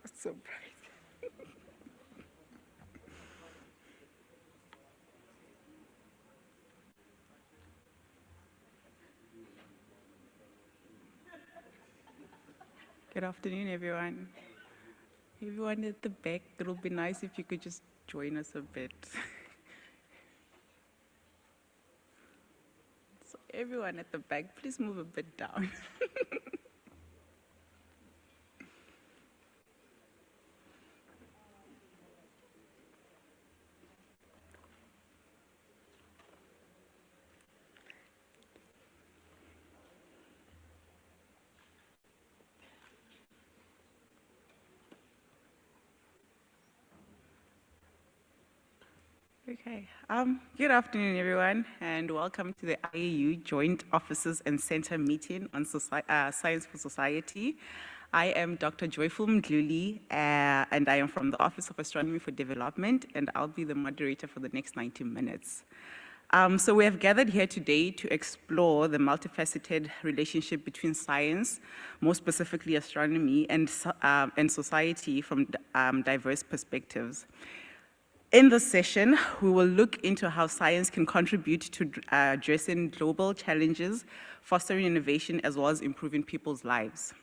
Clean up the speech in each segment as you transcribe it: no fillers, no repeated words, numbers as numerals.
It's so bright. Good afternoon, everyone. Everyone at the back, it would be nice if you could just join us a bit. So everyone at the back, please move a bit down. Okay. Good afternoon, everyone, and welcome to the IAU Joint Officers and Center meeting on Science for Society. I am Dr. Joyful Mdluli, and I am from the Office of Astronomy for Development, and I'll be the moderator for the next 90 minutes. So we have gathered here today to explore the multifaceted relationship between science, more specifically astronomy, and society from diverse perspectives. In this session, we will look into how science can contribute to addressing global challenges, fostering innovation, as well as improving people's lives.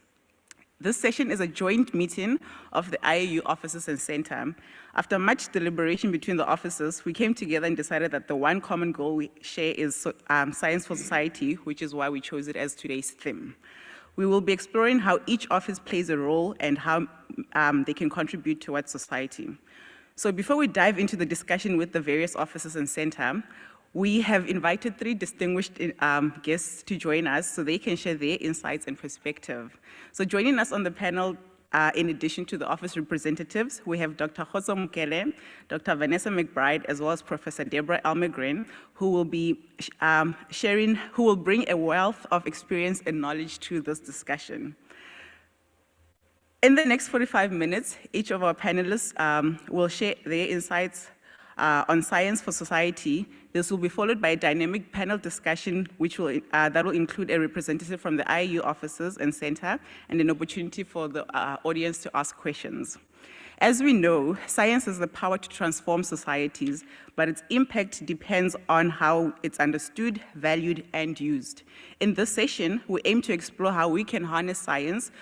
This session is a joint meeting of the IAU offices and center. After much deliberation between the offices, we came together and decided that the one common goal we share is science for society, which is why we chose it as today's theme. We will be exploring how each office plays a role and how they can contribute towards society. So before we dive into the discussion with the various offices and center, we have invited three distinguished guests to join us so they can share their insights and perspective. So joining us on the panel, in addition to the office representatives, we have Dr. Khotso Mokele, Dr. Vanessa McBride, as well as Professor Deborah Almegren, who will be who will bring a wealth of experience and knowledge to this discussion. In the next 45 minutes, each of our panelists will share their insights on science for society. This will be followed by a dynamic panel discussion that will include a representative from the IAU offices and center and an opportunity for the audience to ask questions. As we know, science has the power to transform societies, but its impact depends on how it's understood, valued, and used. In this session, we aim to explore how we can harness science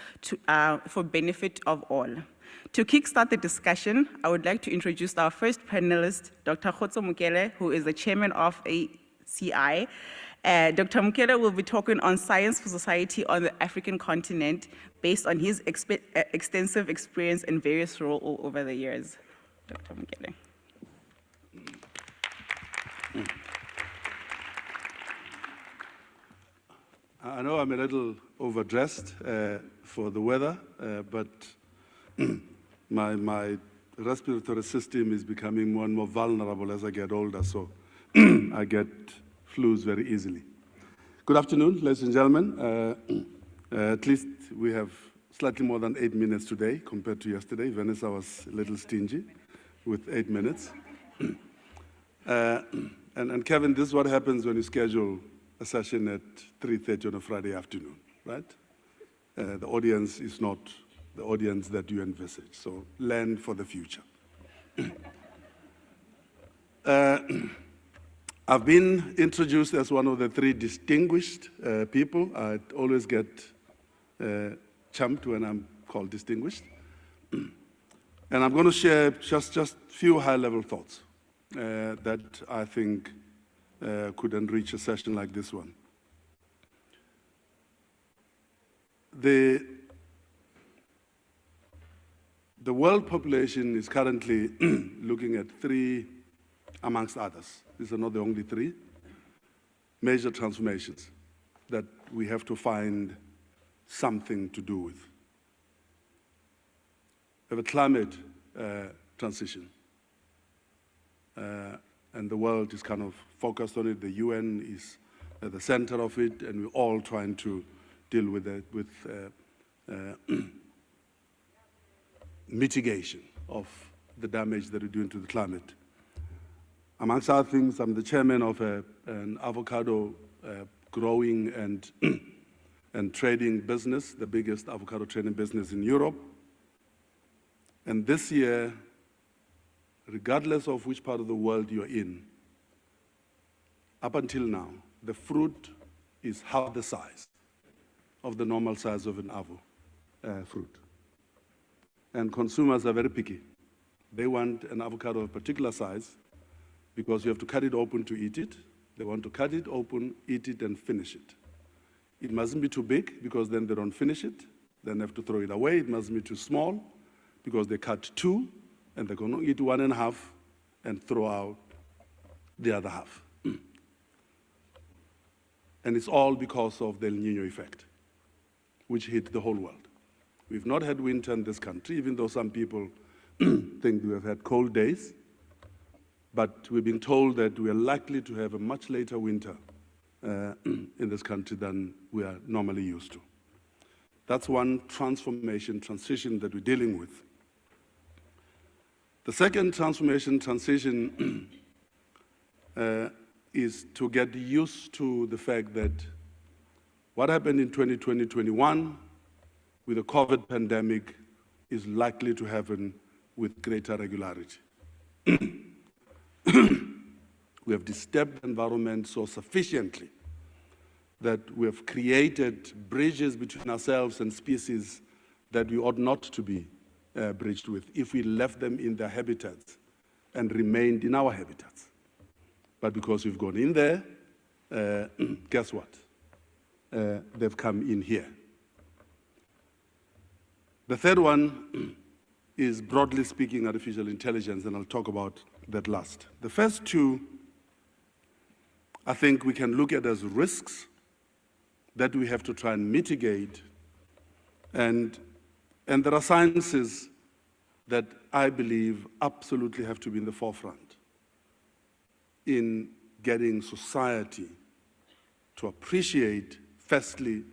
for benefit of all. To kickstart the discussion, I would like to introduce our first panelist, Dr. Khotso Mokele, who is the chairman of ACI. Dr. Mokele will be talking on science for society on the African continent based on his extensive experience and various roles all over the years. Dr. Mokele. I know I'm a little overdressed for the weather, but my respiratory system is becoming more and more vulnerable as I get older, so I get flus very easily. Good afternoon, ladies and gentlemen. At least we have slightly more than 8 minutes today compared to yesterday. Vanessa was a little stingy with 8 minutes. And Kevin, this is what happens when you schedule a session at 3:30 on a Friday afternoon, right? The audience is not the audience that you envisage, so learn for the future. I've been introduced as one of the three distinguished people. I always get chumped when I'm called distinguished. And I'm going to share just a few high-level thoughts that I think could enrich a session like this one. The world population is currently looking at three, amongst others, these are not the only three, major transformations that we have to find something to do with. We have a climate transition, and the world is kind of focused on it. The UN is at the center of it, and we're all trying to deal with it, with mitigation of the damage that we're doing to the climate. Amongst other things, I'm the chairman of an avocado growing and trading business, the biggest avocado trading business in Europe. And this year, regardless of which part of the world you're in, up until now, the fruit is half the size of the normal size of an avocado fruit. And consumers are very picky. They want an avocado of a particular size because you have to cut it open to eat it. They want to cut it open, eat it, and finish it. It mustn't be too big because then they don't finish it. Then they have to throw it away. It mustn't be too small because they cut two and they're going to eat 1.5 and throw out the other half. And it's all because of the El Niño effect, which hit the whole world. We've not had winter in this country, even though some people think we have had cold days. But we've been told that we are likely to have a much later winter in this country than we are normally used to. That's one transition that we're dealing with. The second transition is to get used to the fact that what happened in 2020-21 with the COVID pandemic is likely to happen with greater regularity. We have disturbed the environment so sufficiently that we have created bridges between ourselves and species that we ought not to be bridged with if we left them in their habitats and remained in our habitats. But because we've gone in there, guess what? They've come in here. The third one is, broadly speaking, artificial intelligence, and I'll talk about that last. The first two, I think we can look at as risks that we have to try and mitigate. And there are sciences that I believe absolutely have to be in the forefront in getting society to appreciate, firstly,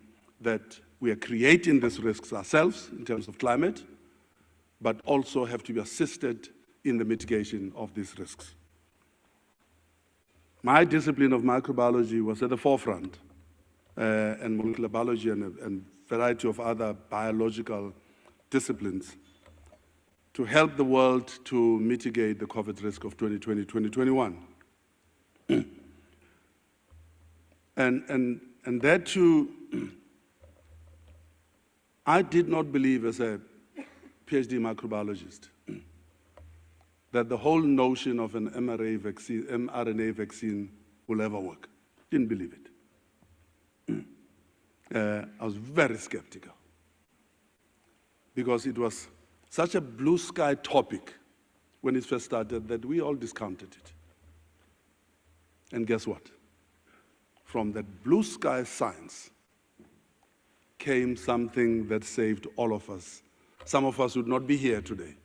that we are creating these risks ourselves in terms of climate, but also have to be assisted in the mitigation of these risks. My discipline of microbiology was at the forefront, and molecular biology and a variety of other biological disciplines to help the world to mitigate the COVID risk of 2020-2021. And that too, I did not believe as a PhD microbiologist that the whole notion of an mRNA vaccine will ever work. Didn't believe it. I was very skeptical because it was such a blue sky topic when it first started that we all discounted it. And guess what? From that blue sky science came something that saved all of us. Some of us would not be here today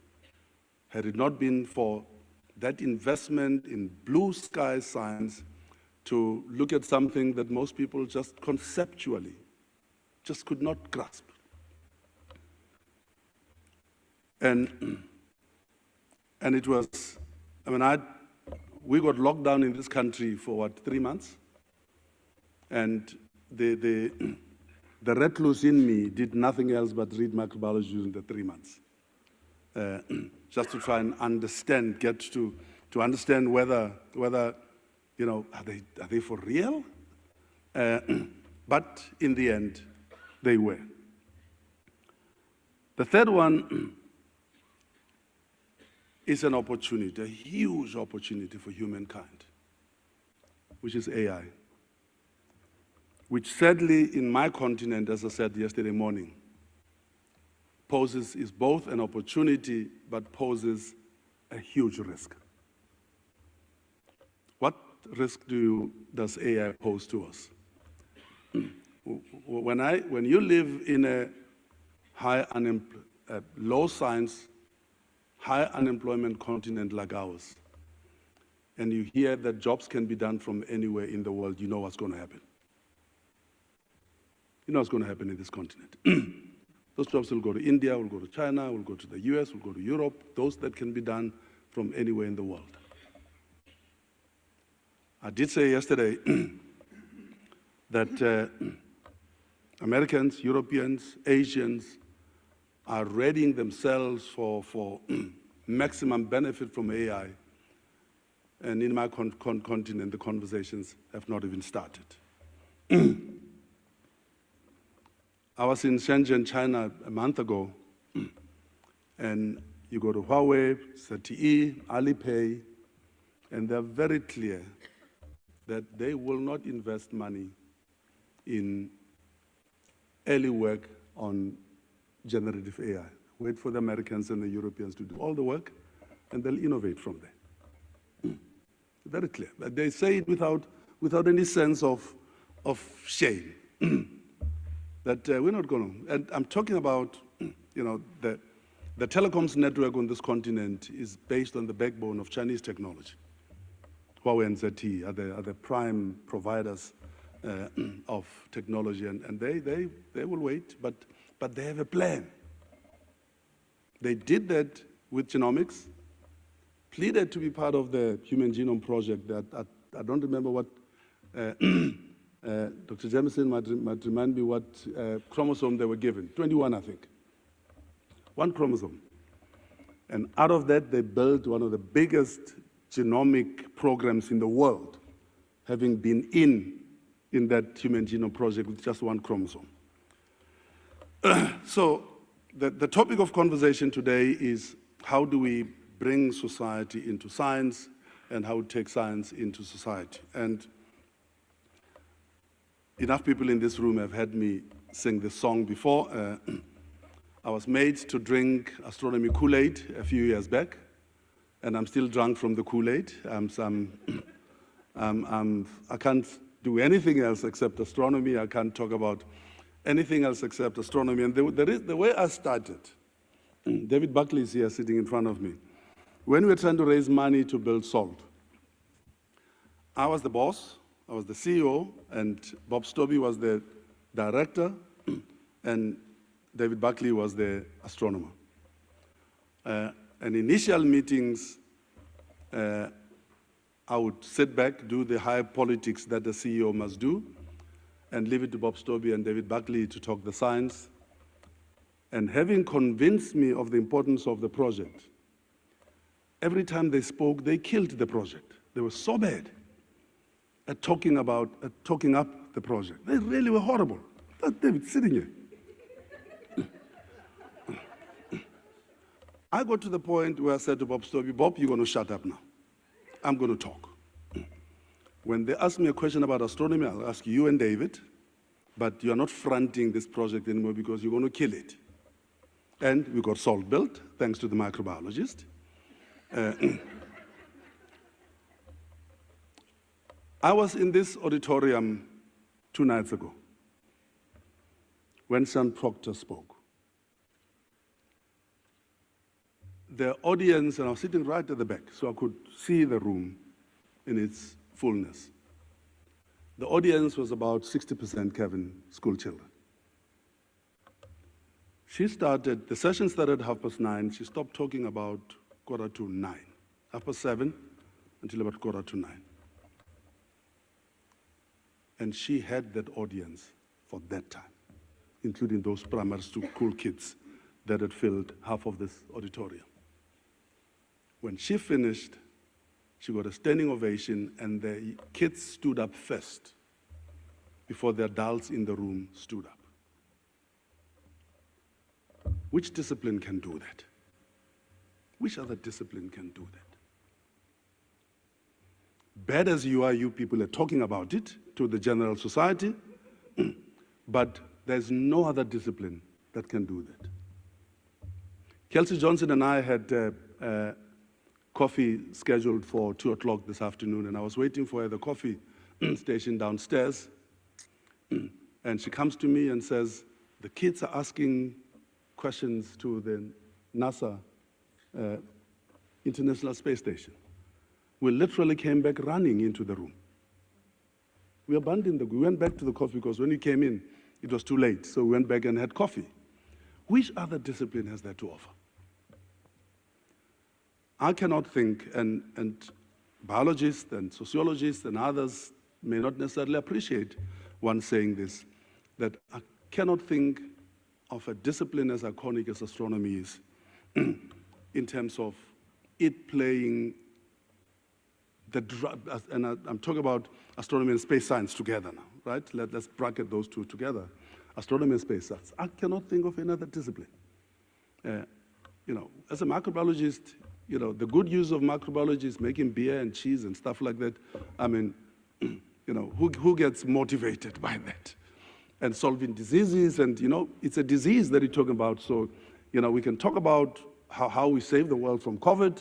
had it not been for that investment in blue sky science to look at something that most people just conceptually just could not grasp. And it was, I mean, we got locked down in this country for what, 3 months? And the recluse in me did nothing else but read microbiology during the 3 months. Just to try and understand, get to understand whether you know, are they for real? But in the end, they were. The third one is an opportunity, a huge opportunity for humankind, which is AI, which sadly in my continent, as I said yesterday morning, is both an opportunity but poses a huge risk. What risk does AI pose to us? When you live in a low science, high unemployment continent like ours, and you hear that jobs can be done from anywhere in the world, you know what's going to happen. You know what's going to happen in this continent. Those jobs will go to India, will go to China, will go to the US, will go to Europe, those that can be done from anywhere in the world. I did say yesterday that Americans, Europeans, Asians are readying themselves for maximum benefit from AI. And in my continent, the conversations have not even started. I was in Shenzhen, China, a month ago, and you go to Huawei, ZTE, Alipay, and they're very clear that they will not invest money in early work on generative AI. Wait for the Americans and the Europeans to do all the work, and they'll innovate from there. Very clear. But they say it without any sense of shame. That we're not going to. And I'm talking about, the telecoms network on this continent is based on the backbone of Chinese technology. Huawei and ZTE are the prime providers of technology, and they will wait, but they have a plan. They did that with genomics, pleaded to be part of the Human Genome Project. That I don't remember what Dr. Jameson might remind me what chromosome they were given. 21, I think. One chromosome. And out of that, they built one of the biggest genomic programs in the world, having been in that Human Genome Project with just one chromosome. So the topic of conversation today is how do we bring society into science and how to take science into society. And enough people in this room have heard me sing this song before. I was made to drink astronomy Kool-Aid a few years back, and I'm still drunk from the Kool-Aid. I can't do anything else except astronomy. I can't talk about anything else except astronomy. And the way I started, David Buckley is here sitting in front of me. When we were trying to raise money to build SALT, I was the boss, I was the CEO, and Bob Stobbe was the director, and David Buckley was the astronomer. And initial meetings, I would sit back, do the high politics that the CEO must do, and leave it to Bob Stobbe and David Buckley to talk the science. And having convinced me of the importance of the project, every time they spoke, they killed the project. They were so bad at talking up the project. They really were horrible. That's David sitting here. I got to the point where I said to Bob Stobbe, Bob, you're going to shut up now. I'm going to talk. When they ask me a question about astronomy, I'll ask you and David, but you're not fronting this project anymore because you're going to kill it. And we got SALT built, thanks to the microbiologist. I was in this auditorium 2 nights ago when Sean Proctor spoke. The audience, and I was sitting right at the back, so I could see the room in its fullness. The audience was about 60% Kevin school children. The session started at 9:30. She stopped talking about 9:15, 7:30 until about 9:15. And she had that audience for that time, including those primary school kids that had filled half of this auditorium. When she finished, she got a standing ovation, and the kids stood up first before the adults in the room stood up. Which discipline can do that? Which other discipline can do that? Bad as you people are talking about it to the general society, but there's no other discipline that can do that. Kelsey Johnson and I had coffee scheduled for 2 o'clock this afternoon, and I was waiting for her at the coffee station downstairs, and she comes to me and says, the kids are asking questions to the NASA International Space Station. We literally came back running into the room. We went back to the coffee because when we came in, it was too late, so we went back and had coffee. Which other discipline has that to offer? I cannot think, and biologists and sociologists and others may not necessarily appreciate one saying this, that I cannot think of a discipline as iconic as astronomy is, in terms of it playing and I'm talking about astronomy and space science together now, right? Let's bracket those two together. Astronomy and space science. I cannot think of another discipline. As a microbiologist, the good use of microbiology is making beer and cheese and stuff like that. I mean, who gets motivated by that? And solving diseases, and it's a disease that you're talking about. So, we can talk about how we save the world from COVID,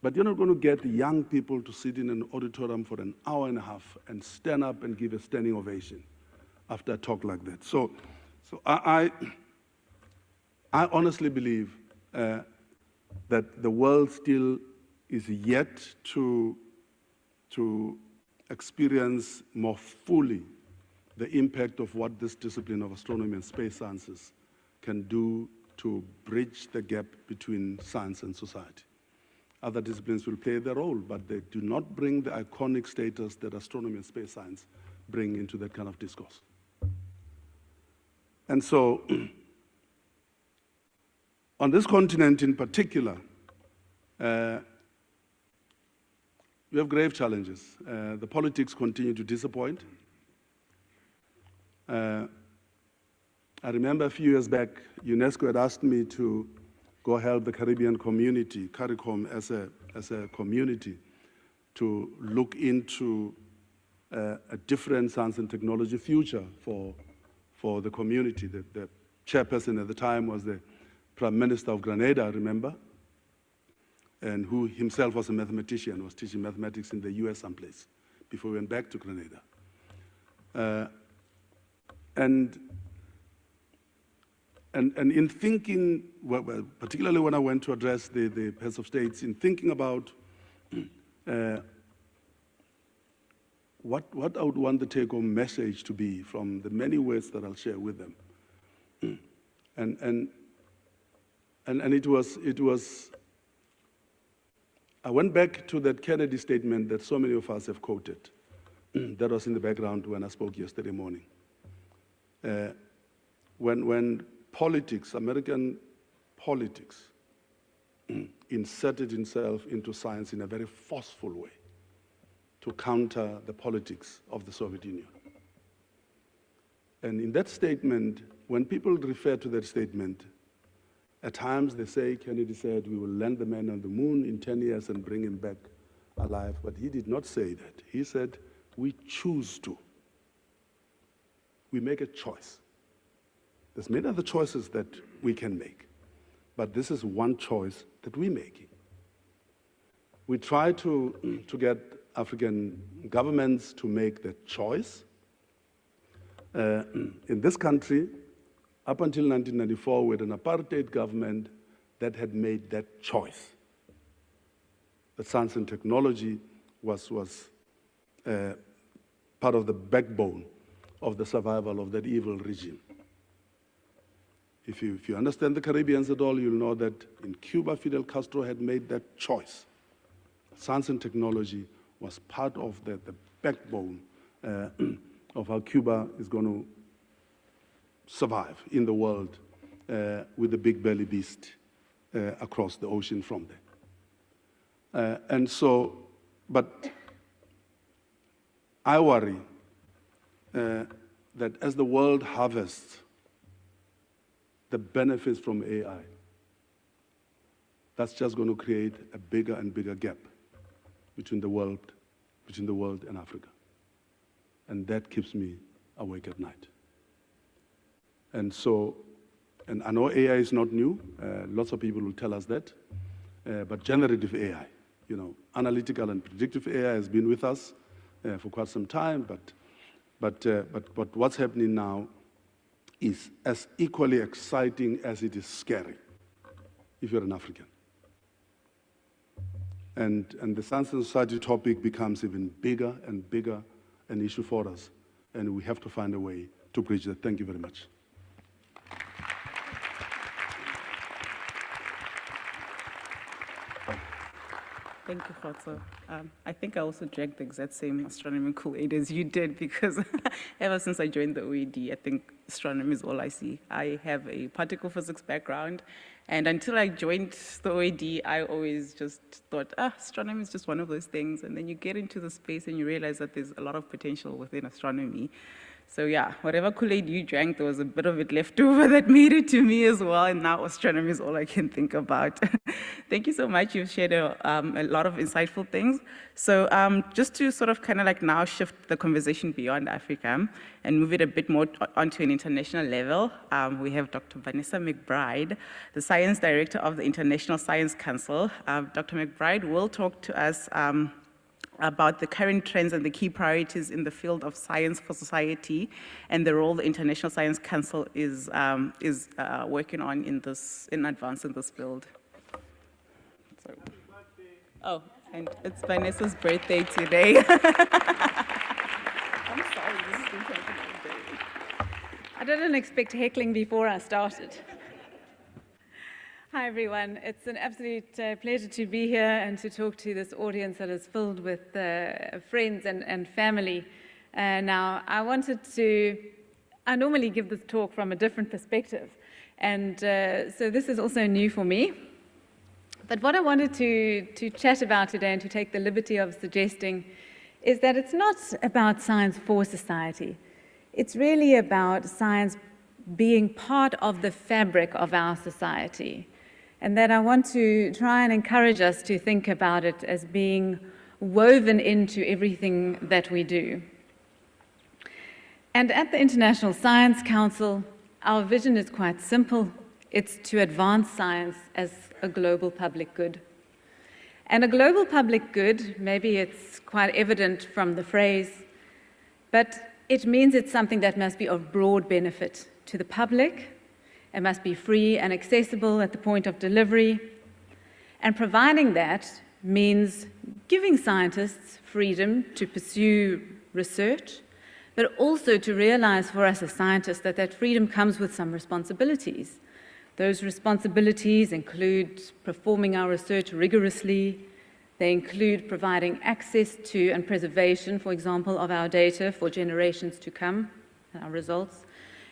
but you're not going to get young people to sit in an auditorium for an hour and a half and stand up and give a standing ovation after a talk like that. So I honestly believe that the world still is yet to experience more fully the impact of what this discipline of astronomy and space sciences can do to bridge the gap between science and society. Other disciplines will play their role, but they do not bring the iconic status that astronomy and space science bring into that kind of discourse. And so, on this continent in particular, we have grave challenges. The politics continue to disappoint. I remember a few years back, UNESCO had asked me to go help the Caribbean community, CARICOM, as a community, to look into a different science and technology future for the community. The chairperson at the time was the Prime Minister of Grenada, remember? And who himself was a mathematician, was teaching mathematics in the US someplace before he went back to Grenada. And in thinking, well, particularly when I went to address the heads of states, in thinking about what I would want the take-home message to be from the many words that I'll share with them, and it was. I went back to that Kennedy statement that so many of us have quoted. That was in the background when I spoke yesterday morning. When politics, American politics, inserted itself into science in a very forceful way to counter the politics of the Soviet Union. And in that statement, when people refer to that statement, at times they say, Kennedy said, we will land the man on the moon in 10 years and bring him back alive. But he did not say that. He said, we choose to. We make a choice. There's many other choices that we can make, but this is one choice that we're making. We try to get African governments to make that choice. In this country, up until 1994, we had an apartheid government that had made that choice. That science and technology was part of the backbone of the survival of that evil regime. If you understand the Caribbeans at all, you'll know that in Cuba, Fidel Castro had made that choice. Science and technology was part of the backbone of how Cuba is going to survive in the world with the big belly beast across the ocean from there. And so, but I worry that as the world harvests the benefits from AI, that's just going to create a bigger and bigger gap between the world and Africa. And that keeps me awake at night. And so, and I know AI is not new. Lots of people will tell us that. But generative AI, analytical and predictive AI has been with us for quite some time. But what's happening now is as equally exciting as it is scary, if you're an African. And the science and society topic becomes even bigger and bigger an issue for us. And we have to find a way to bridge that. Thank you very much. Thank you, Khotso. I think I also drank the exact same astronomical aid as you did because ever since I joined the OED, I think astronomy is all I see. I have a particle physics background, and until I joined the OED, I always just thought, astronomy is just one of those things. And then you get into the space and you realize that there's a lot of potential within astronomy. So yeah, whatever Kool-Aid you drank, there was a bit of it left over that made it to me as well, and now astronomy is all I can think about. Thank you so much. You've shared a lot of insightful things. So just to sort of kind of like now shift the conversation beyond Africa and move it a bit more onto an international level, we have Dr. Vanessa McBride, the Science Director of the International Science Council. Dr. McBride will talk to us about the current trends and the key priorities in the field of science for society and the role the International Science Council is working on in advancing this field. So, oh, and it's Vanessa's birthday today. I'm sorry, this has been taking all day. I didn't expect heckling before I started. Hi, everyone. It's an absolute pleasure to be here and to talk to this audience that is filled with friends and family. Now, I normally give this talk from a different perspective, and so this is also new for me. But what I wanted to chat about today and to take the liberty of suggesting is that it's not about science for society. It's really about science being part of the fabric of our society. And that I want to try and encourage us to think about it as being woven into everything that we do. And at the International Science Council, our vision is quite simple. It's to advance science as a global public good. And a global public good, maybe it's quite evident from the phrase, but it means it's something that must be of broad benefit to the public. It must be free and accessible at the point of delivery. And providing that means giving scientists freedom to pursue research, but also to realize for us as scientists that that freedom comes with some responsibilities. Those responsibilities include performing our research rigorously. They include providing access to and preservation, for example, of our data for generations to come, our results.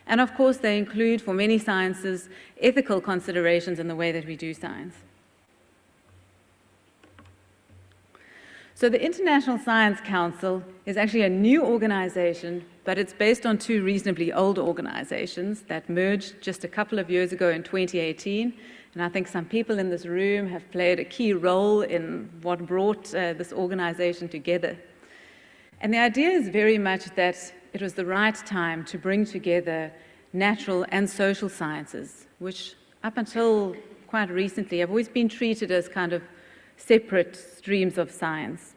And of course, they include, for many sciences, ethical considerations in the way that we do science. So the International Science Council is actually a new organization, but it's based on two reasonably old organizations that merged just a couple of years ago in 2018. And I think some people in this room have played a key role in what brought this organization together. And the idea is very much that it was the right time to bring together natural and social sciences, which up until quite recently have always been treated as kind of separate streams of science.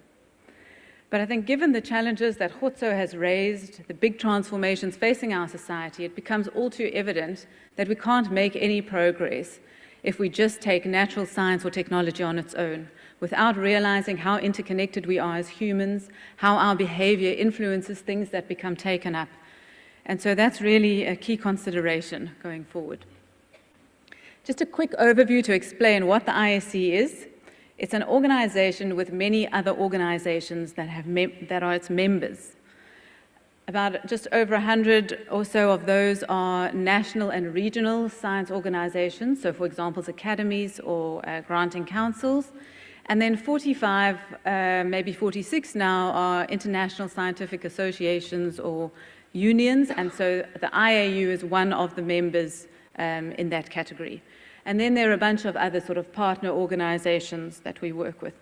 But I think given the challenges that Khotso has raised, the big transformations facing our society, it becomes all too evident that we can't make any progress if we just take natural science or technology on its own, without realizing how interconnected we are as humans, how our behavior influences things that become taken up. And so that's really a key consideration going forward. Just a quick overview to explain what the IAC is. It's an organization with many other organizations that are its members. About just over 100 or so of those are national and regional science organizations, so for example, academies or granting councils. And then 45, maybe 46 now, are international scientific associations or unions, and so the IAU is one of the members in that category. And then there are a bunch of other sort of partner organizations that we work with.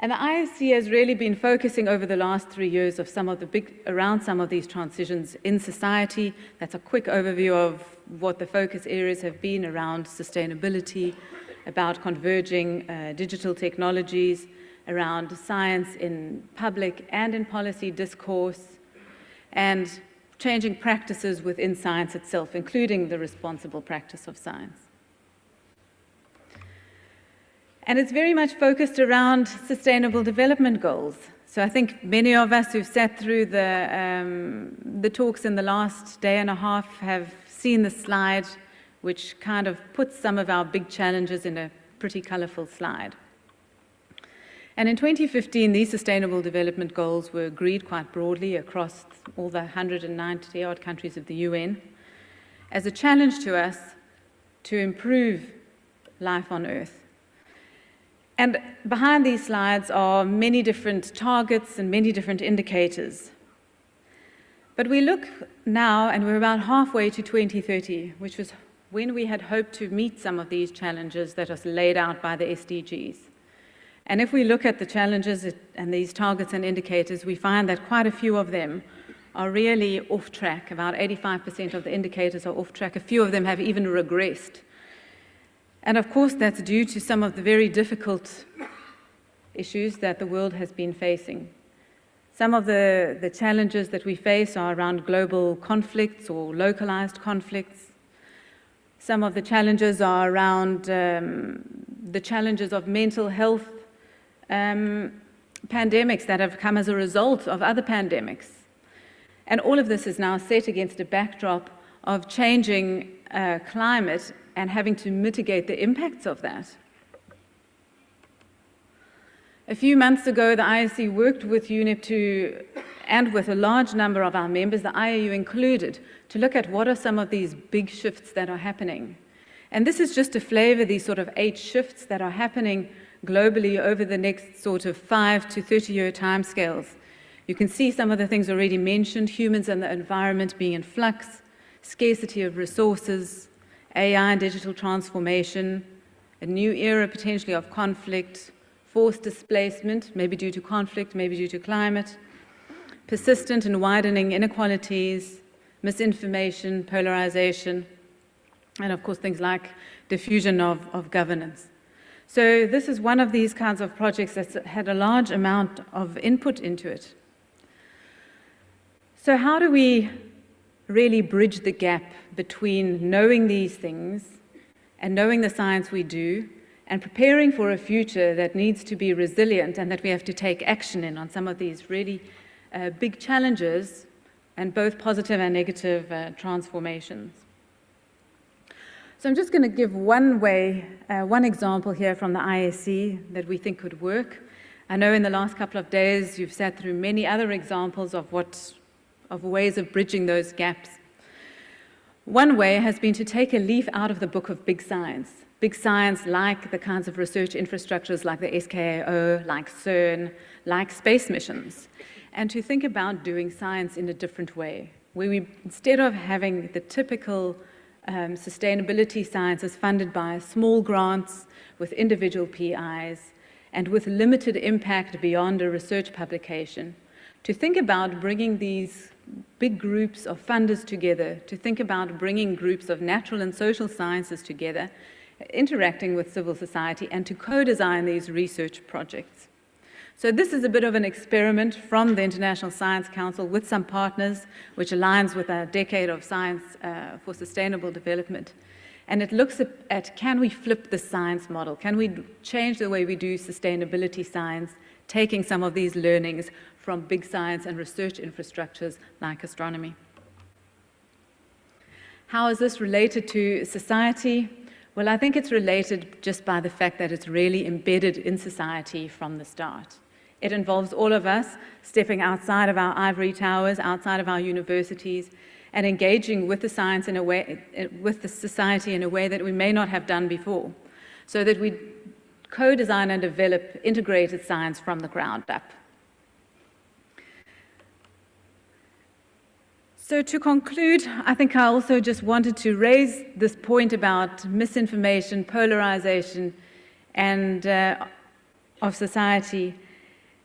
And the IAC has really been focusing over the last 3 years around some of these transitions in society. That's a quick overview of what the focus areas have been around sustainability, about converging digital technologies, around science in public and in policy discourse, and changing practices within science itself, including the responsible practice of science. And it's very much focused around sustainable development goals. So I think many of us who've sat through the talks in the last day and a half have seen the slide, which kind of puts some of our big challenges in a pretty colorful slide. And in 2015, these Sustainable Development Goals were agreed quite broadly across all the 190-odd countries of the UN as a challenge to us to improve life on Earth. And behind these slides are many different targets and many different indicators. But we look now, and we're about halfway to 2030, which was when we had hoped to meet some of these challenges that are laid out by the SDGs. And if we look at the challenges and these targets and indicators, we find that quite a few of them are really off track. About 85% of the indicators are off track. A few of them have even regressed. And of course, that's due to some of the very difficult issues that the world has been facing. Some of the challenges that we face are around global conflicts or localized conflicts. Some of the challenges are around the challenges of mental health pandemics that have come as a result of other pandemics. And all of this is now set against a backdrop of changing climate and having to mitigate the impacts of that. A few months ago, the IAC worked with UNEP and with a large number of our members, the IAU included, to look at what are some of these big shifts that are happening. And this is just to flavor these sort of 8 shifts that are happening globally over the next sort of 5 to 30-year timescales. You can see some of the things already mentioned: humans and the environment being in flux, scarcity of resources, AI and digital transformation, a new era potentially of conflict, forced displacement, maybe due to conflict, maybe due to climate, persistent and widening inequalities, misinformation, polarization, and of course things like diffusion of governance. So this is one of these kinds of projects that's had a large amount of input into it. So how do we really bridge the gap between knowing these things and knowing the science we do and preparing for a future that needs to be resilient and that we have to take action in on some of these really big challenges and both positive and negative transformations? So I'm just going to give one example here from the IAC that we think could work. I know in the last couple of days you've sat through many other examples of ways of bridging those gaps. One way has been to take a leaf out of the book of big science. Big science like the kinds of research infrastructures like the SKAO, like CERN, like space missions, and to think about doing science in a different way, where we, instead of having the typical sustainability sciences funded by small grants with individual PIs and with limited impact beyond a research publication, to think about bringing these big groups of funders together, to think about bringing groups of natural and social sciences together, interacting with civil society, and to co-design these research projects. So this is a bit of an experiment from the International Science Council with some partners, which aligns with our decade of science for sustainable development. And it looks at can we flip the science model? Can we change the way we do sustainability science, taking some of these learnings from big science and research infrastructures like astronomy? How is this related to society? Well, I think it's related just by the fact that it's really embedded in society from the start. It involves all of us stepping outside of our ivory towers, outside of our universities, and engaging with the science in a way, with the society in a way that we may not have done before, so that we co-design and develop integrated science from the ground up. So to conclude, I think I also just wanted to raise this point about misinformation, polarization, and of society.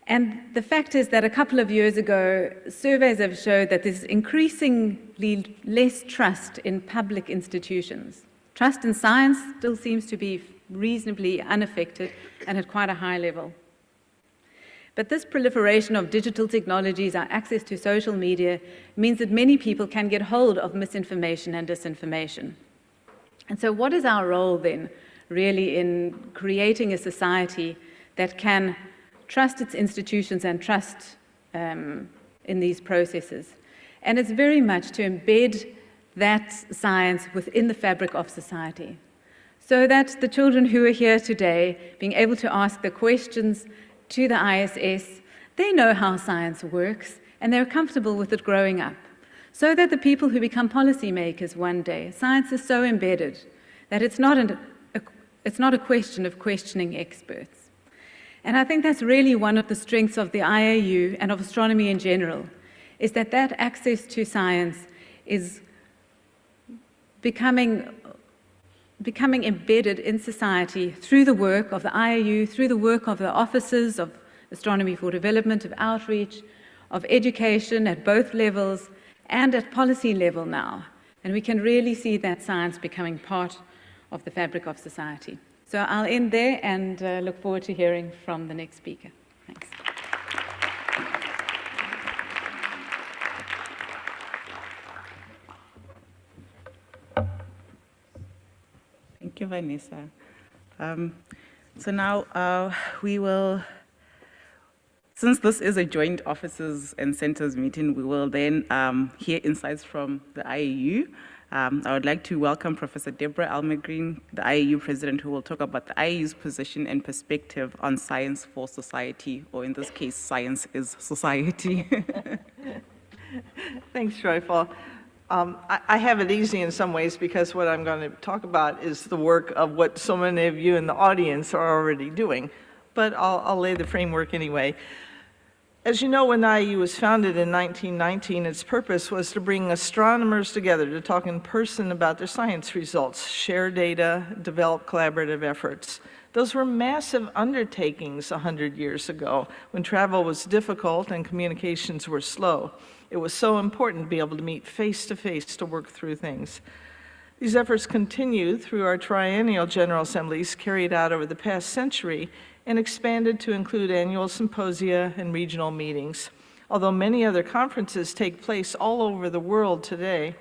And the fact is that a couple of years ago, surveys have showed that there's increasingly less trust in public institutions. Trust in science still seems to be reasonably unaffected and at quite a high level. But this proliferation of digital technologies, our access to social media, means that many people can get hold of misinformation and disinformation. And so what is our role then, really, in creating a society that can trust its institutions and trust in these processes? And it's very much to embed that science within the fabric of society. so that the children who are here today, being able to ask the questions to the ISS, they know how science works and they're comfortable with it growing up. So that the people who become policymakers one day, science is so embedded that it's not a question of questioning experts. And I think that's really one of the strengths of the IAU and of astronomy in general, is that access to science is becoming embedded in society through the work of the IAU, through the work of the offices of Astronomy for Development, of outreach, of education at both levels, and at policy level now. And we can really see that science becoming part of the fabric of society. So I'll end there and look forward to hearing from the next speaker. Thanks. Thank you, Vanessa. So now we will, since this is a joint officers and centers meeting, we will then hear insights from the IAU. I would like to welcome Professor Deborah Almagren, the IAU president, who will talk about the IAU's position and perspective on science for society, or in this case, science is society. Thanks, Joyful. I have it easy in some ways because what I'm going to talk about is the work of what so many of you in the audience are already doing, but I'll lay the framework anyway. As you know, when the IAU was founded in 1919, its purpose was to bring astronomers together to talk in person about their science results, share data, develop collaborative efforts. Those were massive undertakings 100 years ago when travel was difficult and communications were slow. It was so important to be able to meet face-to-face to work through things. These efforts continue through our triennial General Assemblies carried out over the past century and expanded to include annual symposia and regional meetings. Although many other conferences take place all over the world today,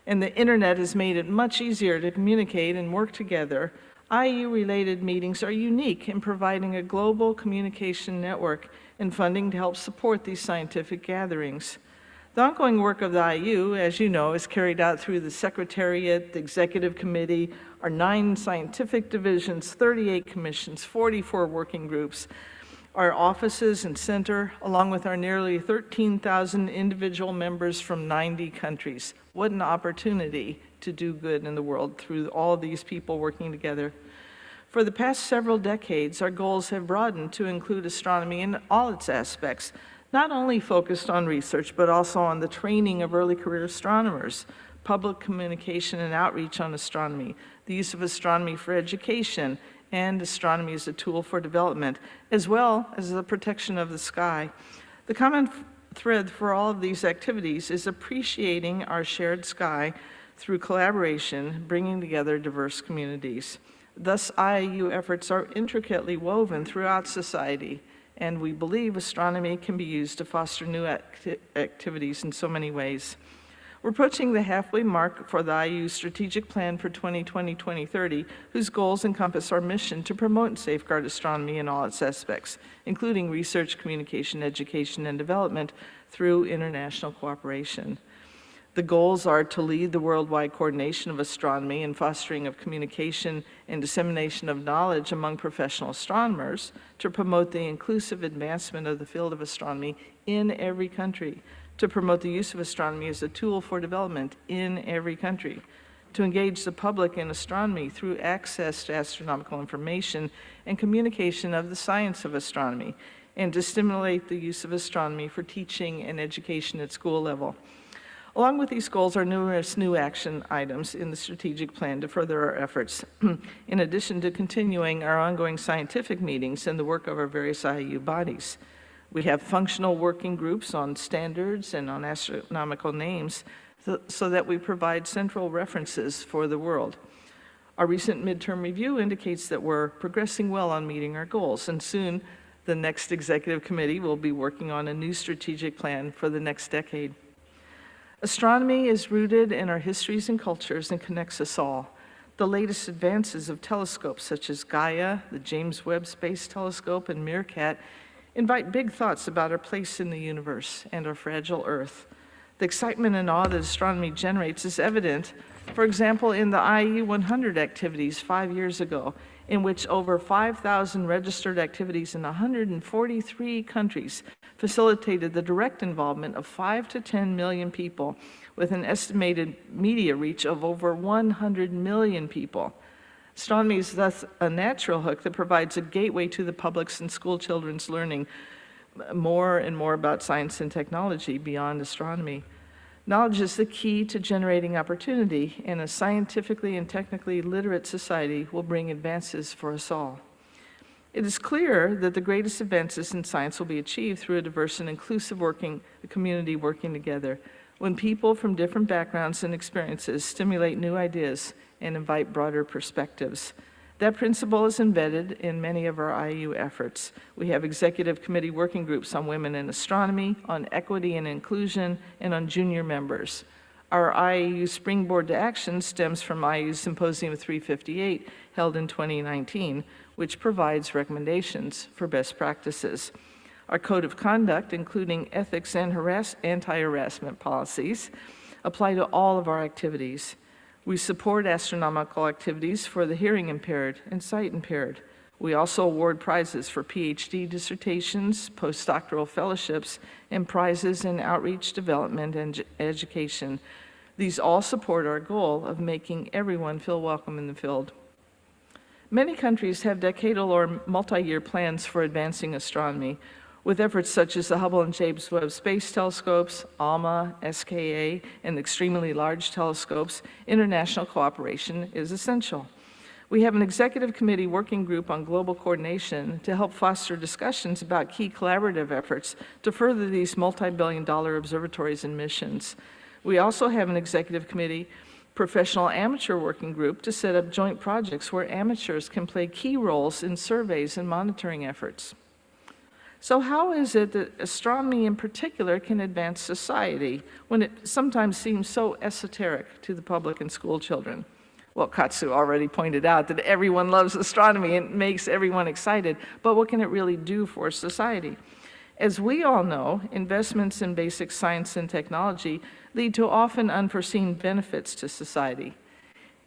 and the internet has made it much easier to communicate and work together, IAU-related meetings are unique in providing a global communication network and funding to help support these scientific gatherings. The ongoing work of the IAU, as you know, is carried out through the Secretariat, the Executive Committee, our 9 scientific divisions, 38 commissions, 44 working groups, our offices and center, along with our nearly 13,000 individual members from 90 countries. What an opportunity to do good in the world through all these people working together. For the past several decades, our goals have broadened to include astronomy in all its aspects, not only focused on research, but also on the training of early career astronomers, public communication and outreach on astronomy, the use of astronomy for education, and astronomy as a tool for development, as well as the protection of the sky. The common thread for all of these activities is appreciating our shared sky through collaboration, bringing together diverse communities. Thus, IAU efforts are intricately woven throughout society, and we believe astronomy can be used to foster new activities in so many ways. We're approaching the halfway mark for the IAU Strategic Plan for 2020-2030, whose goals encompass our mission to promote and safeguard astronomy in all its aspects, including research, communication, education, and development through international cooperation. The goals are to lead the worldwide coordination of astronomy and fostering of communication and dissemination of knowledge among professional astronomers, to promote the inclusive advancement of the field of astronomy in every country, to promote the use of astronomy as a tool for development in every country, to engage the public in astronomy through access to astronomical information and communication of the science of astronomy, and to stimulate the use of astronomy for teaching and education at school level. Along with these goals are numerous new action items in the strategic plan to further our efforts, in addition to continuing our ongoing scientific meetings and the work of our various IAU bodies. We have functional working groups on standards and on astronomical names so that we provide central references for the world. Our recent midterm review indicates that we're progressing well on meeting our goals, and soon the next executive committee will be working on a new strategic plan for the next decade. Astronomy is rooted in our histories and cultures and connects us all. The latest advances of telescopes such as Gaia, the James Webb Space Telescope, and Meerkat invite big thoughts about our place in the universe and our fragile Earth. The excitement and awe that astronomy generates is evident, for example, in the IAU 100 activities 5 years ago, in which over 5,000 registered activities in 143 countries facilitated the direct involvement of 5 to 10 million people, with an estimated media reach of over 100 million people. Astronomy is thus a natural hook that provides a gateway to the public's and school children's learning more and more about science and technology beyond astronomy. Knowledge is the key to generating opportunity, and a scientifically and technically literate society will bring advances for us all. It is clear that the greatest advances in science will be achieved through a diverse and inclusive community working together, when people from different backgrounds and experiences stimulate new ideas and invite broader perspectives. That principle is embedded in many of our IAU efforts. We have executive committee working groups on women in astronomy, on equity and inclusion, and on junior members. Our IAU Springboard to Action stems from IAU Symposium 358, held in 2019, which provides recommendations for best practices. Our code of conduct, including ethics and anti-harassment policies, apply to all of our activities. We support astronomical activities for the hearing impaired and sight impaired. We also award prizes for PhD dissertations, postdoctoral fellowships, and prizes in outreach, development, and education. These all support our goal of making everyone feel welcome in the field. Many countries have decadal or multi-year plans for advancing astronomy, with efforts such as the Hubble and James Webb Space Telescopes, ALMA, SKA, and extremely large telescopes. International cooperation is essential. We have an executive committee working group on global coordination to help foster discussions about key collaborative efforts to further these multi-billion-dollar observatories and missions. We also have an executive committee professional amateur working group to set up joint projects where amateurs can play key roles in surveys and monitoring efforts. So how is it that astronomy in particular can advance society when it sometimes seems so esoteric to the public and school children? Well, Katsu already pointed out that everyone loves astronomy and makes everyone excited, but what can it really do for society? As we all know, investments in basic science and technology lead to often unforeseen benefits to society.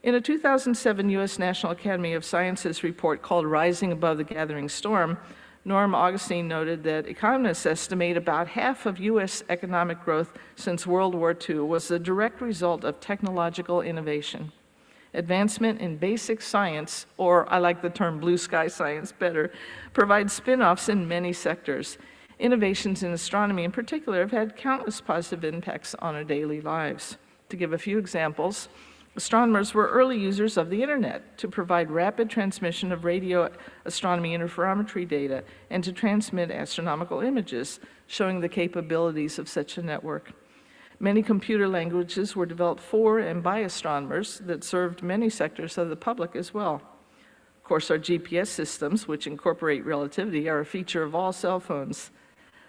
In a 2007 U.S. National Academy of Sciences report called Rising Above the Gathering Storm, Norm Augustine noted that economists estimate about half of U.S. economic growth since World War II was the direct result of technological innovation. Advancement in basic science, or I like the term blue sky science better, provides spin-offs in many sectors. Innovations in astronomy in particular have had countless positive impacts on our daily lives. To give a few examples, astronomers were early users of the internet to provide rapid transmission of radio astronomy interferometry data and to transmit astronomical images, showing the capabilities of such a network. Many computer languages were developed for and by astronomers that served many sectors of the public as well. Of course, our GPS systems, which incorporate relativity, are a feature of all cell phones.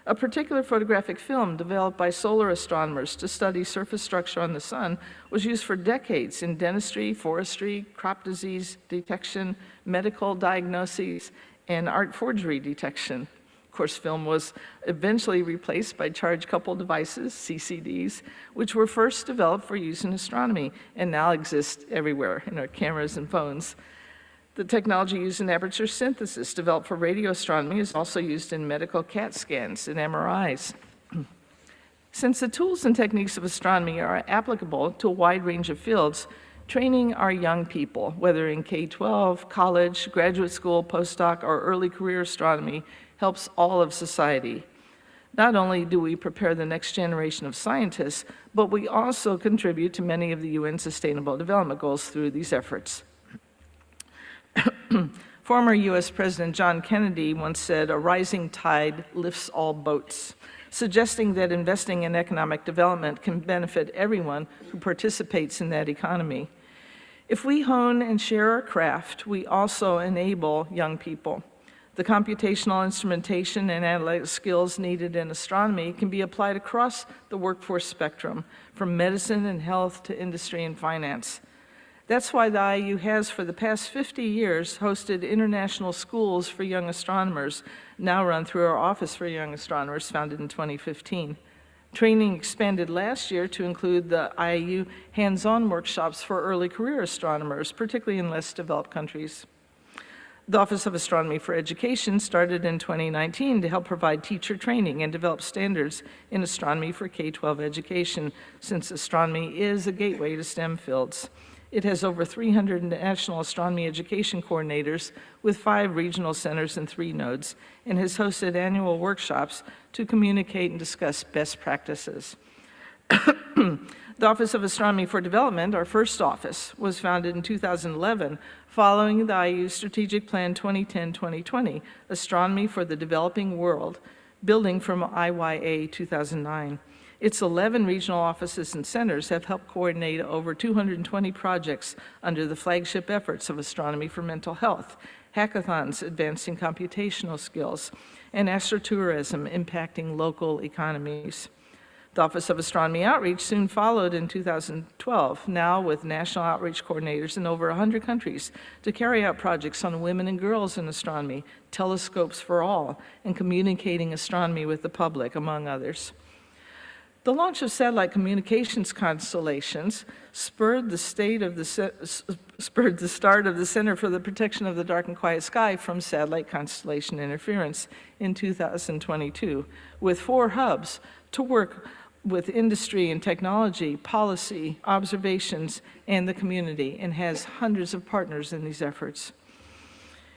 A particular photographic film developed by solar astronomers to study surface structure on the sun was used for decades in dentistry, forestry, crop disease detection, medical diagnoses, and art forgery detection. Of course, film was eventually replaced by charge-coupled devices, CCDs, which were first developed for use in astronomy and now exist everywhere in our cameras and phones. The technology used in aperture synthesis developed for radio astronomy is also used in medical CAT scans and MRIs. Since the tools and techniques of astronomy are applicable to a wide range of fields, training our young people, whether in K-12, college, graduate school, postdoc, or early career astronomy, helps all of society. Not only do we prepare the next generation of scientists, but we also contribute to many of the UN Sustainable Development Goals through these efforts. Former U.S. President John Kennedy once said, "A rising tide lifts all boats," suggesting that investing in economic development can benefit everyone who participates in that economy. If we hone and share our craft, we also enable young people. The computational instrumentation and analytic skills needed in astronomy can be applied across the workforce spectrum, from medicine and health to industry and finance. That's why the IAU has, for the past 50 years, hosted international schools for young astronomers, now run through our Office for Young Astronomers, founded in 2015. Training expanded last year to include the IAU hands-on workshops for early career astronomers, particularly in less developed countries. The Office of Astronomy for Education started in 2019 to help provide teacher training and develop standards in astronomy for K-12 education, since astronomy is a gateway to STEM fields. It has over 300 national astronomy education coordinators with 5 regional centers and 3 nodes, and has hosted annual workshops to communicate and discuss best practices. The Office of Astronomy for Development, our first office, was founded in 2011 following the IAU Strategic Plan 2010-2020, Astronomy for the Developing World, building from IYA 2009. Its 11 regional offices and centers have helped coordinate over 220 projects under the flagship efforts of Astronomy for Mental Health, hackathons advancing computational skills, and astrotourism impacting local economies. The Office of Astronomy Outreach soon followed in 2012, now with national outreach coordinators in over 100 countries to carry out projects on women and girls in astronomy, telescopes for all, and communicating astronomy with the public, among others. The launch of satellite communications constellations spurred the start of the Center for the Protection of the Dark and Quiet Sky from satellite constellation interference in 2022, with 4 hubs to work with industry and technology, policy, observations, and the community, and has hundreds of partners in these efforts.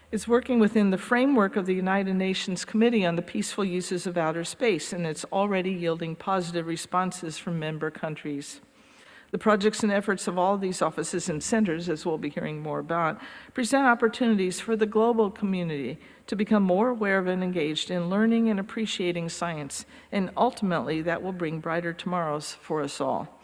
It's working within the framework of the United Nations Committee on the Peaceful Uses of Outer Space, and it's already yielding positive responses from member countries. The projects and efforts of all these offices and centers, as we'll be hearing more about, present opportunities for the global community to become more aware of and engaged in learning and appreciating science, and ultimately that will bring brighter tomorrows for us all.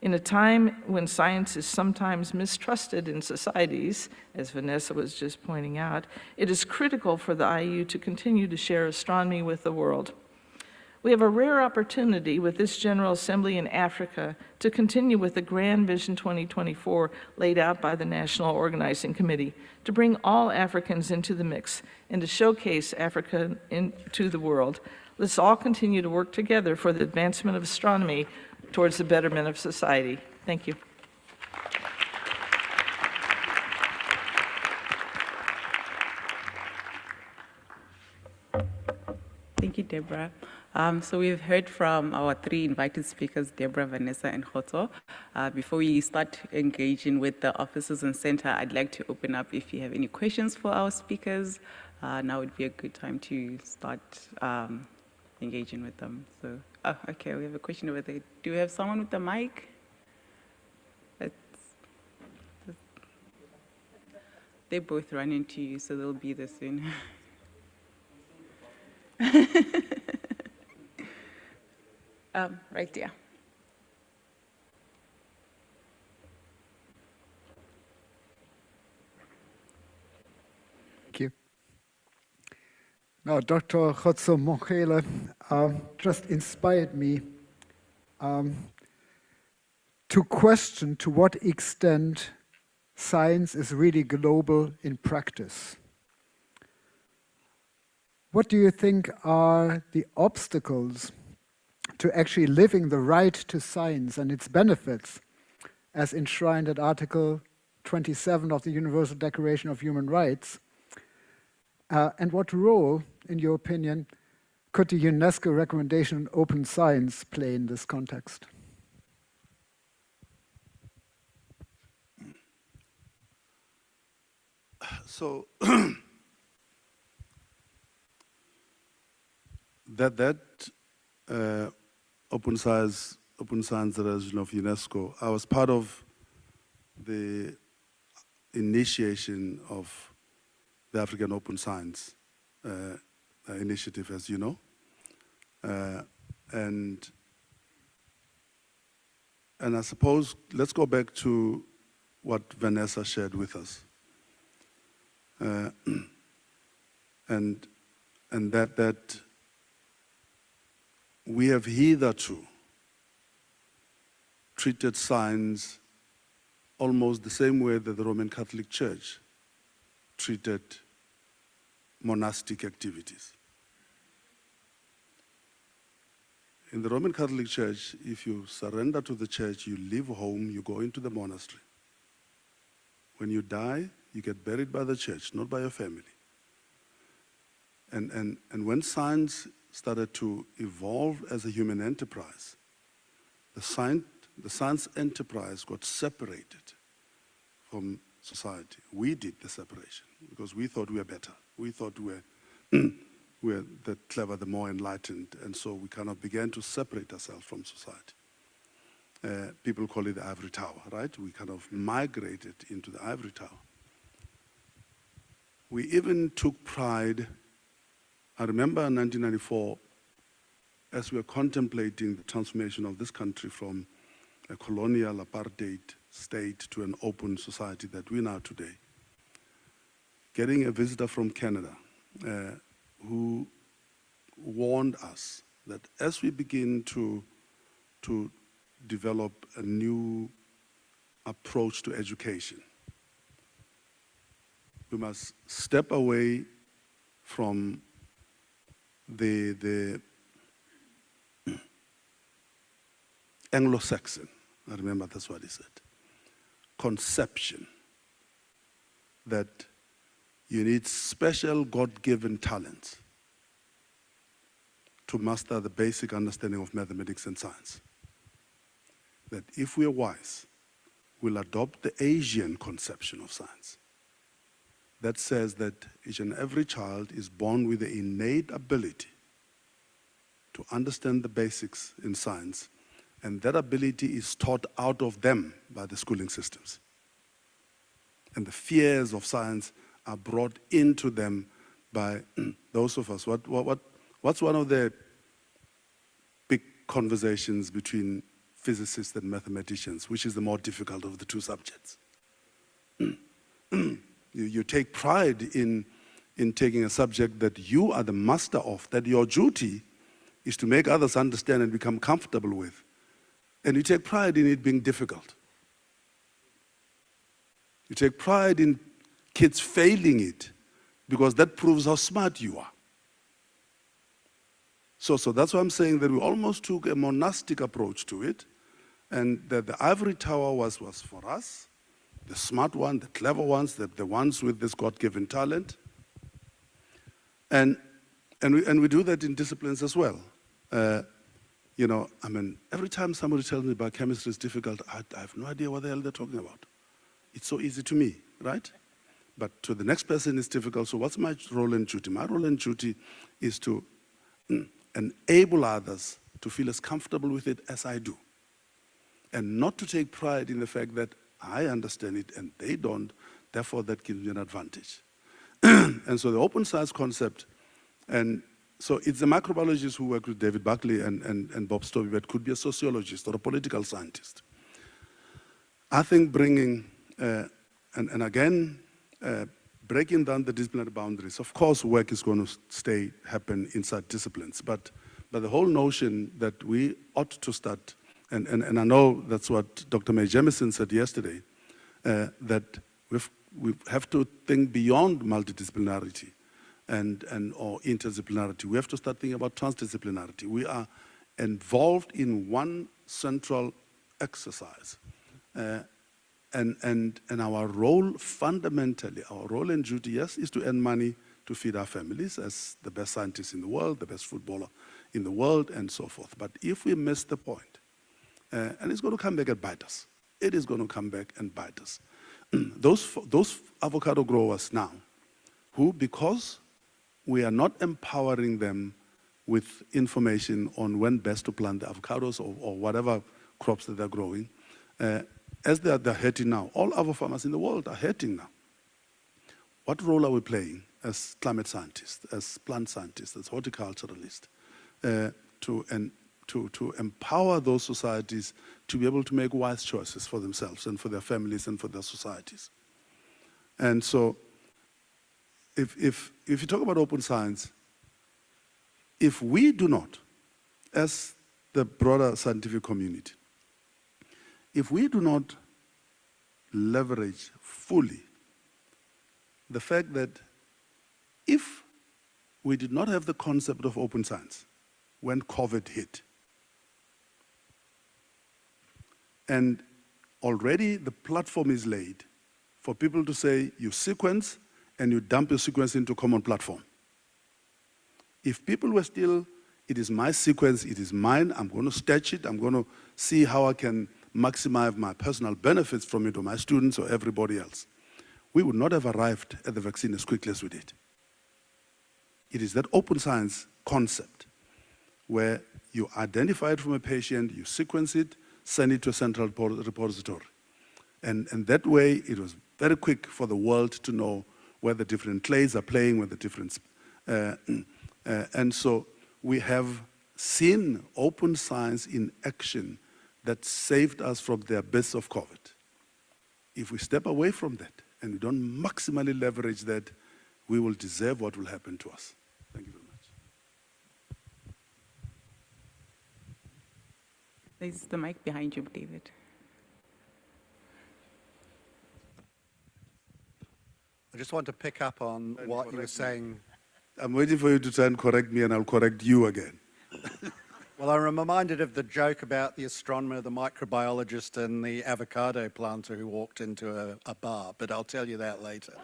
In a time when science is sometimes mistrusted in societies, as Vanessa was just pointing out, it is critical for the IAU to continue to share astronomy with the world. We have a rare opportunity with this General Assembly in Africa to continue with the Grand Vision 2024 laid out by the National Organizing Committee, to bring all Africans into the mix and to showcase Africa into the world. Let's all continue to work together for the advancement of astronomy towards the betterment of society. Thank you. Thank you, Deborah. So we've heard from our 3 invited speakers, Deborah, Vanessa, and Khoto. Before we start engaging with the officers and center, I'd like to open up if you have any questions for our speakers. Now would be a good time to start engaging with them. So, okay, we have a question over there. Do we have someone with the mic? They both run into you, so they'll be there soon. Right there. Thank you. Now, Dr. Khoto Mongele just inspired me to question to what extent science is really global in practice. What do you think are the obstacles to actually living the right to science and its benefits as enshrined at Article 27 of the Universal Declaration of Human Rights? And what role, in your opinion, could the UNESCO recommendation on open science play in this context? So that open science resolution of UNESCO, I was part of the initiation of the African Open Science initiative, as you know. And I suppose, let's go back to what Vanessa shared with us. And that we have hitherto treated science almost the same way that the Roman Catholic Church treated monastic activities. In the Roman Catholic Church, if you surrender to the church, you leave home, you go into the monastery. When you die, you get buried by the church, not by your family. And when science started to evolve as a human enterprise, the science enterprise got separated from society. We did the separation because we thought we were better. We thought we were the clever, the more enlightened, and so we kind of began to separate ourselves from society. People call it the ivory tower, right? We kind of migrated into the ivory tower. We even took pride. I remember in 1994, as we were contemplating the transformation of this country from a colonial apartheid state to an open society that we are today, getting a visitor from Canada who warned us that as we begin to develop a new approach to education, we must step away from the Anglo-Saxon, I remember that's what he said, conception that you need special God-given talents to master the basic understanding of mathematics and science. That if we are wise, we'll adopt the Asian conception of science that says that each and every child is born with the innate ability to understand the basics in science, and that ability is taught out of them by the schooling systems. And the fears of science are brought into them by those of us. What's one of the big conversations between physicists and mathematicians? Which is the more difficult of the two subjects? You take pride in taking a subject that you are the master of, that your duty is to make others understand and become comfortable with. And you take pride in it being difficult. You take pride in kids failing it because that proves how smart you are. So that's why I'm saying that we almost took a monastic approach to it, and that the ivory tower was for us, the smart ones, the clever ones, the ones with this God-given talent. And we do that in disciplines as well. Every time somebody tells me about chemistry is difficult, I have no idea what the hell they're talking about. It's so easy to me, right? But to the next person it's difficult. So what's my role and duty? My role and duty is to enable others to feel as comfortable with it as I do. And not to take pride in the fact that I understand it and they don't, therefore that gives me an advantage. And so the open science concept, and so it's the microbiologists who work with David Buckley and Bob Stovey, but could be a sociologist or a political scientist. I think bringing, breaking down the disciplinary boundaries. Of course, work is going to happen inside disciplines, but the whole notion that we ought to start, and I know that's what Dr. Mae Jemison said yesterday, that we have to think beyond multidisciplinarity or interdisciplinarity. We have to start thinking about transdisciplinarity. We are involved in one central exercise. And our role, fundamentally, our role and duty, yes, is to earn money to feed our families as the best scientist in the world, the best footballer in the world, and so forth. But if we miss the point, and it's going to come back and bite us. It is going to come back and bite us. Those avocado growers now, who, because we are not empowering them with information on when best to plant the avocados or whatever crops that they're growing, as they're hurting now. All other farmers in the world are hurting now. What role are we playing as climate scientists, as plant scientists, as horticulturalists, to empower those societies to be able to make wise choices for themselves and for their families and for their societies? And so if you talk about open science, if we do not, as the broader scientific community, if we do not leverage fully the fact that if we did not have the concept of open science when COVID hit, And already the platform is laid for people to say, you sequence and you dump your sequence into a common platform. If people were still, it is my sequence, it is mine, I'm going to stitch it, I'm going to see how I can maximize my personal benefits from it, or my students or everybody else, we would not have arrived at the vaccine as quickly as we did. It is that open science concept where you identify it from a patient, you sequence it, send it to a central repository. And that way, it was very quick for the world to know where the different clades are playing, where the different... and so we have seen open science in action that saved us from the abyss of COVID. If we step away from that and we don't maximally leverage that, we will deserve what will happen to us. Thank you very much. There's the mic behind you, David. I just want to pick up on what you were saying. I'm waiting for you to try and correct me, and I'll correct you again. Well, I'm reminded of the joke about the astronomer, the microbiologist, and the avocado planter who walked into a bar, but I'll tell you that later.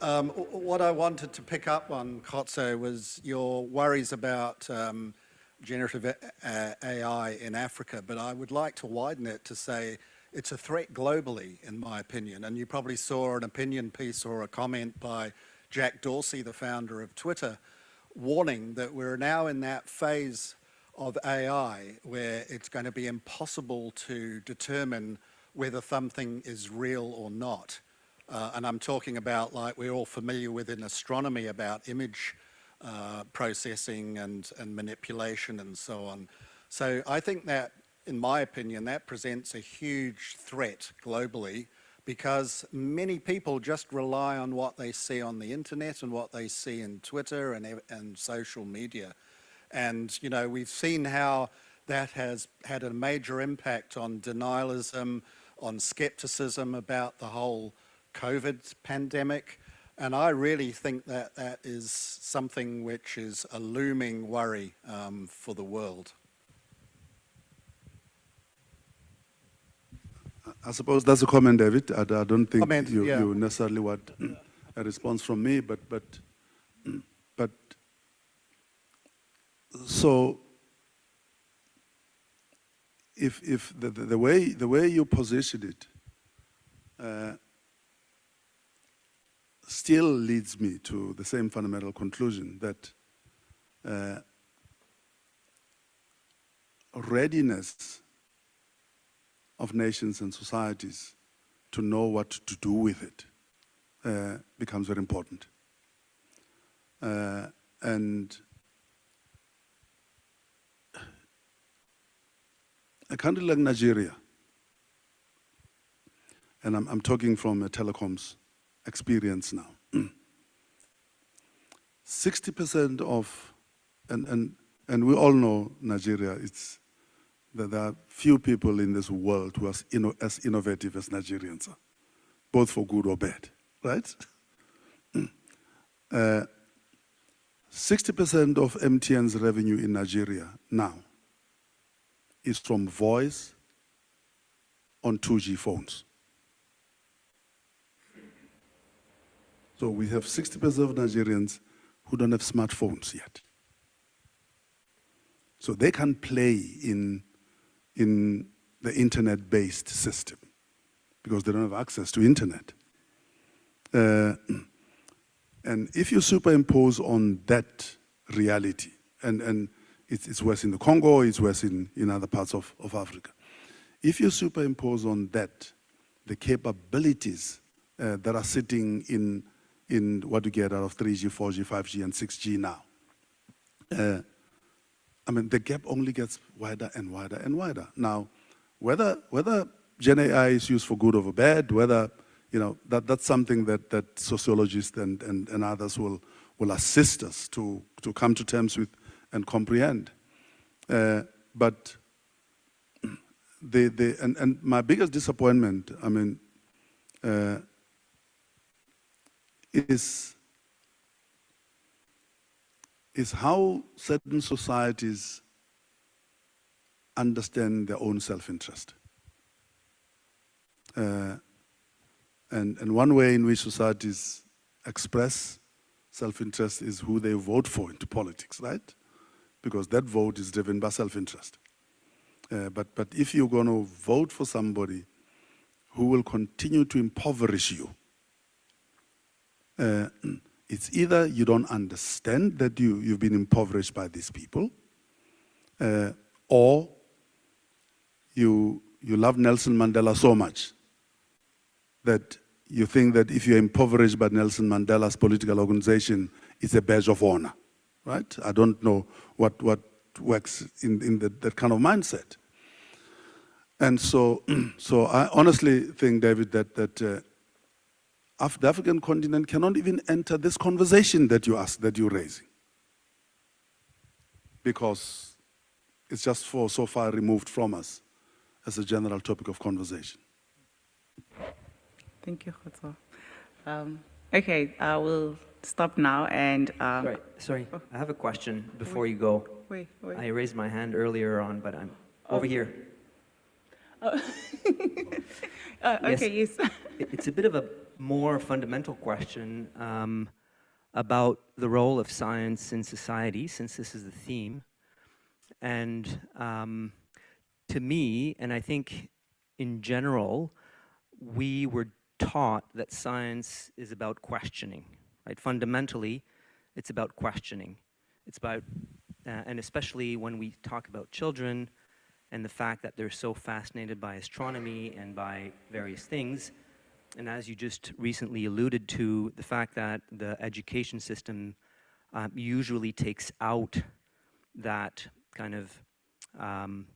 What I wanted to pick up on, Kotso, was your worries about generative AI in Africa, but I would like to widen it to say it's a threat globally, in my opinion. And you probably saw an opinion piece or a comment by Jack Dorsey, the founder of Twitter, warning that we're now in that phase of AI where it's going to be impossible to determine whether something is real or not. And I'm talking about, like we're all familiar with in astronomy, about image processing and manipulation and so on. So I think that, in my opinion, that presents a huge threat globally, because many people just rely on what they see on the internet and what they see in Twitter and social media. And, you know, we've seen how that has had a major impact on denialism, on skepticism about the whole COVID pandemic. And I really think that that is something which is a looming worry for the world. I suppose that's a comment, David. I don't think Comment, you yeah. necessarily want a response from me, but so if the way you position it still leads me to the same fundamental conclusion that readiness of nations and societies to know what to do with it becomes very important. And a country like Nigeria, and I'm talking from a telecoms experience now, 60% of, and we all know Nigeria, it's that there are few people in this world who are as innovative as Nigerians are, both for good or bad, right? 60% of MTN's revenue in Nigeria now is from voice on 2G phones. So we have 60% of Nigerians who don't have smartphones yet. So they can play in the internet-based system because they don't have access to internet. And if you superimpose on that reality, and it's worse in the Congo, it's worse in other parts of Africa. If you superimpose on that the capabilities that are sitting in what you get out of 3G, 4G, 5G, and 6G now, I mean, the gap only gets wider and wider and wider. Now, whether Gen AI is used for good or for bad, whether, you know, that's something that sociologists and others will assist us to come to terms with and comprehend. But and my biggest disappointment, I mean, is how certain societies understand their own self-interest. And one way in which societies express self-interest is who they vote for into politics, right? Because that vote is driven by self-interest. But if you're going to vote for somebody who will continue to impoverish you, it's either you don't understand that you've been impoverished by these people, or you love Nelson Mandela so much that you think that if you're impoverished by Nelson Mandela's political organization, it's a badge of honor, right? I don't know what works in that kind of mindset. And so, so I honestly think, David, that the African continent cannot even enter this conversation that you're raising, because it's just so far removed from us as a general topic of conversation. Thank you, Khotso. Okay, I will stop now and... Sorry, I have a question before you go. Wait. I raised my hand earlier on, but I'm over here. Okay, yes. It's a bit of a more fundamental question about the role of science in society, since this is the theme. And to me, and I think in general, we were taught that science is about questioning, right? Fundamentally, it's about questioning. It's about, and especially when we talk about children and the fact that they're so fascinated by astronomy and by various things, and as you just recently alluded to, the fact that the education system usually takes out that kind of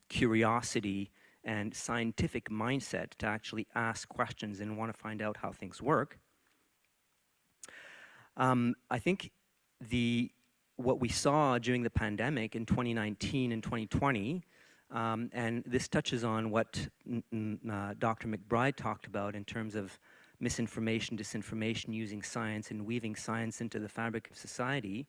curiosity and scientific mindset to actually ask questions and want to find out how things work. I think what we saw during the pandemic in 2019 and 2020, and this touches on what Dr. McBride talked about in terms of misinformation, disinformation, using science and weaving science into the fabric of society.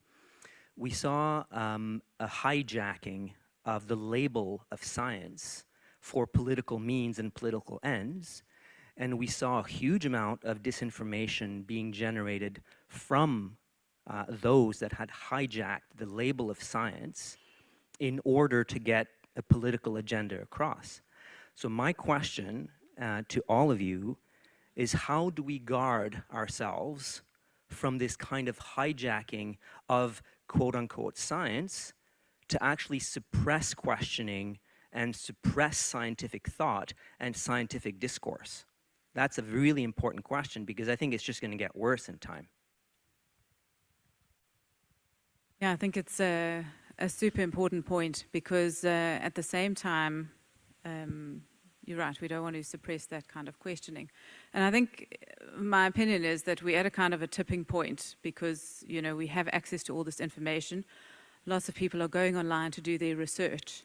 We saw a hijacking of the label of science for political means and political ends, and we saw a huge amount of disinformation being generated from those that had hijacked the label of science in order to get a political agenda across. So my question to all of you is, how do we guard ourselves from this kind of hijacking of quote-unquote science to actually suppress questioning and suppress scientific thought and scientific discourse? That's a really important question, because I think it's just going to get worse in time. Yeah, I think it's a super important point, because at the same time, you're right, we don't want to suppress that kind of questioning. And I think my opinion is that we're at a kind of a tipping point, because, you know, we have access to all this information. Lots of people are going online to do their research,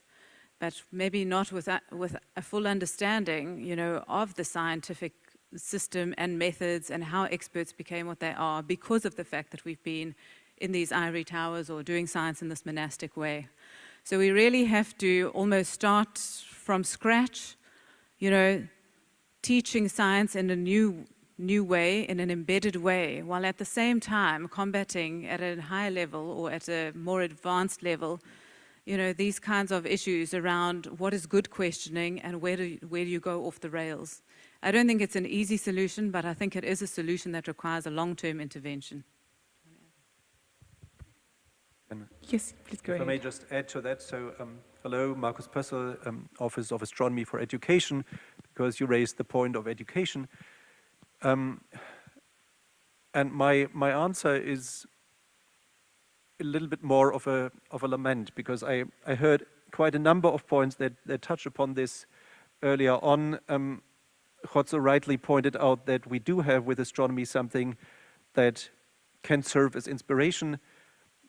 but maybe not with a full understanding, you know, of the scientific system and methods and how experts became what they are because of the fact that we've been in these ivory towers or doing science in this monastic way. So we really have to almost start from scratch, you know, teaching science in a new way, in an embedded way, while at the same time combating at a higher level or at a more advanced level, you know, these kinds of issues around what is good questioning and where do you go off the rails. I don't think it's an easy solution, but I think it is a solution that requires a long-term intervention. Yes, please go If I ahead. may just add to that. So, hello, Markus Pössl, Office of Astronomy for Education, because you raised the point of education. And my answer is a little bit more of a lament, because I heard quite a number of points that touch upon this earlier on. Khotso rightly pointed out that we do have with astronomy something that can serve as inspiration.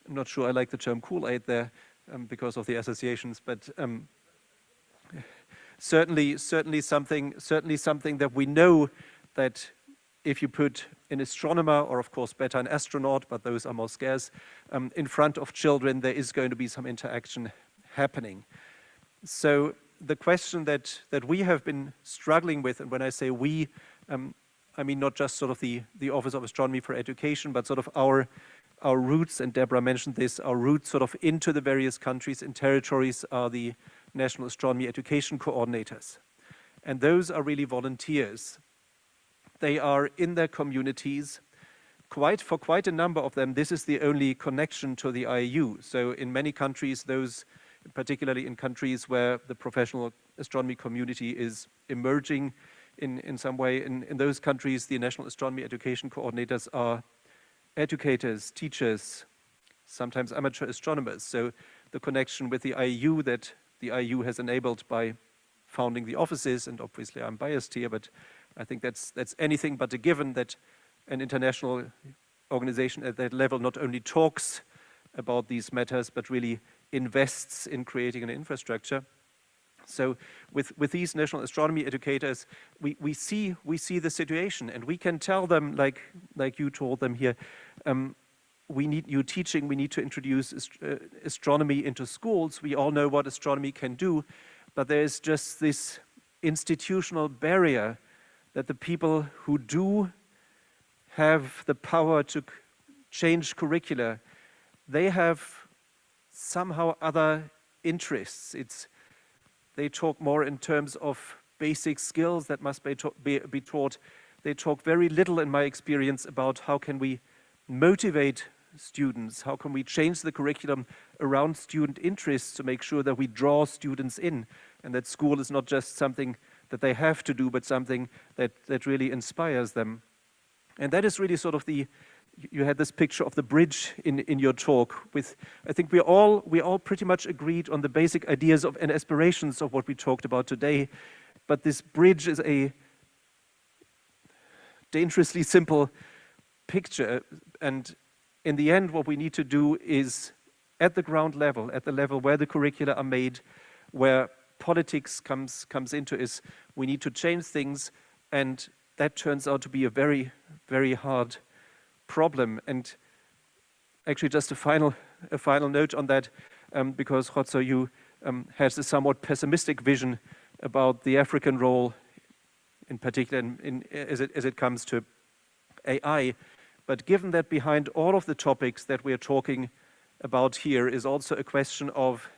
I'm not sure I like the term Kool-Aid there because of the associations, but certainly something that we know that if you put an astronomer, or of course better an astronaut, but those are more scarce, in front of children, there is going to be some interaction happening. So the question that we have been struggling with, and when I say we, I mean not just sort of the Office of Astronomy for Education, but sort of our roots, and Deborah mentioned this, our roots sort of into the various countries and territories are the National Astronomy Education Coordinators. And those are really volunteers. They are in their communities. For quite a number of them, this is the only connection to the IAU. So in many countries, particularly in countries where the professional astronomy community is emerging in some way, in those countries, the National Astronomy Education Coordinators are educators, teachers, sometimes amateur astronomers. So the connection with the IAU that the IAU has enabled by founding the offices, and obviously I'm biased here, but I think that's anything but a given that an international organization at that level not only talks about these matters, but really invests in creating an infrastructure. So with these national astronomy educators, we see the situation, and we can tell them, like you told them here, we need new teaching, we need to introduce astronomy into schools. We all know what astronomy can do, but there's just this institutional barrier that the people who do have the power to change curricula, they have somehow other interests. They talk more in terms of basic skills that must be taught. They talk very little, in my experience, about how can we motivate students, how can we change the curriculum around student interests to make sure that we draw students in, and that school is not just something that they have to do, but something that really inspires them. And that is really sort of you had this picture of the bridge in your talk with, I think we all pretty much agreed on the basic ideas and aspirations of what we talked about today, but this bridge is a dangerously simple picture, and in the end what we need to do is at the ground level, at the level where the curricula are made, where politics comes into is we need to change things, and that turns out to be a very, very hard problem. And actually just a final note on that, because Jotso, you has a somewhat pessimistic vision about the African role, in particular as it comes to AI. But given that behind all of the topics that we're talking about here is also a question of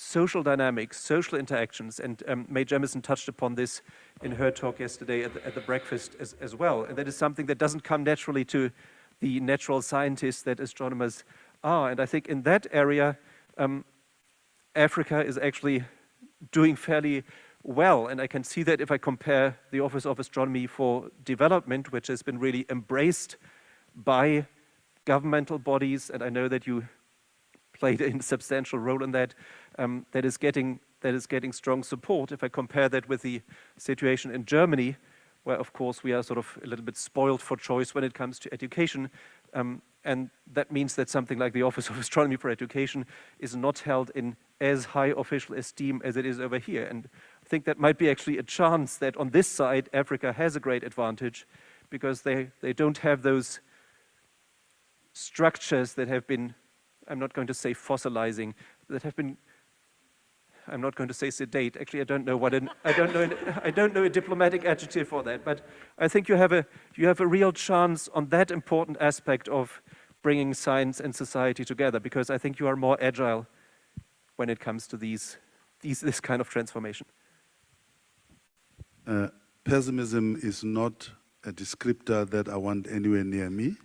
social dynamics, social interactions, and Mae Jemison touched upon this in her talk yesterday at the breakfast as well. And that is something that doesn't come naturally to the natural scientists that astronomers are. And I think in that area, Africa is actually doing fairly well. And I can see that if I compare the Office of Astronomy for Development, which has been really embraced by governmental bodies, and I know that you played a substantial role in that, that is getting strong support. If I compare that with the situation in Germany, where of course we are sort of a little bit spoiled for choice when it comes to education, and that means that something like the Office of Astronomy for Education is not held in as high official esteem as it is over here. And I think that might be actually a chance that on this side Africa has a great advantage, because they don't have those structures that have been, I'm not going to say fossilizing, that have been, I'm not going to say sedate. Actually, I don't know a diplomatic adjective for that. But I think you have a real chance on that important aspect of bringing science and society together, because I think you are more agile when it comes to this kind of transformation. Pessimism is not a descriptor that I want anywhere near me.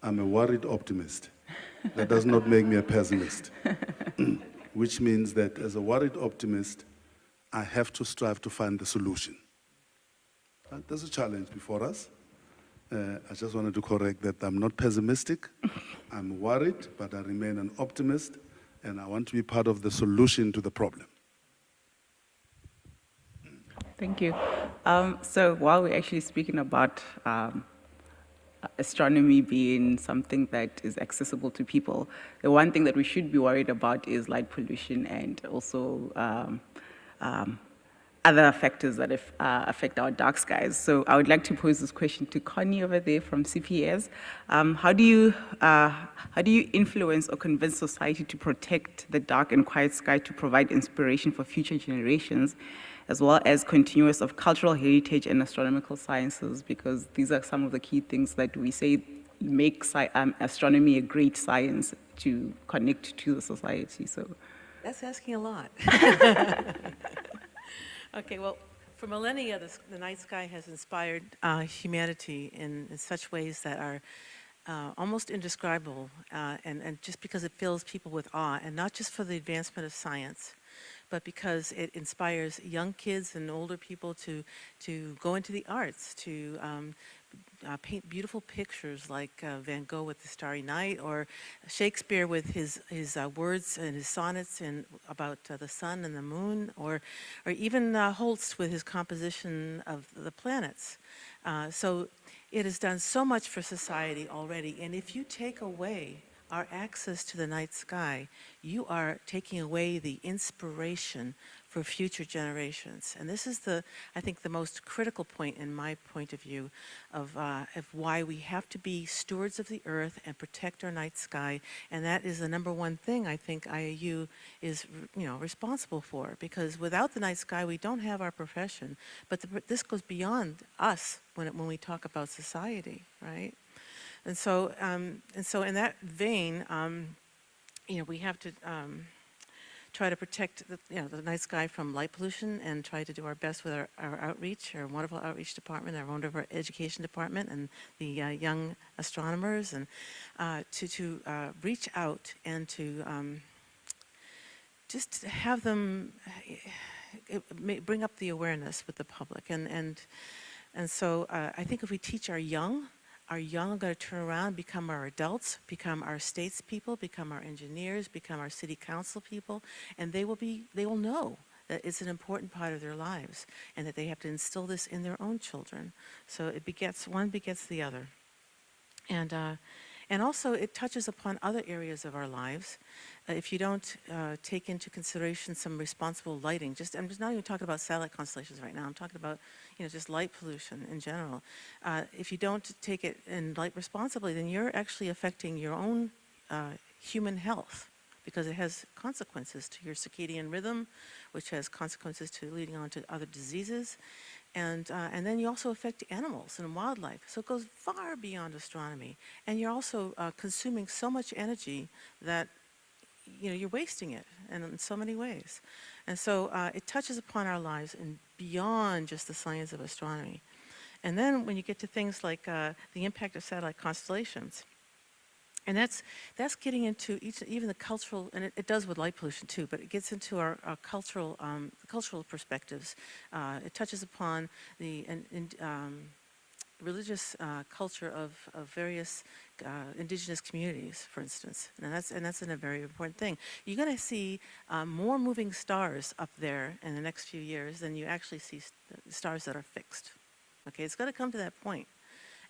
I'm a worried optimist. That does not make me a pessimist. Which means that as a worried optimist, I have to strive to find the solution. There's a challenge before us. I just wanted to correct that I'm not pessimistic. I'm worried, but I remain an optimist, and I want to be part of the solution to the problem. Thank you. So while we're actually speaking about astronomy being something that is accessible to people, the one thing that we should be worried about is light pollution and also other factors that affect our dark skies. So I would like to pose this question to Connie over there from CPS. How do you influence or convince society to protect the dark and quiet sky to provide inspiration for future generations, as well as continuous of cultural heritage and astronomical sciences? Because these are some of the key things that we say make astronomy a great science to connect to the society. So That's asking a lot. Okay, well, for millennia, the night sky has inspired humanity in such ways that are almost indescribable, and just because it fills people with awe, and not just for the advancement of science, but because it inspires young kids and older people to go into the arts, to paint beautiful pictures like Van Gogh with The Starry Night, or Shakespeare with his words and his sonnets about the sun and the moon, or even Holst with his composition of the planets. So it has done so much for society already, and if you take away our access to the night sky, you are taking away the inspiration for future generations. And this is I think the most critical point in my point of view of why we have to be stewards of the earth and protect our night sky. And that is the number one thing I think IAU is responsible for, because without the night sky, we don't have our profession. But this goes beyond us when we talk about society, right? And so in that vein, we have to try to protect the night sky from light pollution, and try to do our best with our outreach, our wonderful outreach department, our wonderful education department, and the young astronomers, and to reach out and to just have them bring up the awareness with the public. And so I think if we teach our young are going to turn around, become our adults, become our statespeople, become our engineers, become our city council people, and they will know that it's an important part of their lives, and that they have to instill this in their own children. So one begets the other. And also it touches upon other areas of our lives. If you don't take into consideration some responsible lighting, I'm just not even talking about satellite constellations right now, I'm talking about just light pollution in general. If you don't take it in light responsibly, then you're actually affecting your own human health, because it has consequences to your circadian rhythm, which has consequences to leading on to other diseases. And then you also affect animals and wildlife. So it goes far beyond astronomy. And you're also consuming so much energy that you're wasting it in so many ways. And so it touches upon our lives and beyond just the science of astronomy. And then when you get to things like the impact of satellite constellations, and that's getting into even the cultural, and it does with light pollution too, but it gets into our cultural perspectives. It touches upon the religious culture of various indigenous communities, for instance, and that's a very important thing. You're going to see more moving stars up there in the next few years than you actually see stars that are fixed. Okay, it's going to come to that point,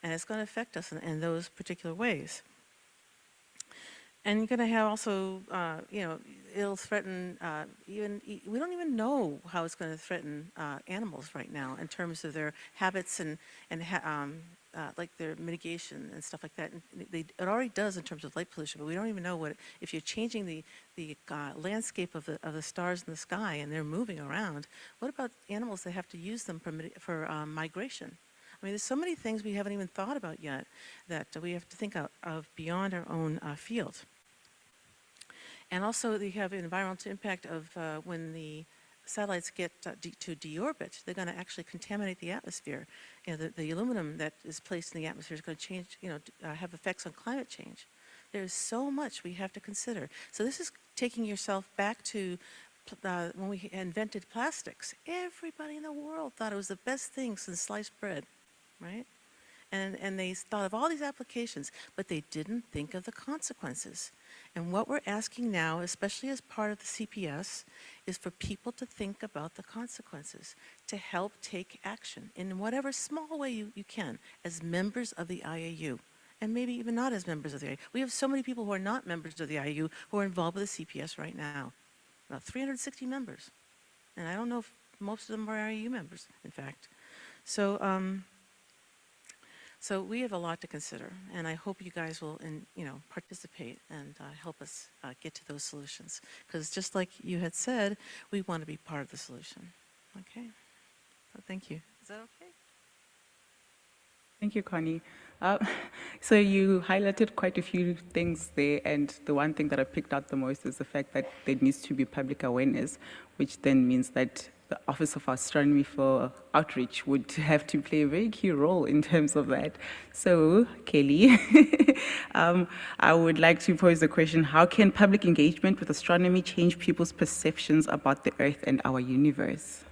and it's going to affect us in those particular ways. And you're going to have also, it'll threaten we don't even know how it's going to threaten animals right now in terms of their habits and like their mitigation and stuff like that. And it already does in terms of light pollution, but we don't even know if you're changing the landscape of the stars in the sky and they're moving around, what about animals that have to use them for migration? I mean, there's so many things we haven't even thought about yet that we have to think of beyond our own field. And also, you have an environmental impact of when the satellites get to deorbit, they're going to actually contaminate the atmosphere. The aluminum that is placed in the atmosphere is going to change, have effects on climate change. There's so much we have to consider. So this is taking yourself back to when we invented plastics. Everybody in the world thought it was the best thing since sliced bread, right? And they thought of all these applications, but they didn't think of the consequences. And what we're asking now, especially as part of the CPS, is for people to think about the consequences, to help take action in whatever small way you can, as members of the IAU, and maybe even not as members of the IAU. We have so many people who are not members of the IAU who are involved with the CPS right now, about 360 members. And I don't know if most of them are IAU members, in fact. So, so we have a lot to consider, and I hope you guys will, participate and help us get to those solutions. Because just like you had said, we want to be part of the solution. Okay. So thank you. Is that okay? Thank you, Connie. So you highlighted quite a few things there, and the one thing that I picked out the most is the fact that there needs to be public awareness, which then means that the Office of Astronomy for Outreach would have to play a very key role in terms of that. So, Kelly, I would like to pose the question, how can public engagement with astronomy change people's perceptions about the Earth and our universe?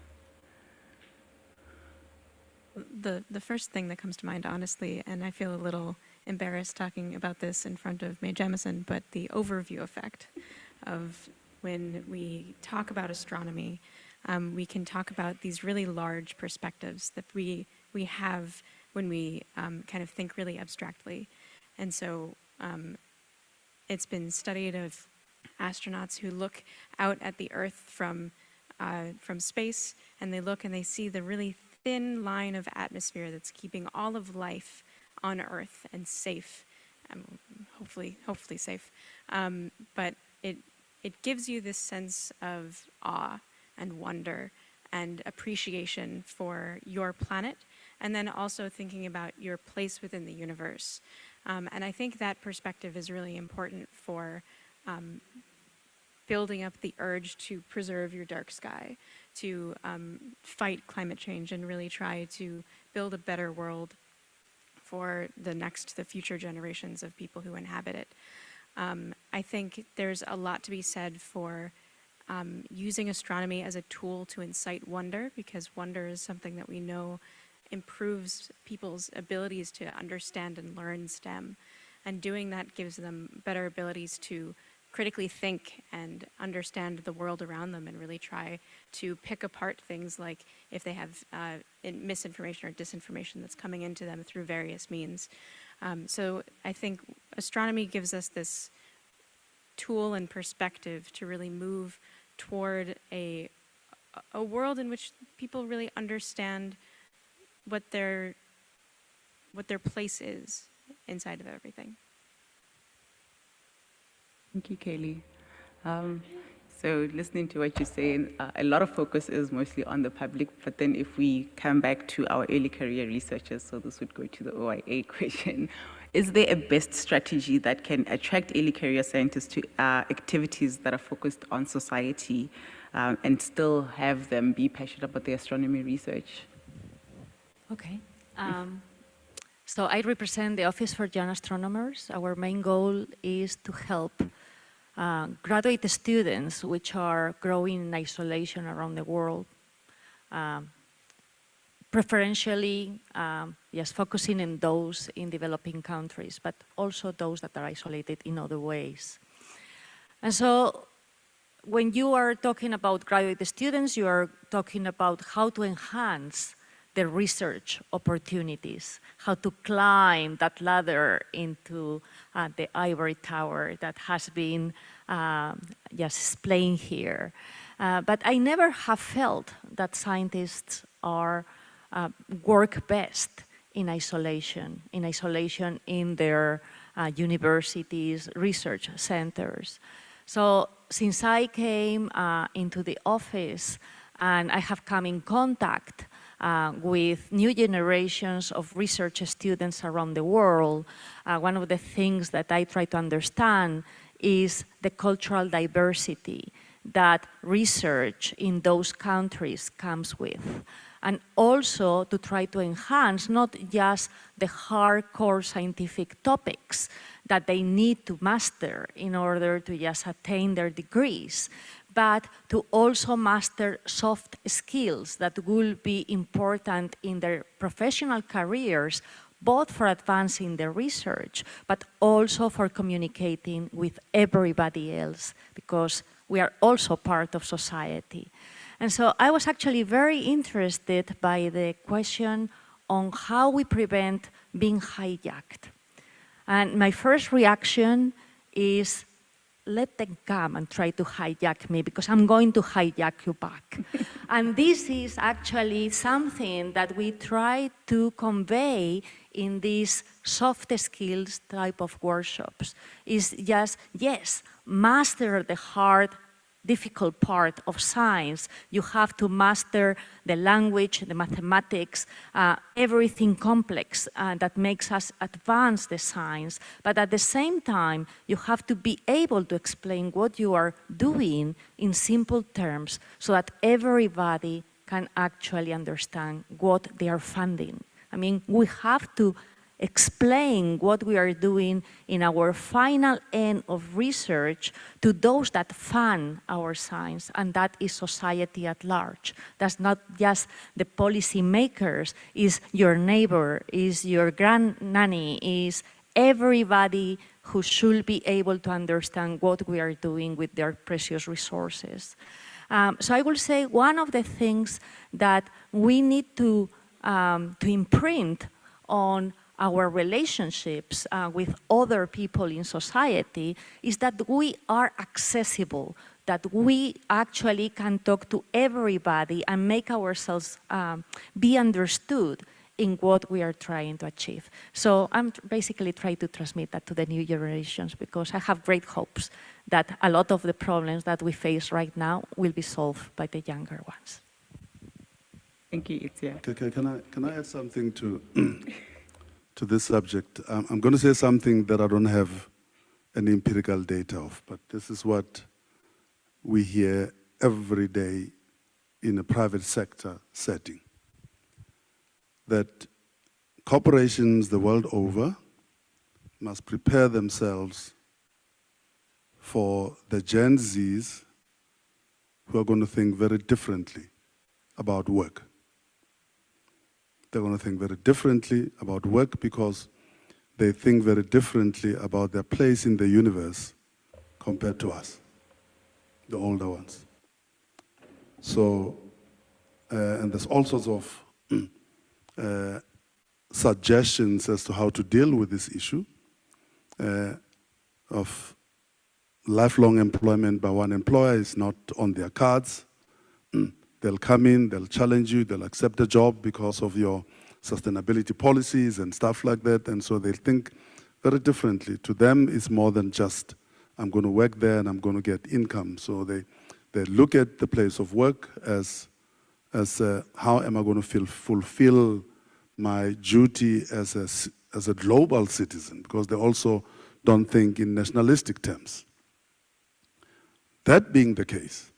The first thing that comes to mind, honestly, and I feel a little embarrassed talking about this in front of Mae Jemison, but the overview effect of when we talk about astronomy, we can talk about these really large perspectives that we have when we kind of think really abstractly. And so it's been studied of astronauts who look out at the Earth from space, and they look and they see the really thin line of atmosphere that's keeping all of life on Earth and safe, hopefully safe. But it gives you this sense of awe and wonder and appreciation for your planet, and then also thinking about your place within the universe. And I think that perspective is really important for building up the urge to preserve your dark sky, to fight climate change and really try to build a better world for the future generations of people who inhabit it. I think there's a lot to be said for using astronomy as a tool to incite wonder, because wonder is something that we know improves people's abilities to understand and learn STEM. And doing that gives them better abilities to critically think and understand the world around them and really try to pick apart things like if they have misinformation or disinformation that's coming into them through various means. So I think astronomy gives us this tool and perspective to really move toward a world in which people really understand what their place is inside of everything. Thank you, Kaylee. So listening to what you're saying, a lot of focus is mostly on the public, but then if we come back to our early career researchers, so this would go to the OIA question, is there a best strategy that can attract early career scientists to activities that are focused on society and still have them be passionate about their astronomy research? Okay. So I represent the Office for Young Astronomers. Our main goal is to help graduate students which are growing in isolation around the world, preferentially yes, focusing on those in developing countries, but also those that are isolated in other ways. And so when you are talking about graduate students, you are talking about how to enhance the research opportunities, how to climb that ladder into the ivory tower that has been just explained here. But I never have felt that scientists are work best in isolation in their universities, research centers. So since I came into the office and I have come in contact with new generations of research students around the world, one of the things that I try to understand is the cultural diversity that research in those countries comes with. And also to try to enhance not just the hardcore scientific topics that they need to master in order to just attain their degrees, but to also master soft skills that will be important in their professional careers, both for advancing their research, but also for communicating with everybody else, because we are also part of society. And so I was actually very interested by the question on how we prevent being hijacked. And my first reaction is let them come and try to hijack me because I'm going to hijack you back. And this is actually something that we try to convey in these soft skills type of workshops. Is just, yes, master the hard, difficult part of science. You have to master the language, the mathematics, everything complex that makes us advance the science. But at the same time, you have to be able to explain what you are doing in simple terms so that everybody can actually understand what they are funding. I mean, we have to explain what we are doing in our final end of research to those that fund our science, and that is society at large. That's not just the policy makers, is your neighbor, is your grandnanny, is everybody who should be able to understand what we are doing with their precious resources. So I will say one of the things that we need to imprint on our relationships with other people in society is that we are accessible, that we actually can talk to everybody and make ourselves be understood in what we are trying to achieve. So I'm basically trying to transmit that to the new generations because I have great hopes that a lot of the problems that we face right now will be solved by the younger ones. Thank you, Itzia. Can I add something to to this subject? I'm going to say something that I don't have any empirical data of, but this is what we hear every day in a private sector setting. That corporations the world over must prepare themselves for the Gen Zs who are going to think very differently about work. They're going to think very differently about work because they think very differently about their place in the universe compared to us, the older ones. So, and there's all sorts of suggestions as to how to deal with this issue of lifelong employment by one employer is not on their cards. They'll come in, they'll challenge you, they'll accept a job because of your sustainability policies and stuff like that, and so they'll think very differently. To them, it's more than just, I'm going to work there and I'm going to get income. So they look at the place of work as how am I going to fulfill my duty as a global citizen, because they also don't think in nationalistic terms. That being the case,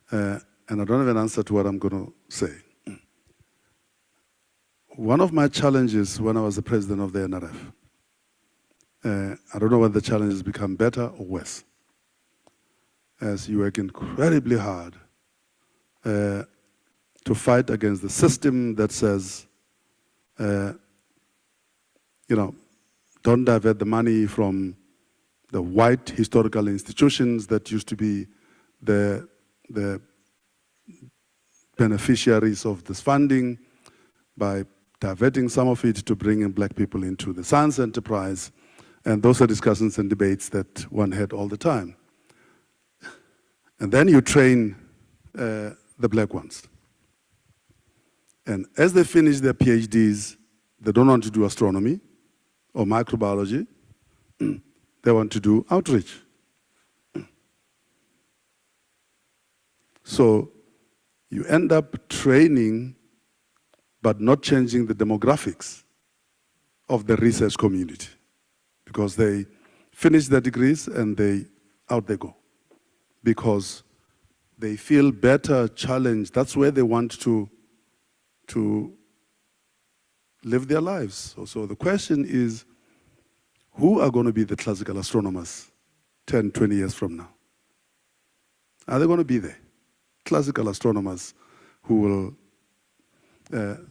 and I don't have an answer to what I'm going to say. One of my challenges when I was the president of the NRF, I don't know whether the challenge has become better or worse, as you work incredibly hard to fight against the system that says, don't divert the money from the white historical institutions that used to be the beneficiaries of this funding by diverting some of it to bring in black people into the science enterprise. And those are discussions and debates that one had all the time. And then you train the black ones. And as they finish their PhDs, they don't want to do astronomy or microbiology. They want to do outreach. So you end up training but not changing the demographics of the research community, because they finish their degrees and out they go, because they feel better challenged. That's where they want to live their lives. So the question is, who are going to be the classical astronomers 10, 20 years from now? Are they going to be there? Classical astronomers who will,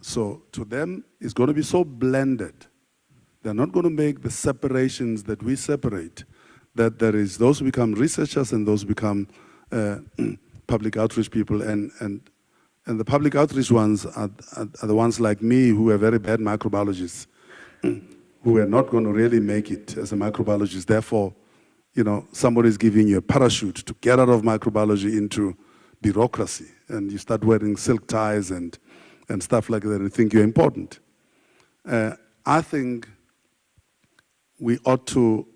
so to them, it's going to be so blended. They're not going to make the separations that we separate, that there is those who become researchers and those who become public outreach people. And the public outreach ones are the ones like me who are very bad microbiologists, who are not going to really make it as a microbiologist. Therefore, somebody's giving you a parachute to get out of microbiology into bureaucracy, and you start wearing silk ties and stuff like that, and think you're important. I think we ought to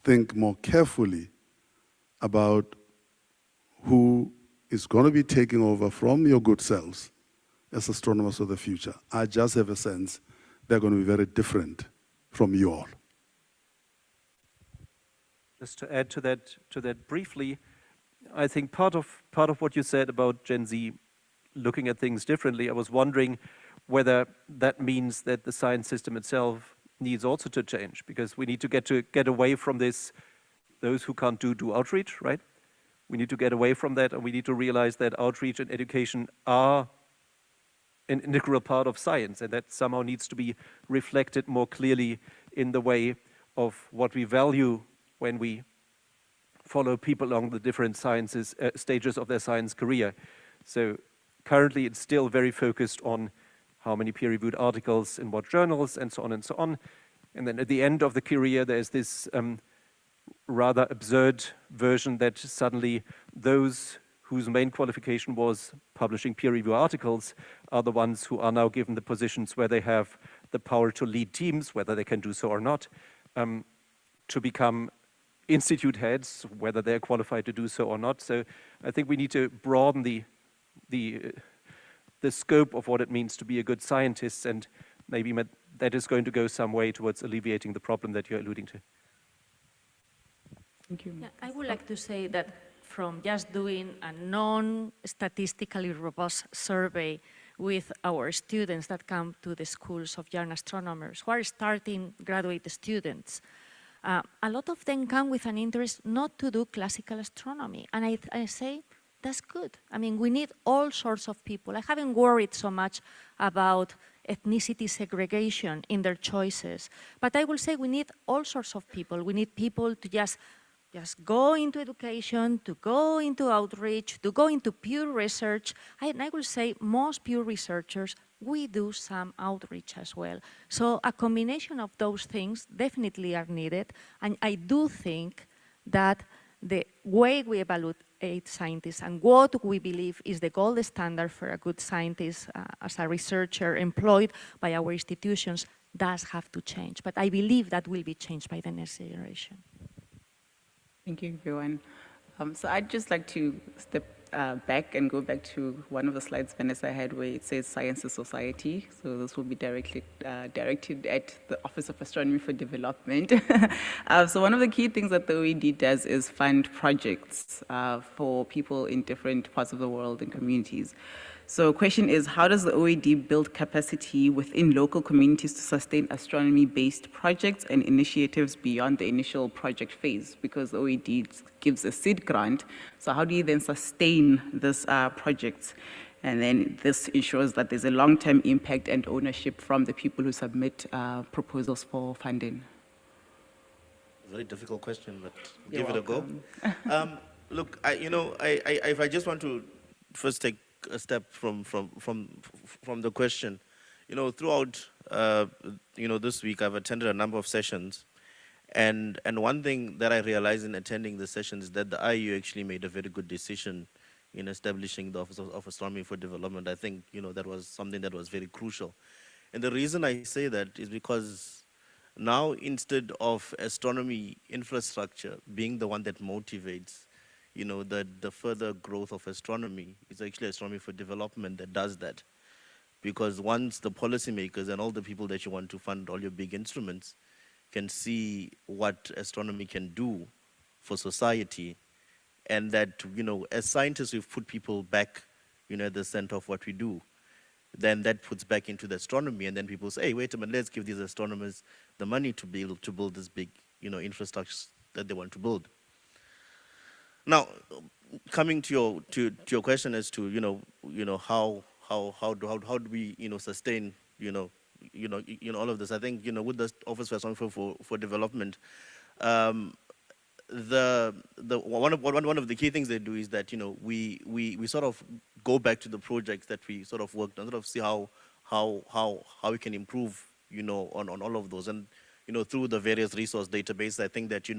think more carefully about who is going to be taking over from your good selves as astronomers of the future. I just have a sense they're going to be very different from you all. Just to add to that briefly, I think part of what you said about Gen Z looking at things differently, I was wondering whether that means that the science system itself needs also to change, because we need to get away from this, those who can't do outreach, right? We need to get away from that, and we need to realize that outreach and education are an integral part of science, and that somehow needs to be reflected more clearly in the way of what we value when we follow people along the different sciences, stages of their science career. So currently it's still very focused on how many peer-reviewed articles in what journals and so on and so on. And then at the end of the career, there's this rather absurd version that suddenly those whose main qualification was publishing peer-reviewed articles are the ones who are now given the positions where they have the power to lead teams, whether they can do so or not, to become institute heads, whether they're qualified to do so or not. So I think we need to broaden the scope of what it means to be a good scientist, and maybe that is going to go some way towards alleviating the problem that you're alluding to. Thank you. Yeah, I would like to say that from just doing a non-statistically robust survey with our students that come to the schools of young astronomers, who are starting graduate students, a lot of them come with an interest not to do classical astronomy. And I say, that's good. I mean, we need all sorts of people. I haven't worried so much about ethnicity segregation in their choices, but I will say we need all sorts of people. We need people to just go into education, to go into outreach, to go into pure research. And I will say most pure researchers, we do some outreach as well. So a combination of those things definitely are needed. And I do think that the way we evaluate scientists and what we believe is the gold standard for a good scientist as a researcher employed by our institutions does have to change. But I believe that will be changed by the next generation. Thank you, everyone. So I'd just like to step back and go back to one of the slides Vanessa had where it says Science and Society. So this will be directed at the Office of Astronomy for Development. So one of the key things that the OED does is fund projects for people in different parts of the world and communities. So the question is, how does the OED build capacity within local communities to sustain astronomy-based projects and initiatives beyond the initial project phase? Because the OED gives a seed grant, so how do you then sustain this projects? And then this ensures that there's a long-term impact and ownership from the people who submit proposals for funding. Very difficult question, but You're give welcome. it a go. Look, if I just want to first take a step from the question, throughout this week I've attended a number of sessions, and one thing that I realized in attending the sessions is that the IAU actually made a very good decision in establishing the Office of Astronomy for Development. I think that was something that was very crucial, and the reason I say that is because now, instead of astronomy infrastructure being the one that motivates the further growth of astronomy, is actually astronomy for development that does that. Because once the policymakers and all the people that you want to fund all your big instruments can see what astronomy can do for society, and that, as scientists, we've put people back, at the center of what we do, then that puts back into the astronomy, and then people say, hey, wait a minute, let's give these astronomers the money to be able to build this big, infrastructure that they want to build. Now, coming to your question as to how do we sustain all of this? I think with the Office for Astronomy for Development, one of the key things they do is that we sort of go back to the projects that we sort of worked on, sort of see how we can improve on all of those. And through the various resource databases. I think that,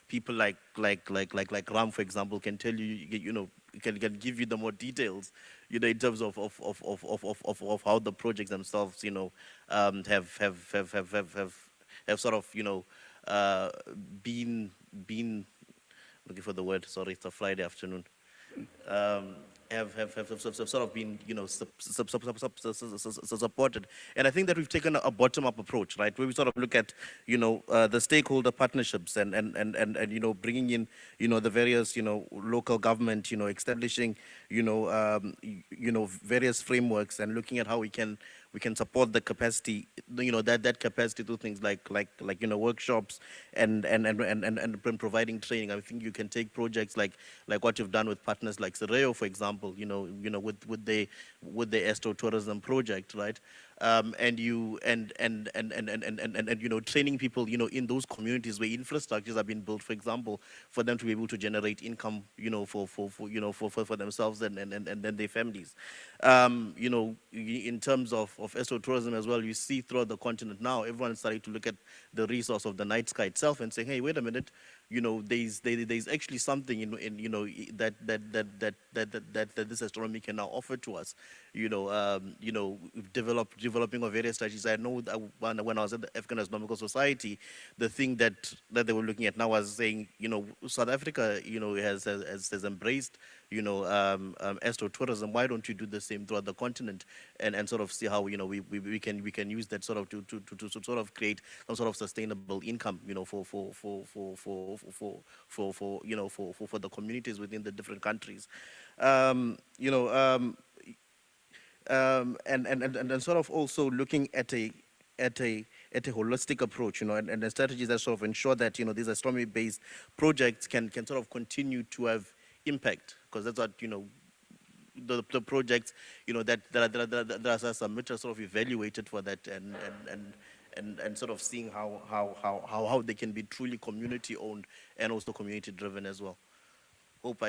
people like Ram, for example, can tell you, can give you the more details, in terms of how the projects themselves, have sort of, been looking for the word. Sorry, it's a Friday afternoon. Have sort of been, supported. And I think that we've taken a bottom-up approach, right, where we sort of look at, the stakeholder partnerships and bringing in, the various, local government, establishing, various frameworks and looking at how we can support the capacity, that capacity to things like workshops and providing training. I think you can take projects like what you've done with partners like Sereo, for example, with the Astro-tourism project, right? And training people, in those communities where infrastructures have been built, for example, for them to be able to generate income, for themselves and then their families. In terms of astro-tourism as well, you see throughout the continent now, everyone's starting to look at the resource of the night sky itself and saying, hey, wait a minute, there's actually something that this astronomy can now offer to us. Developing of various strategies. I know that when I was at the African Astronomical Society, the thing that they were looking at now was saying, South Africa, has embraced, astro-tourism. Why don't you do the same throughout the continent and sort of see how, we can use that sort of to sort of create some sort of sustainable income, for the communities within the different countries. And sort of also looking at a holistic approach, and the strategies that sort of ensure that, these astronomy-based projects can sort of continue to have impact, because that's what, the projects, that are submitted, sort of evaluated for that and sort of seeing how they can be truly community-owned and also community-driven as well. Hope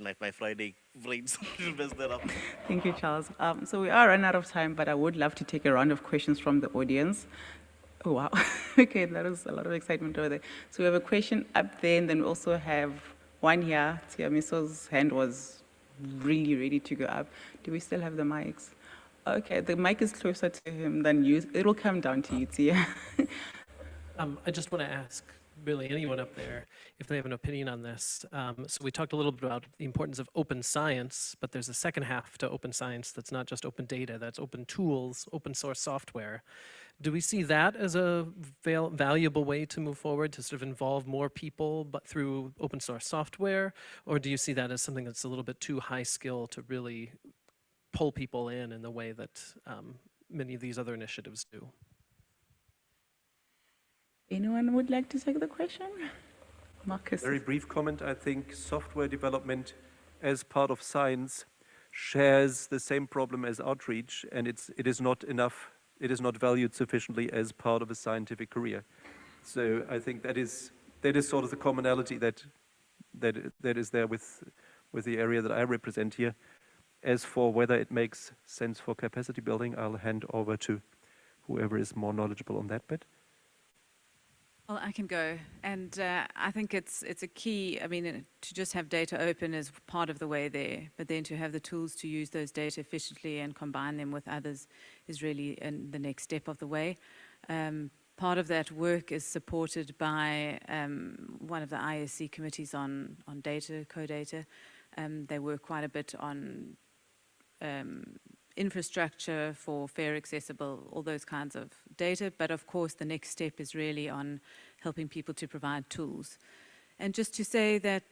my Friday brains messed that up. Thank you, Charles. So we are running out of time, but I would love to take a round of questions from the audience. Oh, wow. Okay, that was a lot of excitement over there. So we have a question up there, and then we also have one here. Tiamiso's hand was really ready to go up. Do we still have the mics? Okay, the mic is closer to him than you. It'll come down to you, Tia. I just want to ask, really, anyone up there, if they have an opinion on this. So we talked a little bit about the importance of open science, but there's a second half to open science that's not just open data, that's open tools, open source software. Do we see that as a valuable way to move forward, to sort of involve more people, but through open source software? Or do you see that as something that's a little bit too high skill to really pull people in the way that many of these other initiatives do? Anyone would like to take the question? Marcus. Very brief comment. I think software development as part of science shares the same problem as outreach, and it is not enough. It is not valued sufficiently as part of a scientific career. So I think that is sort of the commonality that is there with the area that I represent here. As for whether it makes sense for capacity building, I'll hand over to whoever is more knowledgeable on that bit. Well, I can go, and I think it's a key. I mean, to just have data open is part of the way there, but then to have the tools to use those data efficiently and combine them with others is really the next step of the way. Part of that work is supported by one of the ISC committees on data, co-data. They work quite a bit on infrastructure for fair, accessible, all those kinds of data. But of course, the next step is really on helping people to provide tools. And just to say that,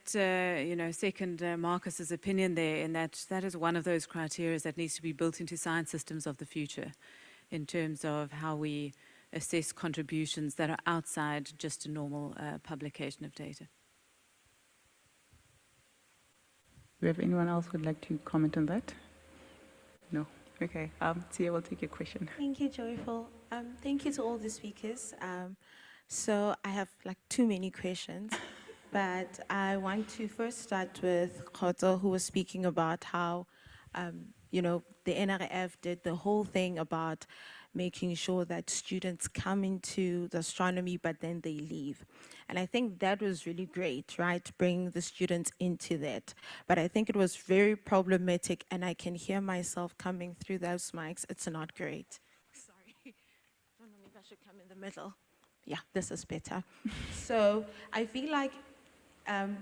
second Marcus's opinion there, and that is one of those criteria that needs to be built into science systems of the future in terms of how we assess contributions that are outside just a normal publication of data. Do we have anyone else who would like to comment on that? No. Okay. Tia, we'll take your question. Thank you, Joyful. Thank you to all the speakers. So I have too many questions, but I want to first start with Khoto, who was speaking about how, the NRF did the whole thing about making sure that students come into the astronomy, but then they leave. And I think that was really great, right? Bring the students into that. But I think it was very problematic, and I can hear myself coming through those mics. It's not great. Sorry. I don't know, maybe I should come in the middle. Yeah, this is better. So I feel like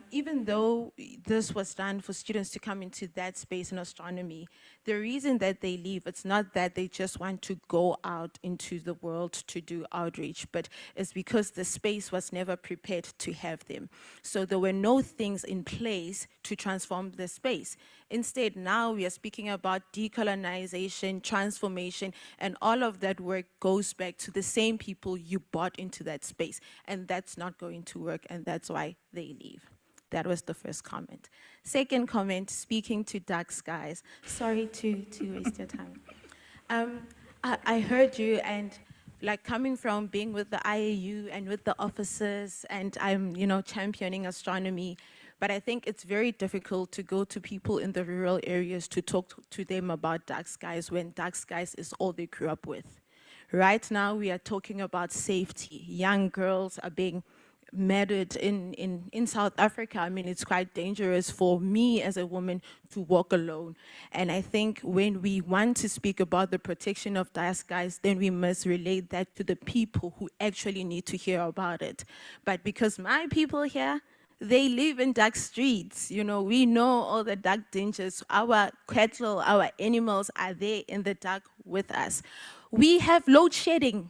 even though this was done for students to come into that space in astronomy, the reason that they leave, it's not that they just want to go out into the world to do outreach, but it's because the space was never prepared to have them. So there were no things in place to transform the space. Instead, now we are speaking about decolonization, transformation, and all of that work goes back to the same people you brought into that space. And that's not going to work, and that's why they leave. That was the first comment. Second comment, speaking to dark skies. Sorry to waste your time. I heard you, and like coming from being with the IAU and with the officers, and I'm, championing astronomy, but I think it's very difficult to go to people in the rural areas to talk to them about dark skies when dark skies is all they grew up with. Right now, we are talking about safety. Young girls are being murdered in South Africa. I mean, it's quite dangerous for me as a woman to walk alone. And I think when we want to speak about the protection of dark skies, then we must relate that to the people who actually need to hear about it. But because my people here, they live in dark streets. We know all the dark dangers. Our cattle, our animals are there in the dark with us. We have load shedding.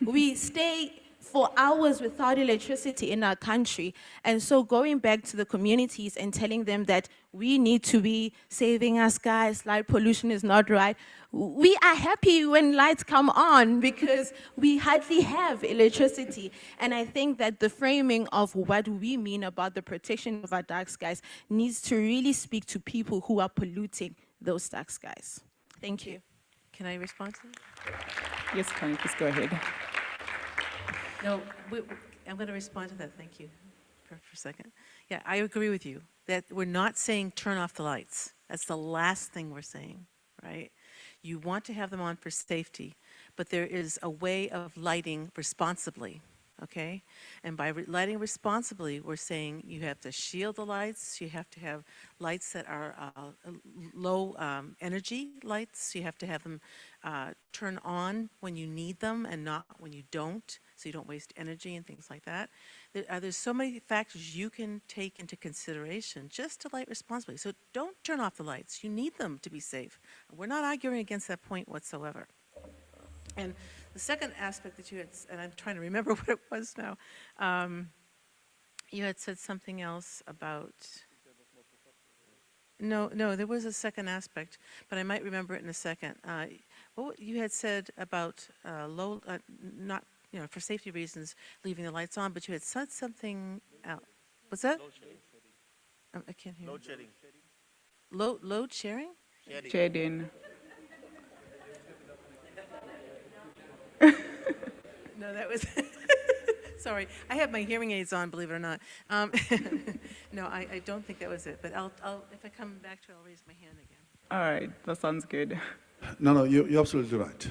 We stay for hours without electricity in our country. And so going back to the communities and telling them that we need to be saving our skies, light pollution is not right. We are happy when lights come on because we hardly have electricity. And I think that the framing of what we mean about the protection of our dark skies needs to really speak to people who are polluting those dark skies. Thank you. Can I respond to that? Yes, Connie, please go ahead. No, I'm going to respond to that. Thank you for a second. Yeah, I agree with you that we're not saying turn off the lights. That's the last thing we're saying, right? You want to have them on for safety, but there is a way of lighting responsibly, okay? And by lighting responsibly, we're saying you have to shield the lights, you have to have lights that are low energy lights, you have to have them turn on when you need them and not when you don't, so you don't waste energy and things like that. There's so many factors you can take into consideration just to light responsibly. So don't turn off the lights. You need them to be safe. We're not arguing against that point whatsoever. And the second aspect that you had, and I'm trying to remember what it was now, you had said something else about, no, there was a second aspect, but I might remember it in a second. What you had said about not, for safety reasons, leaving the lights on, but you had said something else. What's that? I can't hear. Load shedding. Load sharing? Shedding. No, that was, sorry. I have my hearing aids on, believe it or not. No, I don't think that was it, but I'll if I come back to it, I'll raise my hand again. All right, that sounds good. No, you're absolutely right.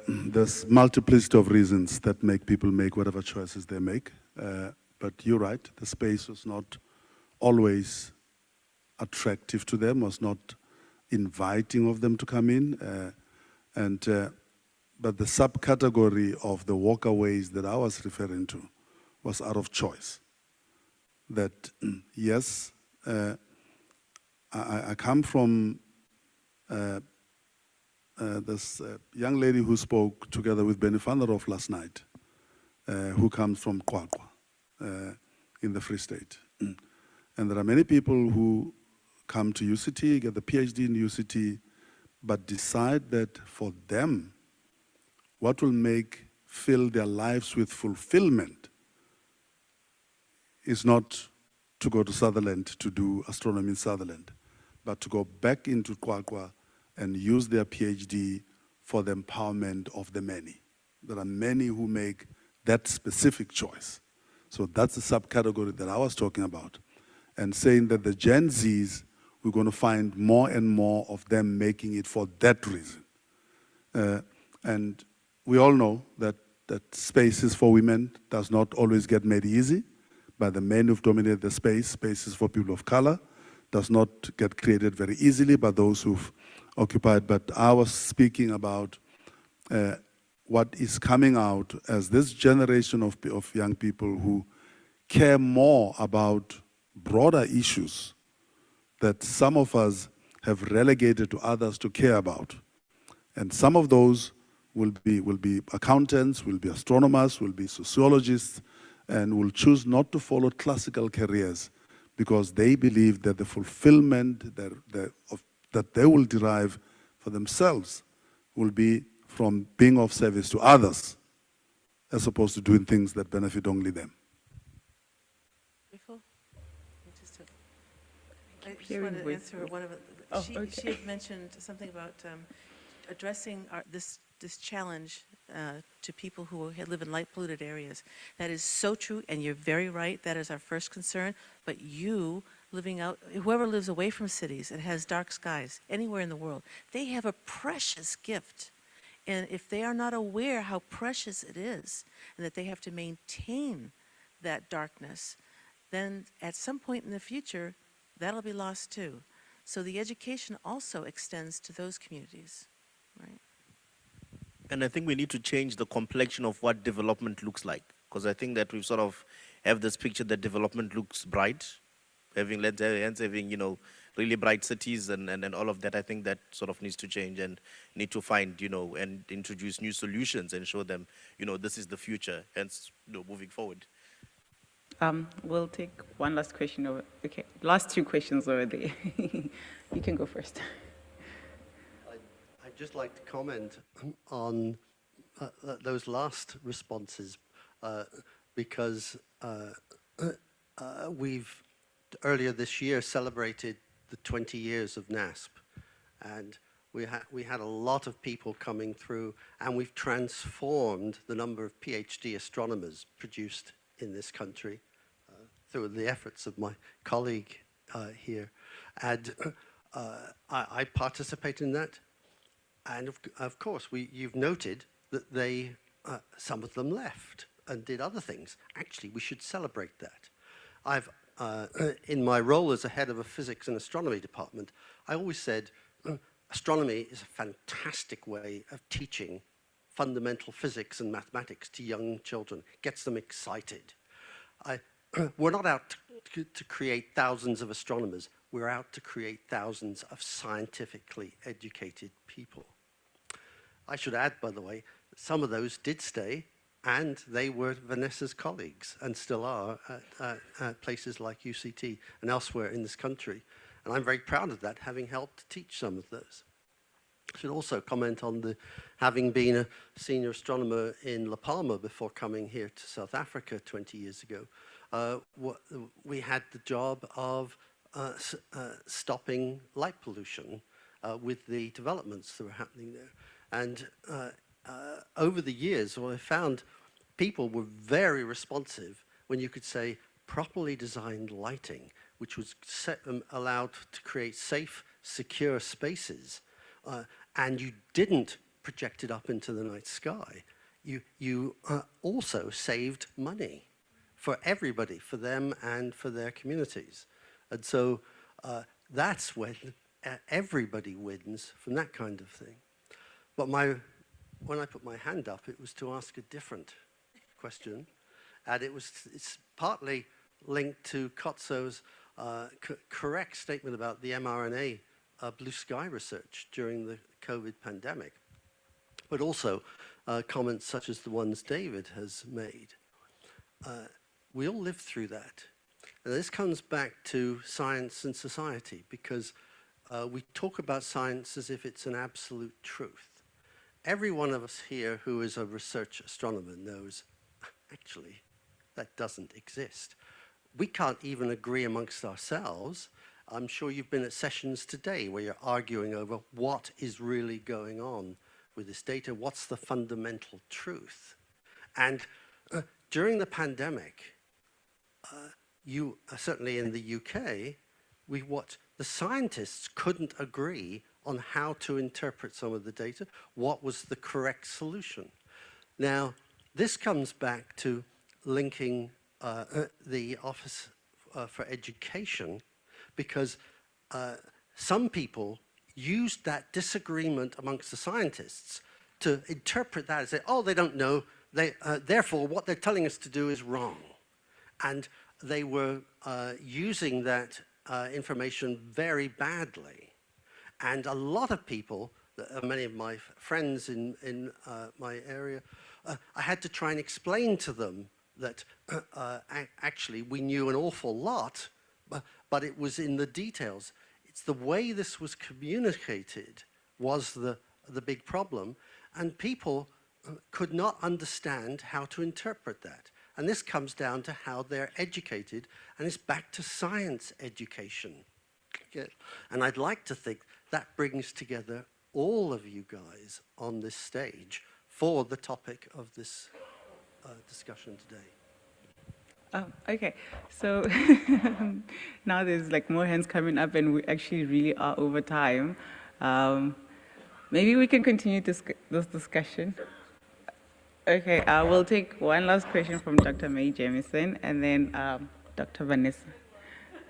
There's multiplicity of reasons that make people make whatever choices they make. But you're right, the space was not always attractive to them, was not inviting of them to come in. But the subcategory of the walkaways that I was referring to was out of choice. That, yes, I come from this young lady who spoke together with Benny van der Hoff last night, who comes from Kwakwa in the Free State. And there are many people who come to UCT, get the PhD in UCT, but decide that for them, what will fill their lives with fulfillment is not to go to Sutherland to do astronomy in Sutherland, but to go back into Kwakwa and use their PhD for the empowerment of the many. There are many who make that specific choice. So that's the subcategory that I was talking about. And saying that the Gen Zs, we're going to find more and more of them making it for that reason. And we all know that spaces for women does not always get made easy by the men who've dominated the space. Spaces for people of color does not get created very easily by those who've occupied. But I was speaking about what is coming out as this generation of young people who care more about broader issues that some of us have relegated to others to care about. And some of those will be accountants, will be astronomers, will be sociologists, and will choose not to follow classical careers because they believe that the fulfillment that they will derive for themselves will be from being of service to others, as opposed to doing things that benefit only them. I just wanted to answer one of it. She had mentioned something about addressing this challenge to people who live in light-polluted areas. That is so true, and you're very right. That is our first concern. But you, whoever lives away from cities and has dark skies anywhere in the world, they have a precious gift. And if they are not aware how precious it is and that they have to maintain that darkness, then at some point in the future, that'll be lost too. So the education also extends to those communities, right? And I think we need to change the complexion of what development looks like, because I think that we sort of have this picture that development looks bright, having really bright cities and all of that. I think that sort of needs to change and need to find, and introduce new solutions and show them, this is the future, hence, moving forward. We'll take one last question over. Okay, last two questions over there. You can go first. I'd just like to comment on those last responses because we've earlier this year celebrated the 20 years of NASP, and we had a lot of people coming through, and we've transformed the number of PhD astronomers produced in this country through the efforts of my colleague here. And I participate in that. And of course, you've noted that some of them left and did other things. Actually, we should celebrate that. In my role as a head of a physics and astronomy department, I always said, astronomy is a fantastic way of teaching fundamental physics and mathematics to young children, gets them excited. We're not out to create thousands of astronomers. We're out to create thousands of scientifically educated people. I should add, by the way, some of those did stay, and they were Vanessa's colleagues and still are at places like UCT and elsewhere in this country. And I'm very proud of that, having helped teach some of those. I should also comment on having been a senior astronomer in La Palma before coming here to South Africa 20 years ago. We had the job of stopping light pollution with the developments that were happening there. And over the years, what I found, people were very responsive when you could say properly designed lighting, which was allowed to create safe, secure spaces, and you didn't project it up into the night sky. You also saved money for everybody, for them and for their communities. And so that's when everybody wins from that kind of thing. But when I put my hand up, it was to ask a different question. And it's partly linked to Kotso's correct statement about the mRNA blue sky research during the COVID pandemic, but also comments such as the ones David has made. We all lived through that. And this comes back to science and society, because we talk about science as if it's an absolute truth. Every one of us here who is a research astronomer knows, actually, that doesn't exist. We can't even agree amongst ourselves. I'm sure you've been at sessions today where you're arguing over what is really going on with this data, what's the fundamental truth. And during the pandemic, certainly in the UK, the scientists couldn't agree on how to interpret some of the data, what was the correct solution. Now, this comes back to linking the Office for Education, because some people used that disagreement amongst the scientists to interpret that as, oh, they don't know, therefore what they're telling us to do is wrong. And they were using that information very badly. And a lot of people, many of my friends in my area, I had to try and explain to them that actually we knew an awful lot, but it was in the details. It's the way this was communicated was the big problem, and people could not understand how to interpret that. And this comes down to how they're educated, and it's back to science education. Okay. And I'd like to think that brings together all of you guys on this stage for the topic of this discussion today. Oh, okay. So now there's like more hands coming up, and we actually really are over time. Maybe we can continue this discussion. Okay, we'll take one last question from Dr. May Jamieson, and then Dr. Vanessa.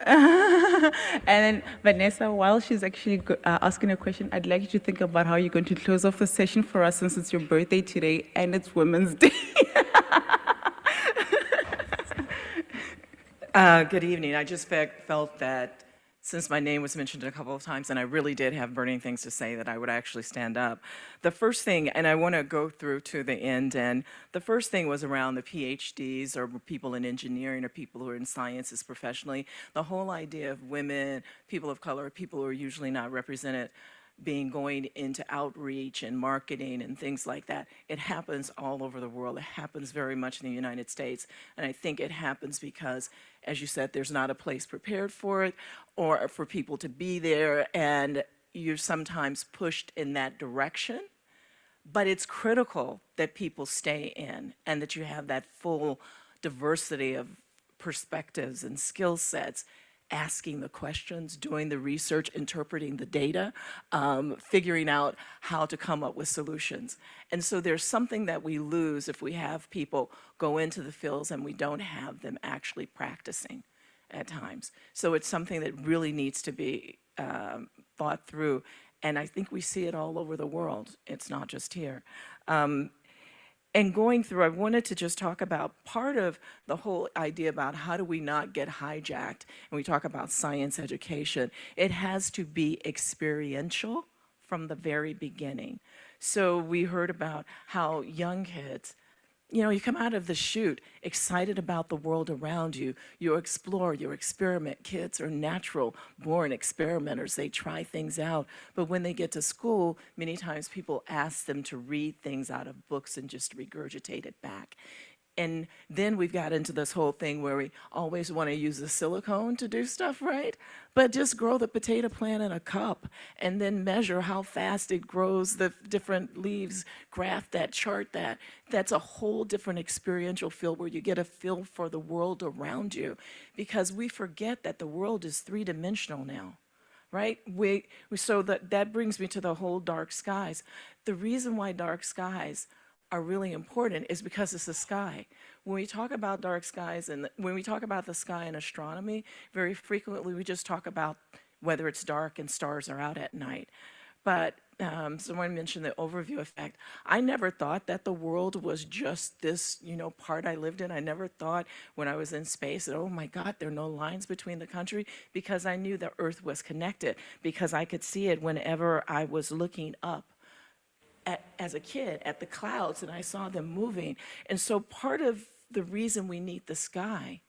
And then Vanessa, while she's actually asking a question, I'd like you to think about how you're going to close off the session for us, since it's your birthday today and it's Women's Day. Good evening. I just felt that since my name was mentioned a couple of times and I really did have burning things to say, that I would actually stand up. The first thing, and I want to go through to the end, and the first thing was around the PhDs or people in engineering or people who are in sciences professionally. The whole idea of women, people of color, people who are usually not represented, going into outreach and marketing and things like that. It happens all over the world. It happens very much in the United States. And I think it happens because, as you said, there's not a place prepared for it or for people to be there, and you're sometimes pushed in that direction. But it's critical that people stay in and that you have that full diversity of perspectives and skill sets, asking the questions, doing the research, interpreting the data, figuring out how to come up with solutions. And so there's something that we lose if we have people go into the fields and we don't have them actually practicing at times. So it's something that really needs to be thought through. And I think we see it all over the world. It's not just here. And going through, I wanted to just talk about part of the whole idea about how do we not get hijacked, and we talk about science education. It has to be experiential from the very beginning. So we heard about how young kids, you come out of the chute excited about the world around you. You explore, you experiment. Kids are natural born experimenters. They try things out. But when they get to school, many times people ask them to read things out of books and just regurgitate it back. And then we've got into this whole thing where we always want to use the silicone to do stuff, right? But just grow the potato plant in a cup and then measure how fast it grows the different leaves, graph that, chart that. That's a whole different experiential field where you get a feel for the world around you, because we forget that the world is three-dimensional now. Right? So that brings me to the whole dark skies. The reason why dark skies are really important is because it's the sky. When we talk about dark skies and when we talk about the sky in astronomy, very frequently we just talk about whether it's dark and stars are out at night. But someone mentioned the overview effect. I never thought that the world was just this, part I lived in. I never thought when I was in space that, oh my God, there are no lines between the country, because I knew the Earth was connected, because I could see it whenever I was looking up as a kid at the clouds and I saw them moving. And so part of the reason we need the sky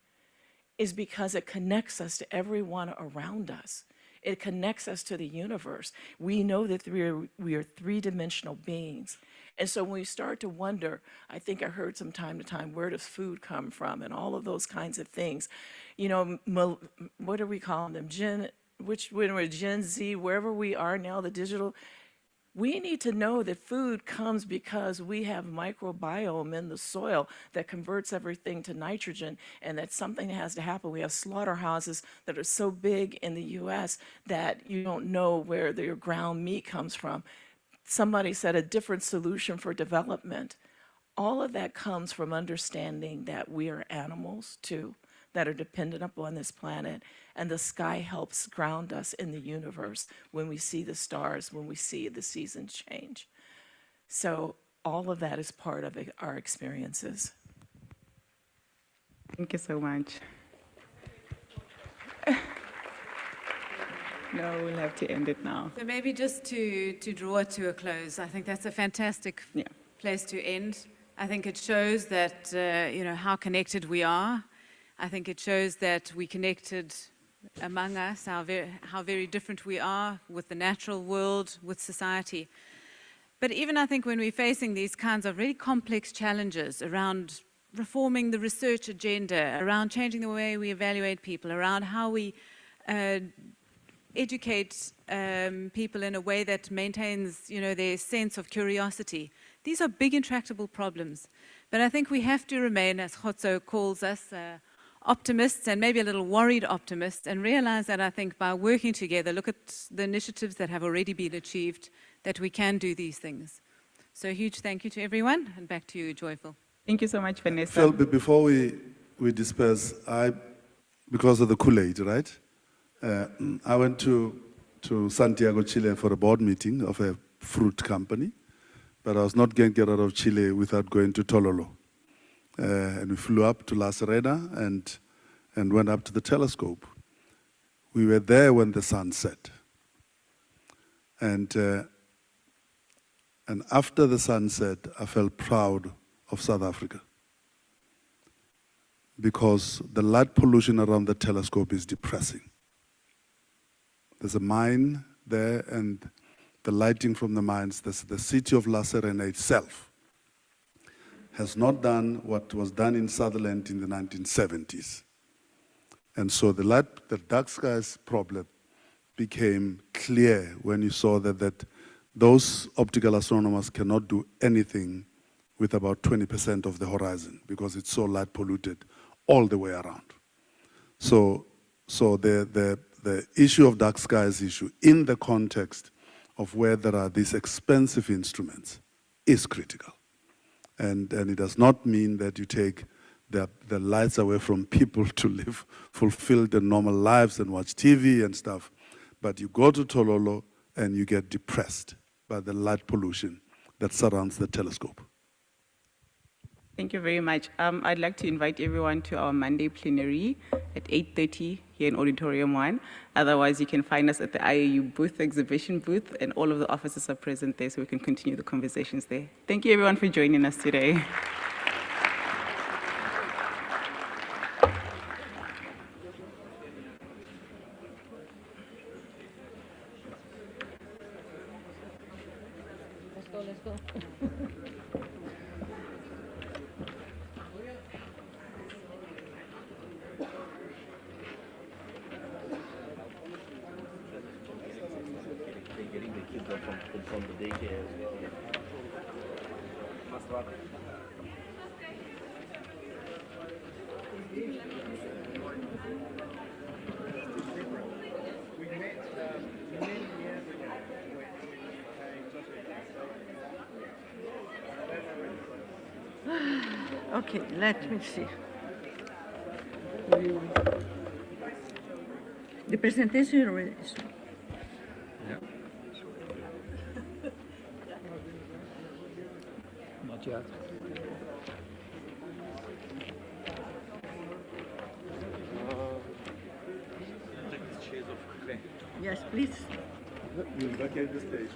is because it connects us to everyone around us. It connects us to the universe. We know that we are three-dimensional beings. And so when we start to wonder, I think I heard from time to time, where does food come from and all of those kinds of things. What do we call them? Gen Z, wherever we are now, the digital. We need to know that food comes because we have microbiome in the soil that converts everything to nitrogen, and that something has to happen. We have slaughterhouses that are so big in the US that you don't know where your ground meat comes from. Somebody said a different solution for development. all of that comes from understanding that we are animals too, that are dependent upon this planet, and the sky helps ground us in the universe when we see the stars, when we see the seasons change. So all of that is part of our experiences. Thank you so much. No, we'll have to end it now. So maybe just to draw it to a close, I think that's a fantastic place to end. I think it shows that, how connected we are. I think it shows that we connected among us, how very different we are with the natural world, with society. But even I think when we're facing these kinds of really complex challenges around reforming the research agenda, around changing the way we evaluate people, around how we educate people in a way that maintains, their sense of curiosity. These are big intractable problems. But I think we have to remain, as Khotso calls us, optimists and maybe a little worried optimists, and realize that I think by working together, look at the initiatives that have already been achieved, that we can do these things. So a huge thank you to everyone, and back to you, Joyful. Thank you so much, Vanessa. Phil, before we disperse, because of the Kool-Aid, right? I went to Santiago, Chile for a board meeting of a fruit company, but I was not going to get out of Chile without going to Tololo. And we flew up to La Serena and went up to the telescope. We were there when the sun set. And after the sunset, I felt proud of South Africa, because the light pollution around the telescope is depressing. There's a mine there, and the lighting from the mines, the city of La Serena itself has not done what was done in Sutherland in the 1970s. And so the dark skies problem became clear when you saw that those optical astronomers cannot do anything with about 20% of the horizon, because it's so light polluted all the way around. So the issue of dark skies issue in the context of where there are these expensive instruments is critical. And it does not mean that you take the lights away from people to live fulfilled and normal lives and watch TV and stuff, but you go to Tololo and you get depressed by the light pollution that surrounds the telescope. Thank you very much. I'd like to invite everyone to our Monday plenary at 8:30 here in Auditorium 1. Otherwise, you can find us at the IAU booth, exhibition booth, and all of the officers are present there, so we can continue the conversations there. Thank you, everyone, for joining us today. Let's go. Getting the kids up from the daycare as well. Okay, let me see. The presentation already. Not yet. Yes, please. We'll vacate the stage.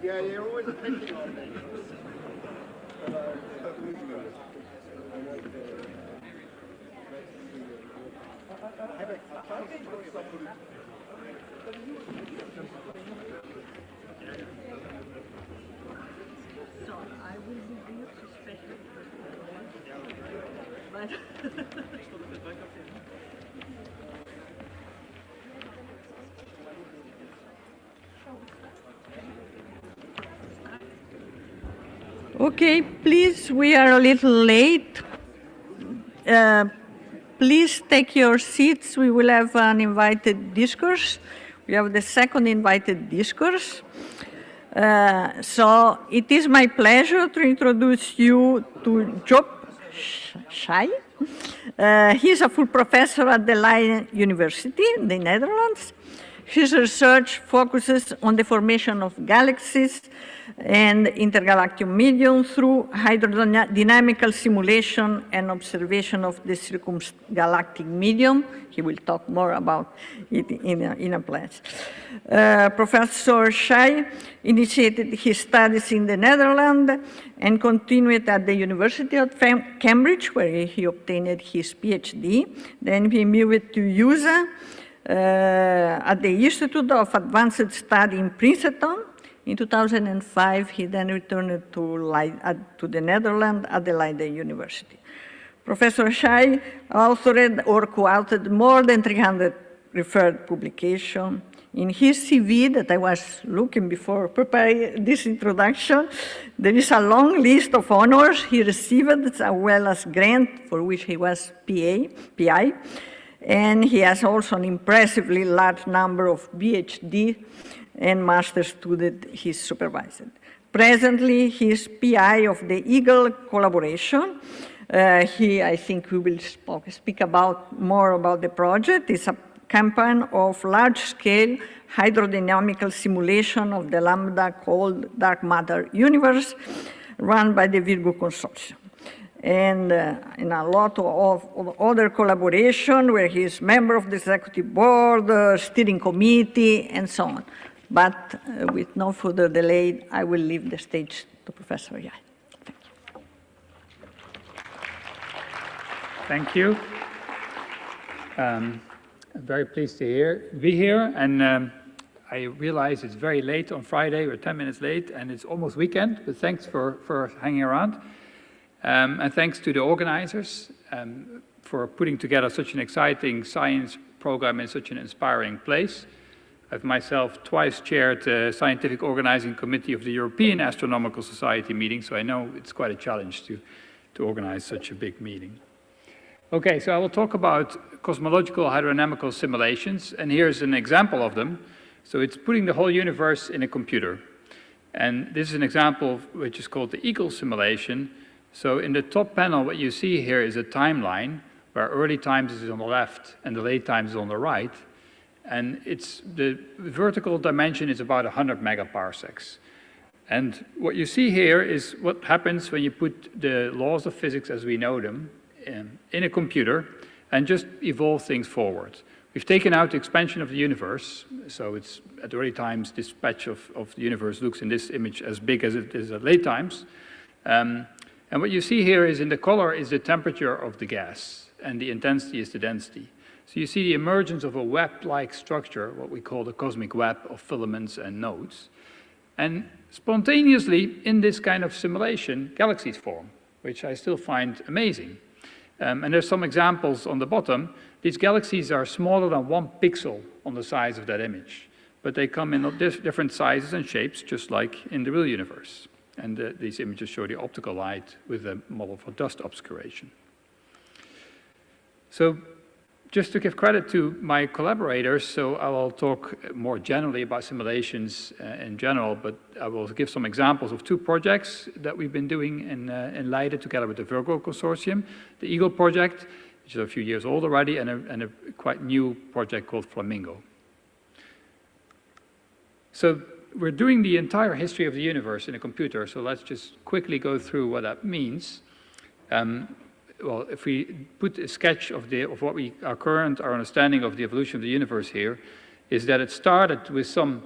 Yeah, you're always picking on me. So I will be here to special. But Okay, please, we are a little late. Please take your seats. We will have an invited discourse. We have the second invited discourse. So it is my pleasure to introduce you to Job Schai. He's a full professor at the Leiden University in the Netherlands. His research focuses on the formation of galaxies and intergalactic medium through hydrodynamical simulation and observation of the circumgalactic medium. He will talk more about it in a place. Professor Schai initiated his studies in the Netherlands and continued at the University of Cambridge, where he obtained his PhD. Then he moved to USA at the Institute of Advanced Study in Princeton. In 2005, he then returned to the Netherlands at the Leiden University. Professor Schai authored or co-authored more than 300 referred publications. In his CV that I was looking before preparing this introduction, there is a long list of honors he received, as well as grants for which he was PI. And he has also an impressively large number of PhD and master students he supervised. Presently, he is PI of the Eagle collaboration. I think we will speak more about the project. It's a campaign of large-scale hydrodynamical simulation of the lambda-cold dark matter universe run by the Virgo Consortium. And in a lot of other collaboration where he is member of the executive board, steering committee, and so on. But with no further delay, I will leave the stage to Professor Schai. Thank you. I'm very pleased to be here, and I realize it's very late on Friday. We're 10 minutes late, and it's almost weekend, but thanks for hanging around. And thanks to the organizers for putting together such an exciting science program in such an inspiring place. I've myself twice chaired the Scientific Organizing Committee of the European Astronomical Society meeting, so I know it's quite a challenge to organize such a big meeting. Okay, so I will talk about cosmological hydrodynamical simulations, and here's an example of them. So it's putting the whole universe in a computer. And this is an example which is called the Eagle simulation. So in the top panel, what you see here is a timeline where early times is on the left and the late times is on the right. And the vertical dimension is about 100 megaparsecs. And what you see here is what happens when you put the laws of physics as we know them in a computer and just evolve things forward. We've taken out the expansion of the universe, so it's at early times this patch of the universe looks in this image as big as it is at late times. And what you see here is in the color is the temperature of the gas, and the intensity is the density. So you see the emergence of a web-like structure, what we call the cosmic web of filaments and nodes. And spontaneously, in this kind of simulation, galaxies form, which I still find amazing. And there's some examples on the bottom. These galaxies are smaller than 1 pixel on the size of that image, but they come in different sizes and shapes, just like in the real universe. And these images show the optical light with a model for dust obscuration. So just to give credit to my collaborators, so I will talk more generally about simulations in general, but I will give some examples of 2 projects that we've been doing in Leiden together with the Virgo Consortium. The Eagle project, which is a few years old already, and a quite new project called Flamingo. So we're doing the entire history of the universe in a computer, so let's just quickly go through what that means. Well, if we put a sketch of what our understanding of the evolution of the universe here, is that it started with some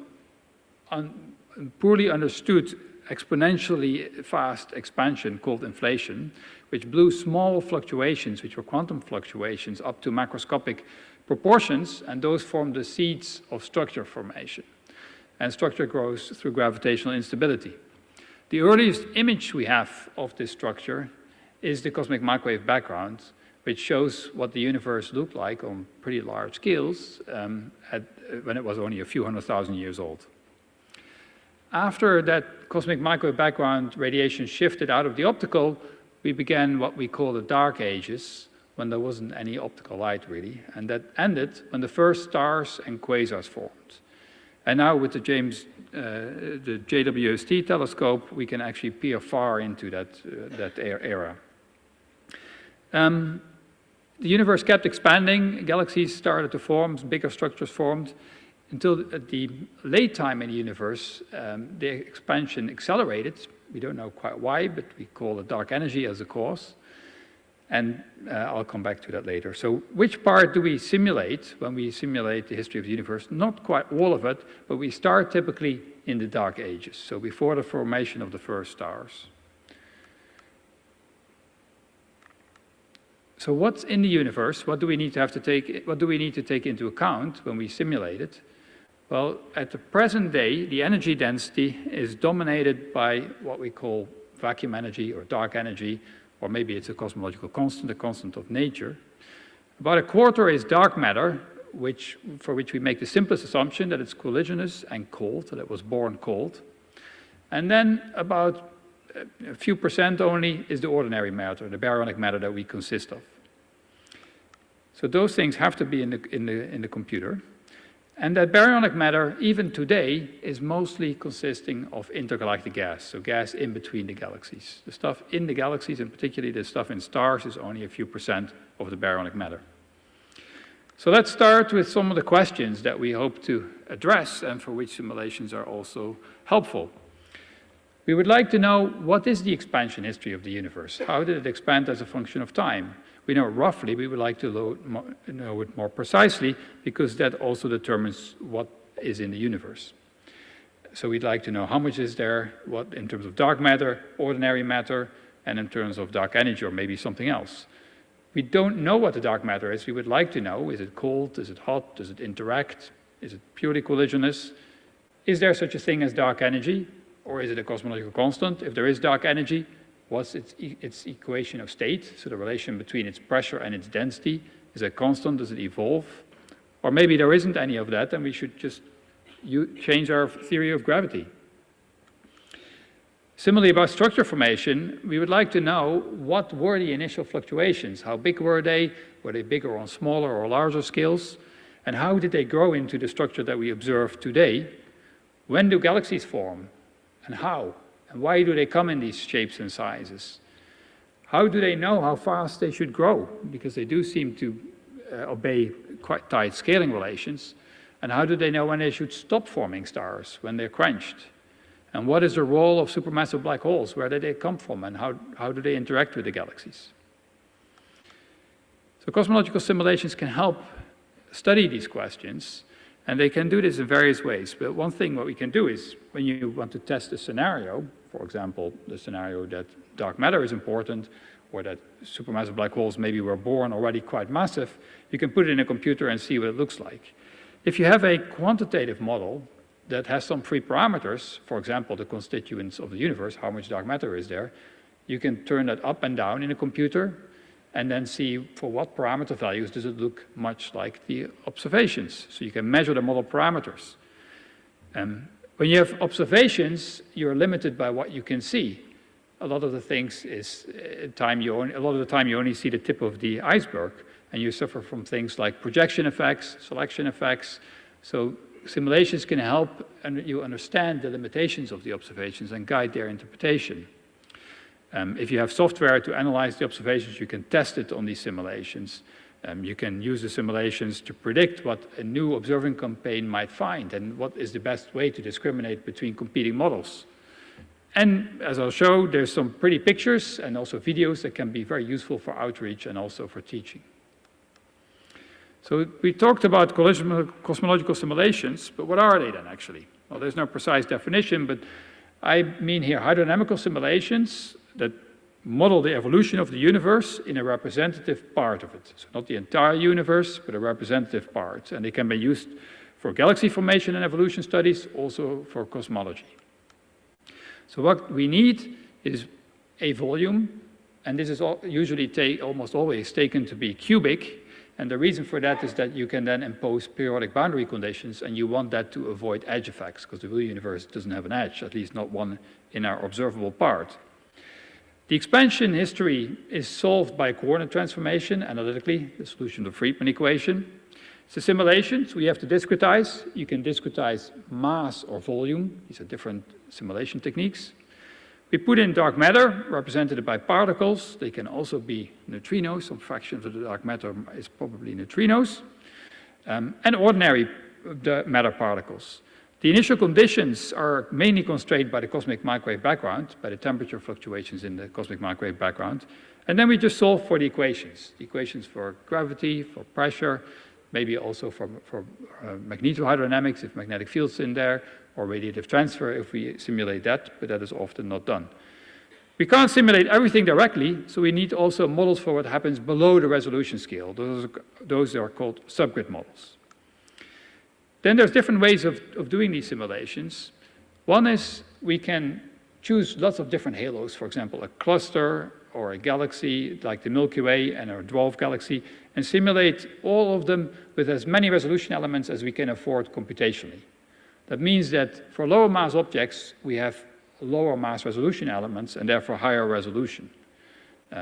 poorly understood exponentially fast expansion called inflation, which blew small fluctuations, which were quantum fluctuations, up to macroscopic proportions, and those formed the seeds of structure formation. And structure grows through gravitational instability. The earliest image we have of this structure is the cosmic microwave background, which shows what the universe looked like on pretty large scales when it was only a few 100,000 years old. After that cosmic microwave background radiation shifted out of the optical, we began what we call the dark ages, when there wasn't any optical light really, and that ended when the first stars and quasars formed. And now with the the JWST telescope, we can actually peer far into that era. The universe kept expanding, galaxies started to form, bigger structures formed, until at the late time in the universe, the expansion accelerated. We don't know quite why, but we call it dark energy as a cause. And I'll come back to that later. So which part do we simulate when we simulate the history of the universe? Not quite all of it, but we start typically in the dark ages, so before the formation of the first stars. So what's in the universe? What do we need to take into account when we simulate it? Well, at the present day, the energy density is dominated by what we call vacuum energy or dark energy, or maybe it's a cosmological constant, a constant of nature. About a quarter is dark matter, for which we make the simplest assumption that it's collisionous and cold, that it was born cold. And then about a few percent only is the ordinary matter, the baryonic matter that we consist of. So those things have to be in the computer. And that baryonic matter, even today, is mostly consisting of intergalactic gas, so gas in between the galaxies. The stuff in the galaxies, and particularly the stuff in stars, is only a few percent of the baryonic matter. So let's start with some of the questions that we hope to address and for which simulations are also helpful. We would like to know, what is the expansion history of the universe? How did it expand as a function of time? We know roughly, we would like to know it more precisely, because that also determines what is in the universe. So we'd like to know how much is there, what in terms of dark matter, ordinary matter, and in terms of dark energy, or maybe something else. We don't know what the dark matter is. We would like to know, is it cold, is it hot, does it interact, is it purely collisionous? Is there such a thing as dark energy, or is it a cosmological constant? If there is dark energy, what's its equation of state, so the relation between its pressure and its density? Is it constant? Does it evolve? Or maybe there isn't any of that, and we should just change our theory of gravity. Similarly, about structure formation, we would like to know, what were the initial fluctuations? How big were they? Were they bigger on smaller or larger scales? And how did they grow into the structure that we observe today? When do galaxies form? And how? And why do they come in these shapes and sizes? How do they know how fast they should grow? Because they do seem to obey quite tight scaling relations. And how do they know when they should stop forming stars, when they're quenched? And what is the role of supermassive black holes? Where do they come from, and how do they interact with the galaxies? So cosmological simulations can help study these questions, and they can do this in various ways. But one thing what we can do is, when you want to test a scenario, for example, the scenario that dark matter is important, or that supermassive black holes maybe were born already quite massive, you can put it in a computer and see what it looks like. If you have a quantitative model that has some free parameters, for example, the constituents of the universe, how much dark matter is there, you can turn that up and down in a computer and then see for what parameter values does it look much like the observations. So you can measure the model parameters. When you have observations, you're limited by what you can see. A lot of the things is a lot of the time you only see the tip of the iceberg, and you suffer from things like projection effects, selection effects. So simulations can help you understand the limitations of the observations and guide their interpretation. If you have software to analyze the observations, you can test it on these simulations. You can use the simulations to predict what a new observing campaign might find and what is the best way to discriminate between competing models. And as I'll show, there's some pretty pictures and also videos that can be very useful for outreach and also for teaching. So we talked about cosmological simulations, but what are they then actually? Well, there's no precise definition, but I mean here hydrodynamical simulations that model the evolution of the universe in a representative part of it. So not the entire universe, but a representative part. And they can be used for galaxy formation and evolution studies, also for cosmology. So what we need is a volume, and this is usually almost always taken to be cubic. And the reason for that is that you can then impose periodic boundary conditions, and you want that to avoid edge effects, because the real universe doesn't have an edge, at least not one in our observable part. The expansion history is solved by coordinate transformation, analytically, the solution of the Friedmann equation. It's a simulation, so we have to discretize. You can discretize mass or volume. These are different simulation techniques. We put in dark matter, represented by particles. They can also be neutrinos. Some fraction of the dark matter is probably neutrinos. And ordinary matter particles. The initial conditions are mainly constrained by the cosmic microwave background, by the temperature fluctuations in the cosmic microwave background. And then we just solve for the equations for gravity, for pressure, maybe also for magnetohydrodynamics if magnetic fields in there, or radiative transfer if we simulate that, but that is often not done. We can't simulate everything directly, so we need also models for what happens below the resolution scale. Those are called subgrid models. Then there's different ways of doing these simulations. One is we can choose lots of different halos, for example, a cluster or a galaxy like the Milky Way and our dwarf galaxy, and simulate all of them with as many resolution elements as we can afford computationally. That means that for lower mass objects, we have lower mass resolution elements and therefore higher resolution.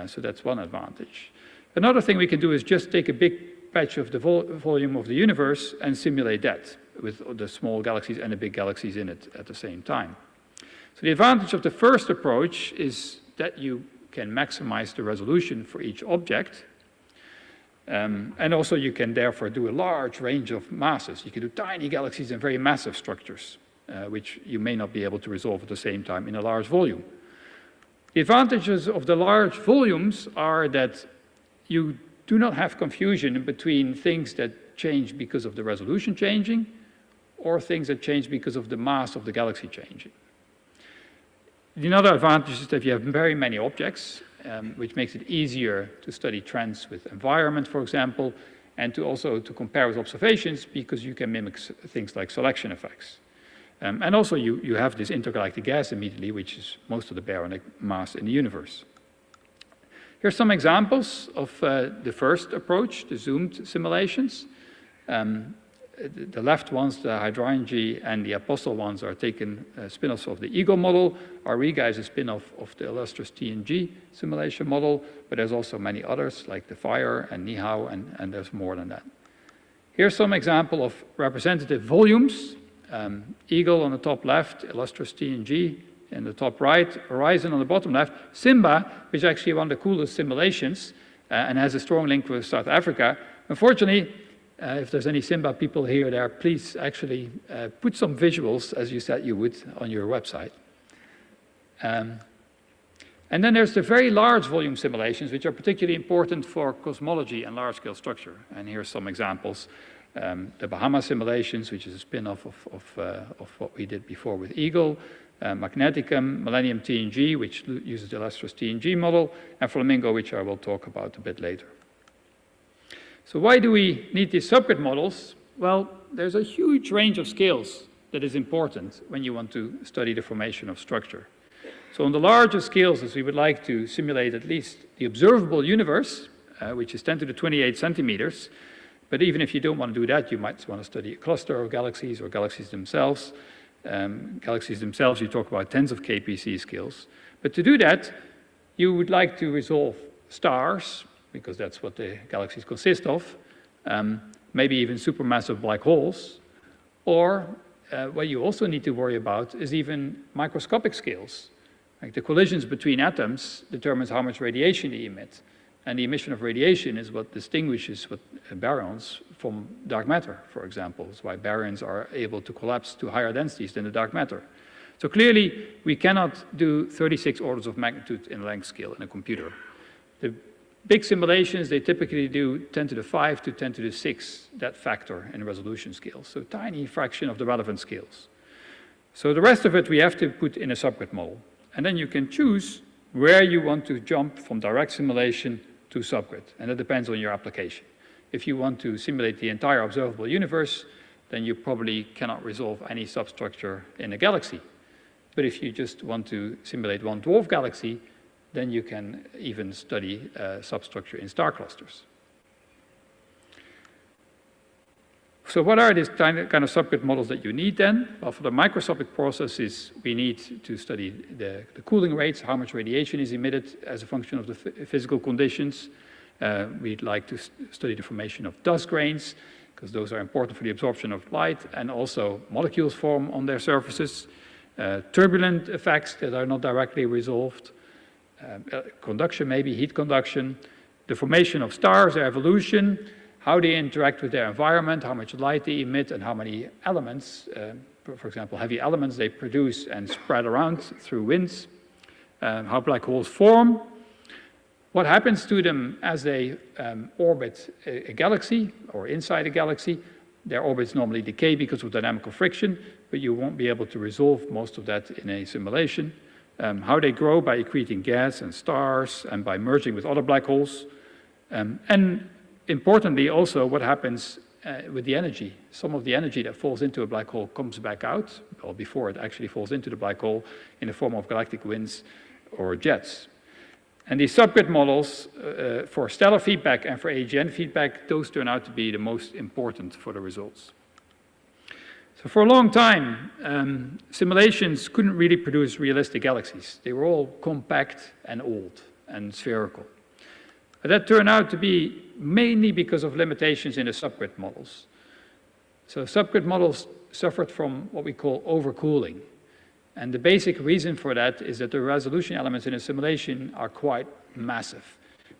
So that's one advantage. Another thing we can do is just take a big patch of the volume of the universe and simulate that with the small galaxies and the big galaxies in it at the same time. So the advantage of the first approach is that you can maximize the resolution for each object. And also you can therefore do a large range of masses. You can do tiny galaxies and very massive structures, which you may not be able to resolve at the same time in a large volume. The advantages of the large volumes are that you do not have confusion between things that change because of the resolution changing or things that change because of the mass of the galaxy changing. Another advantage is that you have very many objects, which makes it easier to study trends with environment, for example, and to also to compare with observations because you can mimic things like selection effects. And also you have this intergalactic gas immediately, which is most of the baronic mass in the universe. Here's some examples of the first approach, the zoomed simulations. The left ones, the Hydrange and the Apostle ones, are taken spin-offs of the Eagle model. Auriga is a spin-off of the illustrious TNG simulation model, but there's also many others like the Fire and Nihao, and there's more than that. Here's some example of representative volumes. Eagle on the top left, illustrious TNG in the top right, Horizon on the bottom left, Simba, which is actually one of the coolest simulations and has a strong link with South Africa. Unfortunately, if there's any Simba people here there, please actually put some visuals, as you said you would, on your website. And then there's the very large volume simulations, which are particularly important for cosmology and large-scale structure. And here's some examples. The Bahama simulations, which is a spin-off of what we did before with Eagle, Magneticum, Millennium TNG, which uses the illustrious TNG model, and Flamingo, which I will talk about a bit later. So why do we need these subgrid models? Well, there's a huge range of scales that is important when you want to study the formation of structure. So on the larger scales, as we would like to simulate at least the observable universe, which is 10 to the 28 centimeters, but even if you don't want to do that, you might want to study a cluster of galaxies or galaxies themselves. Galaxies themselves, you talk about tens of kpc scales. But to do that, you would like to resolve stars, because that's what the galaxies consist of, maybe even supermassive black holes, or what you also need to worry about is even microscopic scales. Like the collisions between atoms determines how much radiation they emit, and the emission of radiation is what distinguishes baryons from dark matter, for example. It's why baryons are able to collapse to higher densities than the dark matter. So clearly, we cannot do 36 orders of magnitude in length scale in a computer. The big simulations, they typically do 10 to the 5 to 10 to the 6, that factor in resolution scales. So a tiny fraction of the relevant scales. So the rest of it we have to put in a subgrid model. And then you can choose where you want to jump from direct simulation to subgrid. And that depends on your application. If you want to simulate the entire observable universe, then you probably cannot resolve any substructure in a galaxy. But if you just want to simulate one dwarf galaxy, then you can even study substructure in star clusters. So what are these kind of subgrid models that you need then? Well, for the microscopic processes, we need to study the cooling rates, how much radiation is emitted as a function of the physical conditions. We'd like to study the formation of dust grains, because those are important for the absorption of light, and also molecules form on their surfaces, turbulent effects that are not directly resolved, conduction, maybe heat conduction, the formation of stars, their evolution, how they interact with their environment, how much light they emit, and how many elements, for example, heavy elements they produce and spread around through winds, how black holes form, what happens to them as they orbit a galaxy or inside a galaxy. Their orbits normally decay because of dynamical friction, but you won't be able to resolve most of that in a simulation. How they grow by accreting gas and stars and by merging with other black holes. And importantly also what happens with the energy. Some of the energy that falls into a black hole comes back out, or before it actually falls into the black hole, in the form of galactic winds or jets. And these subgrid models for stellar feedback and for AGN feedback, those turn out to be the most important for the results. So for a long time, simulations couldn't really produce realistic galaxies. They were all compact and old and spherical. But that turned out to be mainly because of limitations in the subgrid models. So subgrid models suffered from what we call overcooling. And the basic reason for that is that the resolution elements in a simulation are quite massive,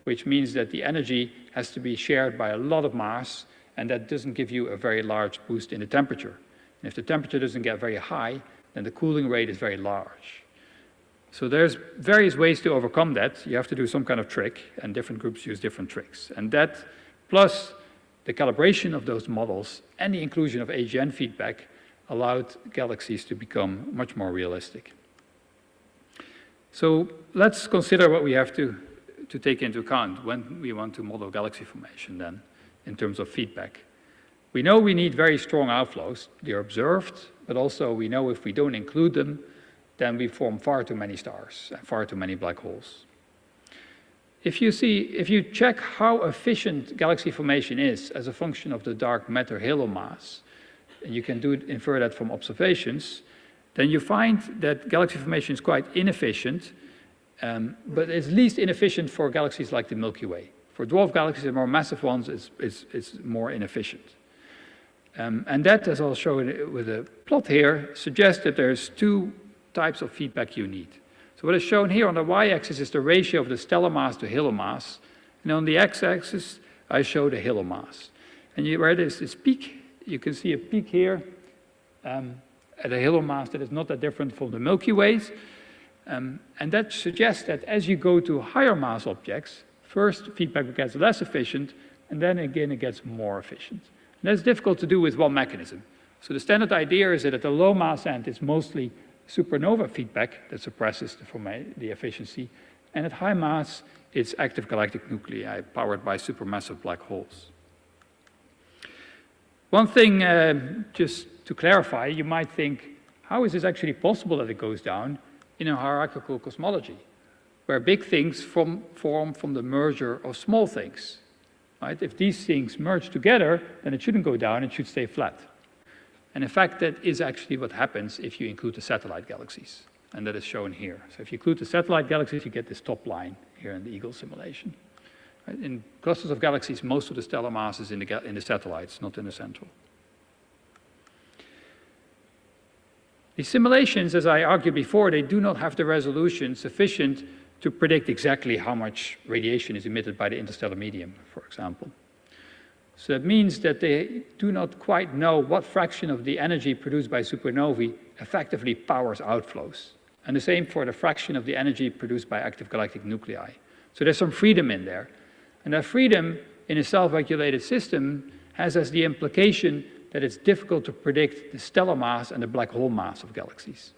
which means that the energy has to be shared by a lot of mass, and that doesn't give you a very large boost in the temperature. And if the temperature doesn't get very high, then the cooling rate is very large. So there's various ways to overcome that. You have to do some kind of trick, and different groups use different tricks. And that, plus the calibration of those models and the inclusion of AGN feedback, allowed galaxies to become much more realistic. So let's consider what we have to take into account when we want to model galaxy formation then, in terms of feedback. We know we need very strong outflows. They're observed, but also we know if we don't include them, then we form far too many stars and far too many black holes. If you check how efficient galaxy formation is as a function of the dark matter halo mass, and you can infer that from observations, then you find that galaxy formation is quite inefficient, but it's least inefficient for galaxies like the Milky Way. For dwarf galaxies and more massive ones, it's more inefficient. And that, as I'll show with a plot here, suggests that there's two types of feedback you need. So what is shown here on the y-axis is the ratio of the stellar mass to halo mass, and on the x-axis I show the halo mass. And where there's this peak, you can see a peak here at a halo mass that is not that different from the Milky Ways. And that suggests that as you go to higher mass objects, first feedback gets less efficient, and then again it gets more efficient. And that's difficult to do with one mechanism. So the standard idea is that at the low mass end it's mostly supernova feedback that suppresses the efficiency, and at high mass it's active galactic nuclei powered by supermassive black holes. One thing, just to clarify, you might think, how is this actually possible that it goes down in a hierarchical cosmology, where big things form from the merger of small things, right? If these things merge together, then it shouldn't go down, it should stay flat. And in fact, that is actually what happens if you include the satellite galaxies, and that is shown here. So if you include the satellite galaxies, you get this top line here in the Eagle simulation. In clusters of galaxies, most of the stellar mass is in the satellites, not in the central. These simulations, as I argued before, they do not have the resolution sufficient to predict exactly how much radiation is emitted by the interstellar medium, for example. So that means that they do not quite know what fraction of the energy produced by supernovae effectively powers outflows. And the same for the fraction of the energy produced by active galactic nuclei. So there's some freedom in there. And that freedom in a self-regulated system has as the implication that it's difficult to predict the stellar mass and the black hole mass of galaxies.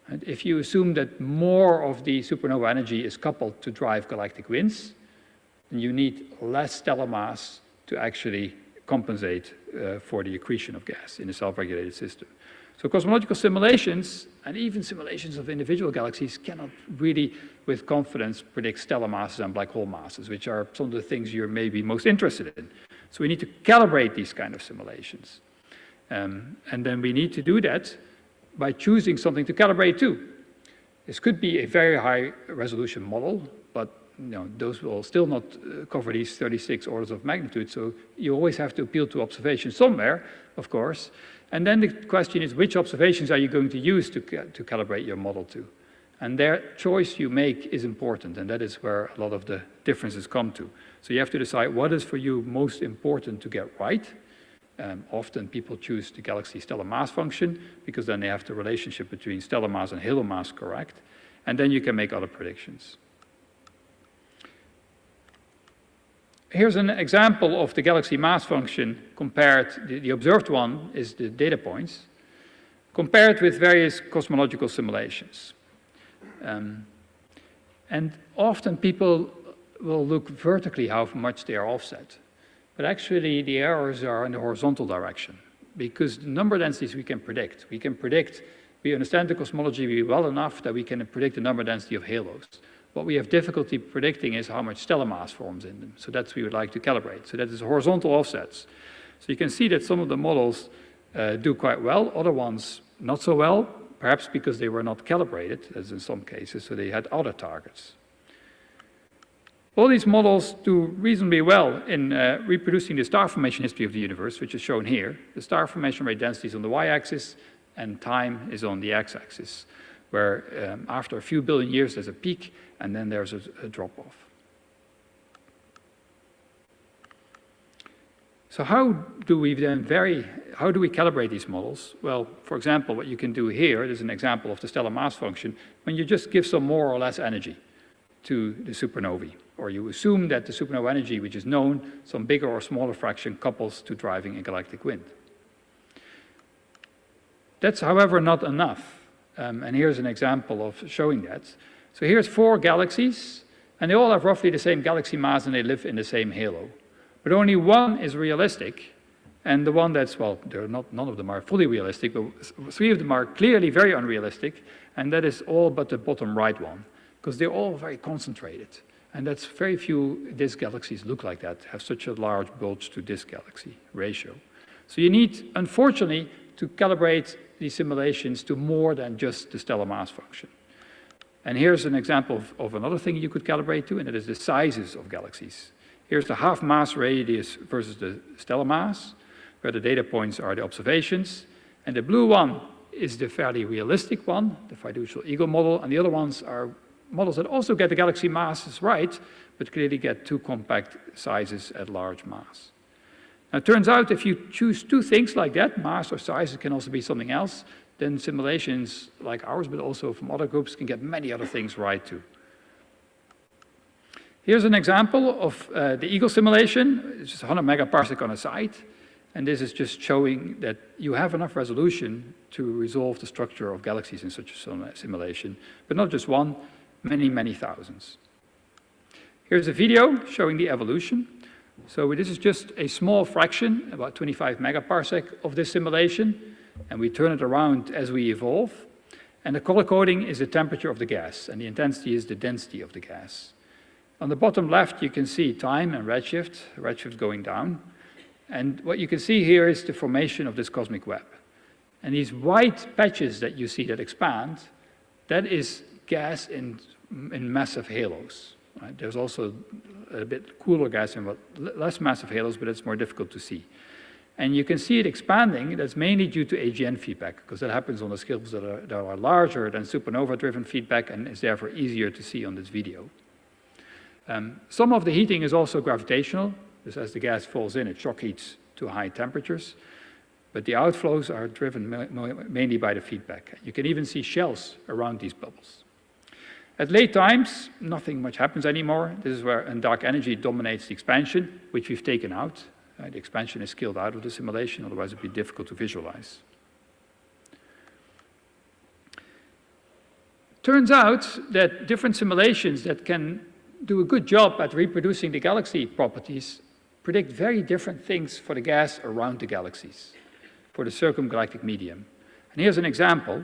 And if you assume that more of the supernova energy is coupled to drive galactic winds, then you need less stellar mass to actually compensate for the accretion of gas in a self-regulated system. So cosmological simulations, and even simulations of individual galaxies, cannot really, with confidence, predict stellar masses and black hole masses, which are some of the things you're maybe most interested in. So we need to calibrate these kind of simulations. And then we need to do that by choosing something to calibrate to. This could be a very high resolution model, but those will still not cover these 36 orders of magnitude. So you always have to appeal to observations somewhere, of course. And then the question is, which observations are you going to use to calibrate your model to? And their choice you make is important, and that is where a lot of the differences come to. So you have to decide what is for you most important to get right. Often people choose the galaxy stellar mass function, because then they have the relationship between stellar mass and halo mass correct. And then you can make other predictions. Here's an example of the galaxy mass function compared, the observed one is the data points, compared with various cosmological simulations. And often people will look vertically how much they are offset. But actually the errors are in the horizontal direction, because the number densities we can predict. We understand the cosmology well enough that we can predict the number density of halos. What we have difficulty predicting is how much stellar mass forms in them. So that's what we would like to calibrate. So that is horizontal offsets. So you can see that some of the models do quite well, other ones not so well, perhaps because they were not calibrated, as in some cases, so they had other targets. All these models do reasonably well in reproducing the star formation history of the universe, which is shown here. The star formation rate density is on the y-axis, and time is on the x-axis, where after a few billion years there's a peak, and then there's a drop-off. So how do we calibrate these models? Well, for example, what you can do here, there's an example of the stellar mass function, when you just give some more or less energy to the supernovae, or you assume that the supernova energy, which is known, some bigger or smaller fraction couples to driving a galactic wind. That's, however, not enough. And here's an example of showing that. So here's 4 galaxies, and they all have roughly the same galaxy mass, and they live in the same halo. But only one is realistic, and the one that's, well, none of them are fully realistic, but 3 of them are clearly very unrealistic, and that is all but the bottom right one, because they're all very concentrated. And that's very few disk galaxies look like that, have such a large bulge to disk galaxy ratio. So you need, unfortunately, to calibrate these simulations to more than just the stellar mass function. And here's an example of another thing you could calibrate to, and that is the sizes of galaxies. Here's the half mass radius versus the stellar mass, where the data points are the observations. And the blue one is the fairly realistic one, the fiducial eagle model, and the other ones are models that also get the galaxy masses right, but clearly get too compact sizes at large mass. Now, it turns out if you choose 2 things like that, mass or size, it can also be something else, then simulations like ours, but also from other groups, can get many other things right too. Here's an example of the Eagle simulation. It's just 100 megaparsec on a site, and this is just showing that you have enough resolution to resolve the structure of galaxies in such a simulation, but not just one, many, many thousands. Here's a video showing the evolution. So this is just a small fraction, about 25 megaparsec of this simulation, and we turn it around as we evolve. And the color coding is the temperature of the gas, and the intensity is the density of the gas. On the bottom left, you can see time and redshift going down. And what you can see here is the formation of this cosmic web. And these white patches that you see that expand, that is gas in massive halos. Right? There's also a bit cooler gas in less massive halos, but it's more difficult to see. And you can see it expanding. That's mainly due to AGN feedback, because that happens on the scales that are larger than supernova-driven feedback, and is therefore easier to see on this video. Some of the heating is also gravitational, because as the gas falls in, it shock heats to high temperatures. But the outflows are driven mainly by the feedback. You can even see shells around these bubbles. At late times, nothing much happens anymore. This is where dark energy dominates the expansion, which we've taken out. The expansion is scaled out of the simulation, otherwise it would be difficult to visualize. Turns out that different simulations that can do a good job at reproducing the galaxy properties predict very different things for the gas around the galaxies, for the circumgalactic medium. And here's an example.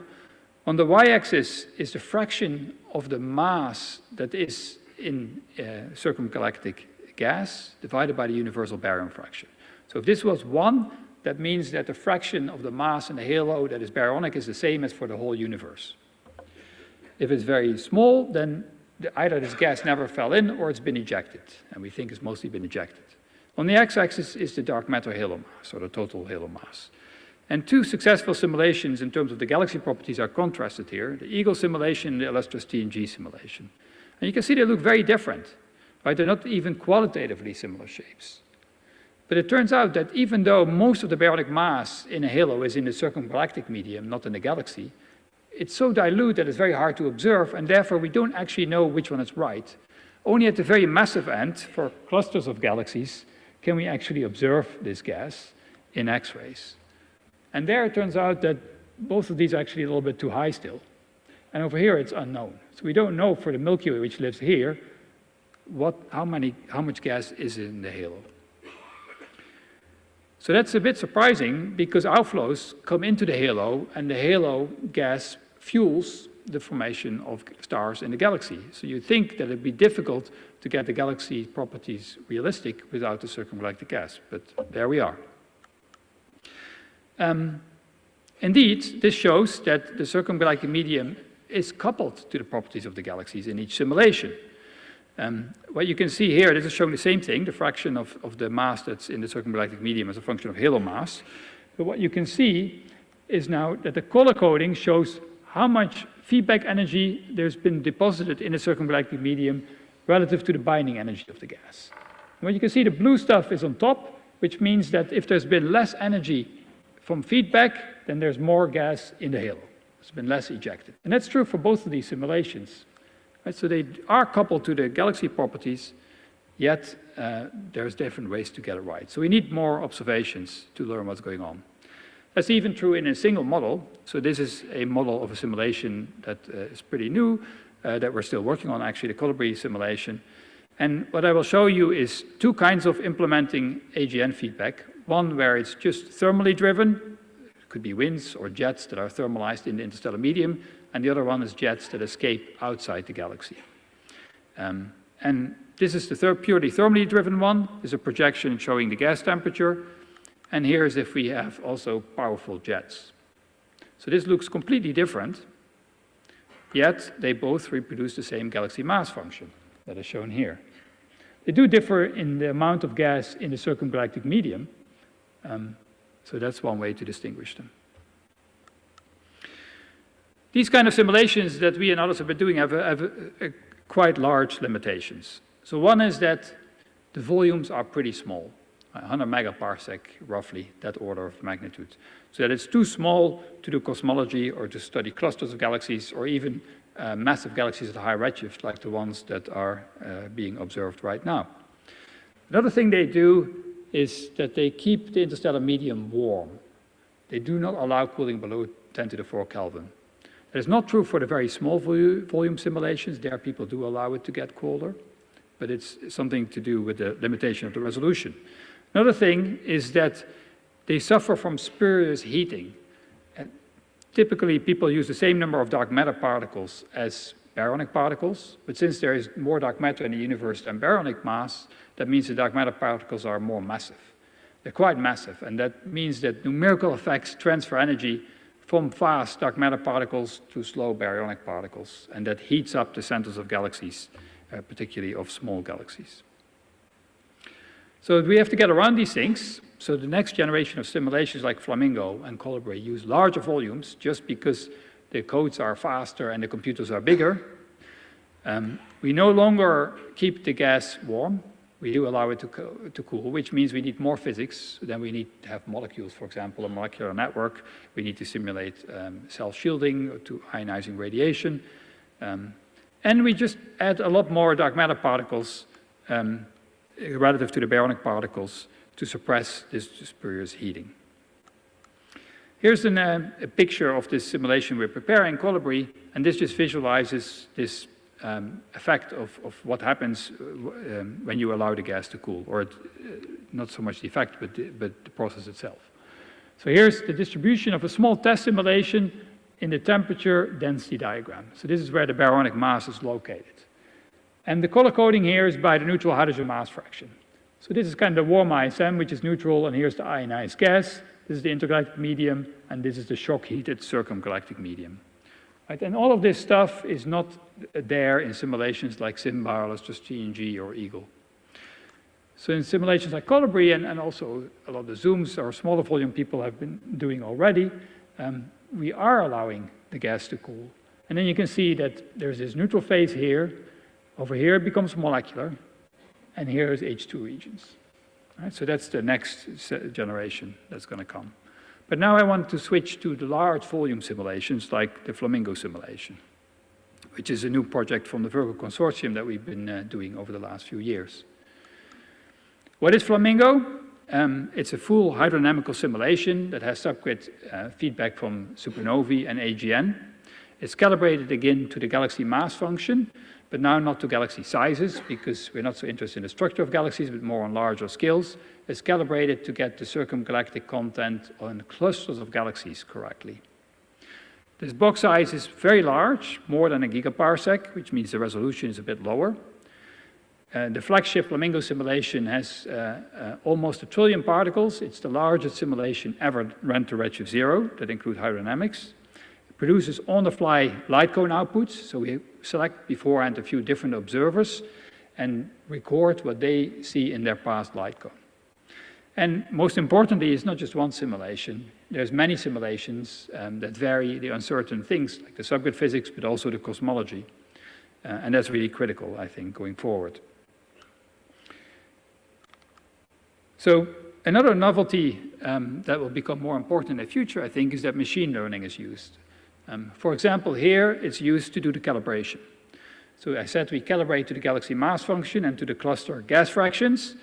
On the y-axis is the fraction of the mass that is in circumgalactic gas divided by the universal baryon fraction. So if this was 1, that means that the fraction of the mass in the halo that is baryonic is the same as for the whole universe. If it's very small, then either this gas never fell in or it's been ejected, and we think it's mostly been ejected. On the x-axis is the dark matter halo mass, or the total halo mass. And 2 successful simulations in terms of the galaxy properties are contrasted here, the Eagle simulation and the Illustris TNG simulation. And you can see they look very different, right? They're not even qualitatively similar shapes. But it turns out that even though most of the baryonic mass in a halo is in the circumgalactic medium, not in the galaxy, it's so dilute that it's very hard to observe, and therefore we don't actually know which one is right. Only at the very massive end, for clusters of galaxies, can we actually observe this gas in X-rays. And there it turns out that both of these are actually a little bit too high still. And over here it's unknown. So we don't know for the Milky Way, which lives here, how much gas is in the halo. So that's a bit surprising because outflows come into the halo, and the halo gas fuels the formation of stars in the galaxy. So you think that it'd be difficult to get the galaxy properties realistic without the circumgalactic gas, but there we are. Indeed, this shows that the circumgalactic medium is coupled to the properties of the galaxies in each simulation. What you can see here, this is showing the same thing, the fraction of the mass that's in the circumgalactic medium as a function of halo mass. But what you can see is now that the color coding shows how much feedback energy there's been deposited in the circumgalactic medium relative to the binding energy of the gas. And what you can see, the blue stuff is on top, which means that if there's been less energy from feedback, then there's more gas in the halo. There's been less ejected. And that's true for both of these simulations. Right? So they are coupled to the galaxy properties, yet there's different ways to get it right. So we need more observations to learn what's going on. That's even true in a single model. So this is a model of a simulation that is pretty new, that we're still working on, actually, the Colibri simulation. And what I will show you is 2 kinds of implementing AGN feedback. One where it's just thermally driven, it could be winds or jets that are thermalized in the interstellar medium, and the other one is jets that escape outside the galaxy. And this is the purely thermally driven one. There's a projection showing the gas temperature. And here is if we have also powerful jets. So this looks completely different, yet they both reproduce the same galaxy mass function that is shown here. They do differ in the amount of gas in the circumgalactic medium, so that's one way to distinguish them. These kind of simulations that we and others have been doing have quite large limitations. So one is that the volumes are pretty small. 100 megaparsec, roughly, that order of magnitude. So that it's too small to do cosmology or to study clusters of galaxies or even massive galaxies at high redshift like the ones that are being observed right now. Another thing they do is that they keep the interstellar medium warm. They do not allow cooling below 10 to the 4 Kelvin. That is not true for the very small volume simulations. There people do allow it to get colder, but it's something to do with the limitation of the resolution. Another thing is that they suffer from spurious heating. And typically, people use the same number of dark matter particles as baryonic particles, but since there is more dark matter in the universe than baryonic mass, that means the dark matter particles are more massive. They're quite massive, and that means that numerical effects transfer energy from fast dark matter particles to slow baryonic particles, and that heats up the centers of galaxies, particularly of small galaxies. So we have to get around these things. So the next generation of simulations like Flamingo and Colibri use larger volumes just because the codes are faster and the computers are bigger. We no longer keep the gas warm. We do allow it to cool, which means we need more physics. Then we need to have molecules, for example, a molecular network. We need to simulate self-shielding to ionizing radiation. And we just add a lot more dark matter particles relative to the baryonic particles to suppress this spurious heating. Here's a picture of this simulation we're preparing, Colibri, and this just visualizes this effect of what happens when you allow the gas to cool, or not so much the effect, but the process itself. So here's the distribution of a small test simulation in the temperature density diagram. So this is where the baryonic mass is located. And the color coding here is by the neutral hydrogen mass fraction. So this is kind of the warm ISM, which is neutral, and here's the ionized gas. This is the intergalactic medium, and this is the shock-heated circumgalactic medium. Right? And all of this stuff is not there in simulations like SimBar, TNG, or Eagle. So in simulations like Colibri, and also a lot of the Zooms or smaller volume people have been doing already, we are allowing the gas to cool. And then you can see that there's this neutral phase here. Over here it becomes molecular, and here is H2 regions. Right? So that's the next generation that's going to come. But now I want to switch to the large volume simulations like the Flamingo simulation, which is a new project from the Virgo Consortium that we've been doing over the last few years. What is Flamingo? It's a full hydrodynamical simulation that has subgrid feedback from supernovae and AGN. It's calibrated again to the galaxy mass function, but now not to galaxy sizes, because we're not so interested in the structure of galaxies, but more on larger scales. It's calibrated to get the circumgalactic content on clusters of galaxies correctly. This box size is very large, more than a gigaparsec, which means the resolution is a bit lower. The flagship Flamingo simulation has almost 1 trillion particles. It's the largest simulation ever run to redshift 0 that include hydrodynamics. It produces on-the-fly light cone outputs, so we select beforehand a few different observers and record what they see in their past light cone. And most importantly, it's not just one simulation. There's many simulations that vary the uncertain things, like the subgrid physics, but also the cosmology. And that's really critical, I think, going forward. So another novelty that will become more important in the future, I think, is that machine learning is used. For example, here it's used to do the calibration. So I said we calibrate to the galaxy mass function and to the cluster gas fractions.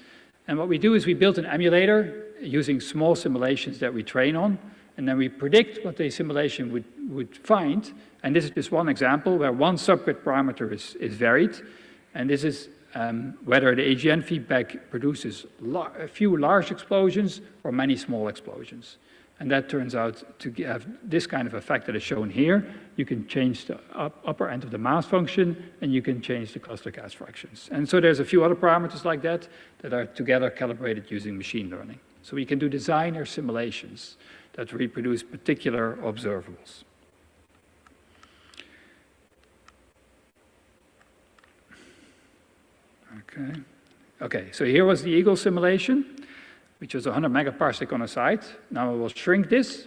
And what we do is we build an emulator using small simulations that we train on, and then we predict what the simulation would find. And this is just one example where one subgrid parameter is varied. And this is whether the AGN feedback produces a few large explosions or many small explosions. And that turns out to have this kind of effect that is shown here. You can change the upper end of the mass function, and you can change the cluster gas fractions. And so there's a few other parameters like that that are together calibrated using machine learning. So we can do designer simulations that reproduce particular observables. Okay, so here was the Eagle simulation, which was 100 megaparsec on a side. Now I will shrink this.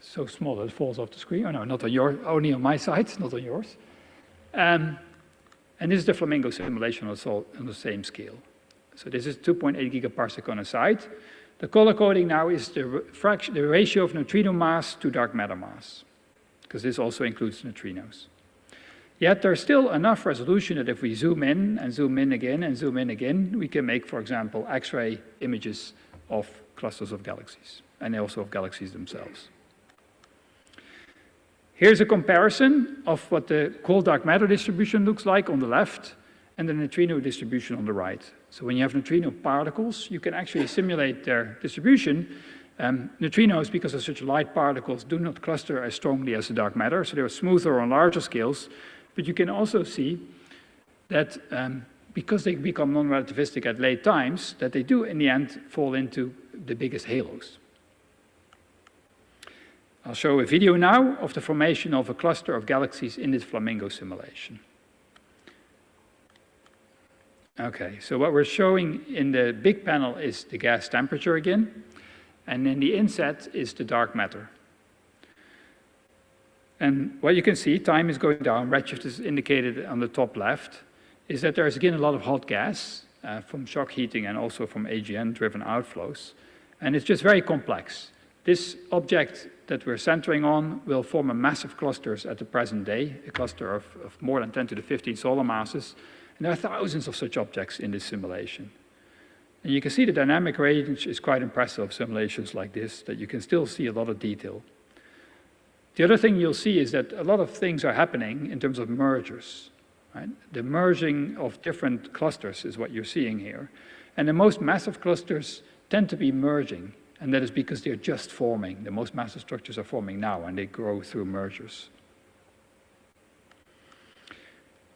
So small that it falls off the screen. Oh no, not on your, only on my side, not on yours. And this is the Flamingo simulation on the same scale. So this is 2.8 gigaparsec on a side. The color coding now is the ratio of neutrino mass to dark matter mass, because this also includes neutrinos. Yet there's still enough resolution that if we zoom in and zoom in again and zoom in again, we can make, for example, X-ray images of clusters of galaxies, and also of galaxies themselves. Here's a comparison of what the cold dark matter distribution looks like on the left and the neutrino distribution on the right. So when you have neutrino particles, you can actually simulate their distribution. Neutrinos, because they're such light particles, do not cluster as strongly as the dark matter, so they're smoother on larger scales. But you can also see that because they become non-relativistic at late times, that they do in the end fall into the biggest halos. I'll show a video now of the formation of a cluster of galaxies in this Flamingo simulation. Okay, so what we're showing in the big panel is the gas temperature again, and in the inset is the dark matter. And what you can see, time is going down, redshift is indicated on the top left, is that there's again a lot of hot gas from shock heating and also from AGN-driven outflows. And it's just very complex. This object that we're centering on will form a massive clusters at the present day, a cluster of more than 10 to the 15 solar masses. And there are thousands of such objects in this simulation. And you can see the dynamic range is quite impressive of simulations like this, that you can still see a lot of detail. The other thing you'll see is that a lot of things are happening in terms of mergers. Right? The merging of different clusters is what you're seeing here. And the most massive clusters tend to be merging, and that is because they're just forming. The most massive structures are forming now, and they grow through mergers.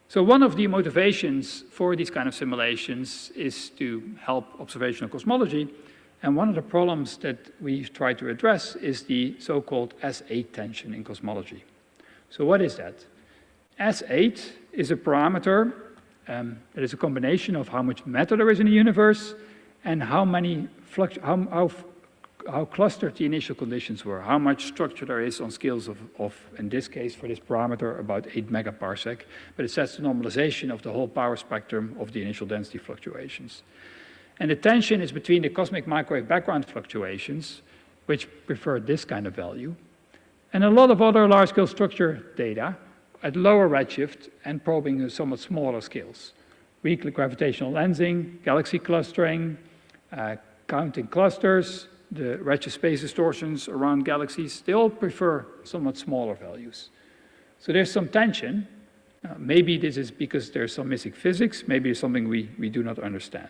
So one of the motivations for these kind of simulations is to help observational cosmology. And one of the problems that we try to address is the so-called S8 tension in cosmology. So what is that? S8 is a parameter that is a combination of how much matter there is in the universe and how clustered the initial conditions were, how much structure there is on scales of, in this case, for this parameter, about 8 megaparsec, but it sets the normalization of the whole power spectrum of the initial density fluctuations. And the tension is between the cosmic microwave background fluctuations, which prefer this kind of value, and a lot of other large-scale structure data at lower redshift and probing at somewhat smaller scales. Weak gravitational lensing, galaxy clustering, counting clusters, the redshift space distortions around galaxies, they all prefer somewhat smaller values. So there's some tension. Maybe this is because there's some missing physics, maybe it's something we do not understand.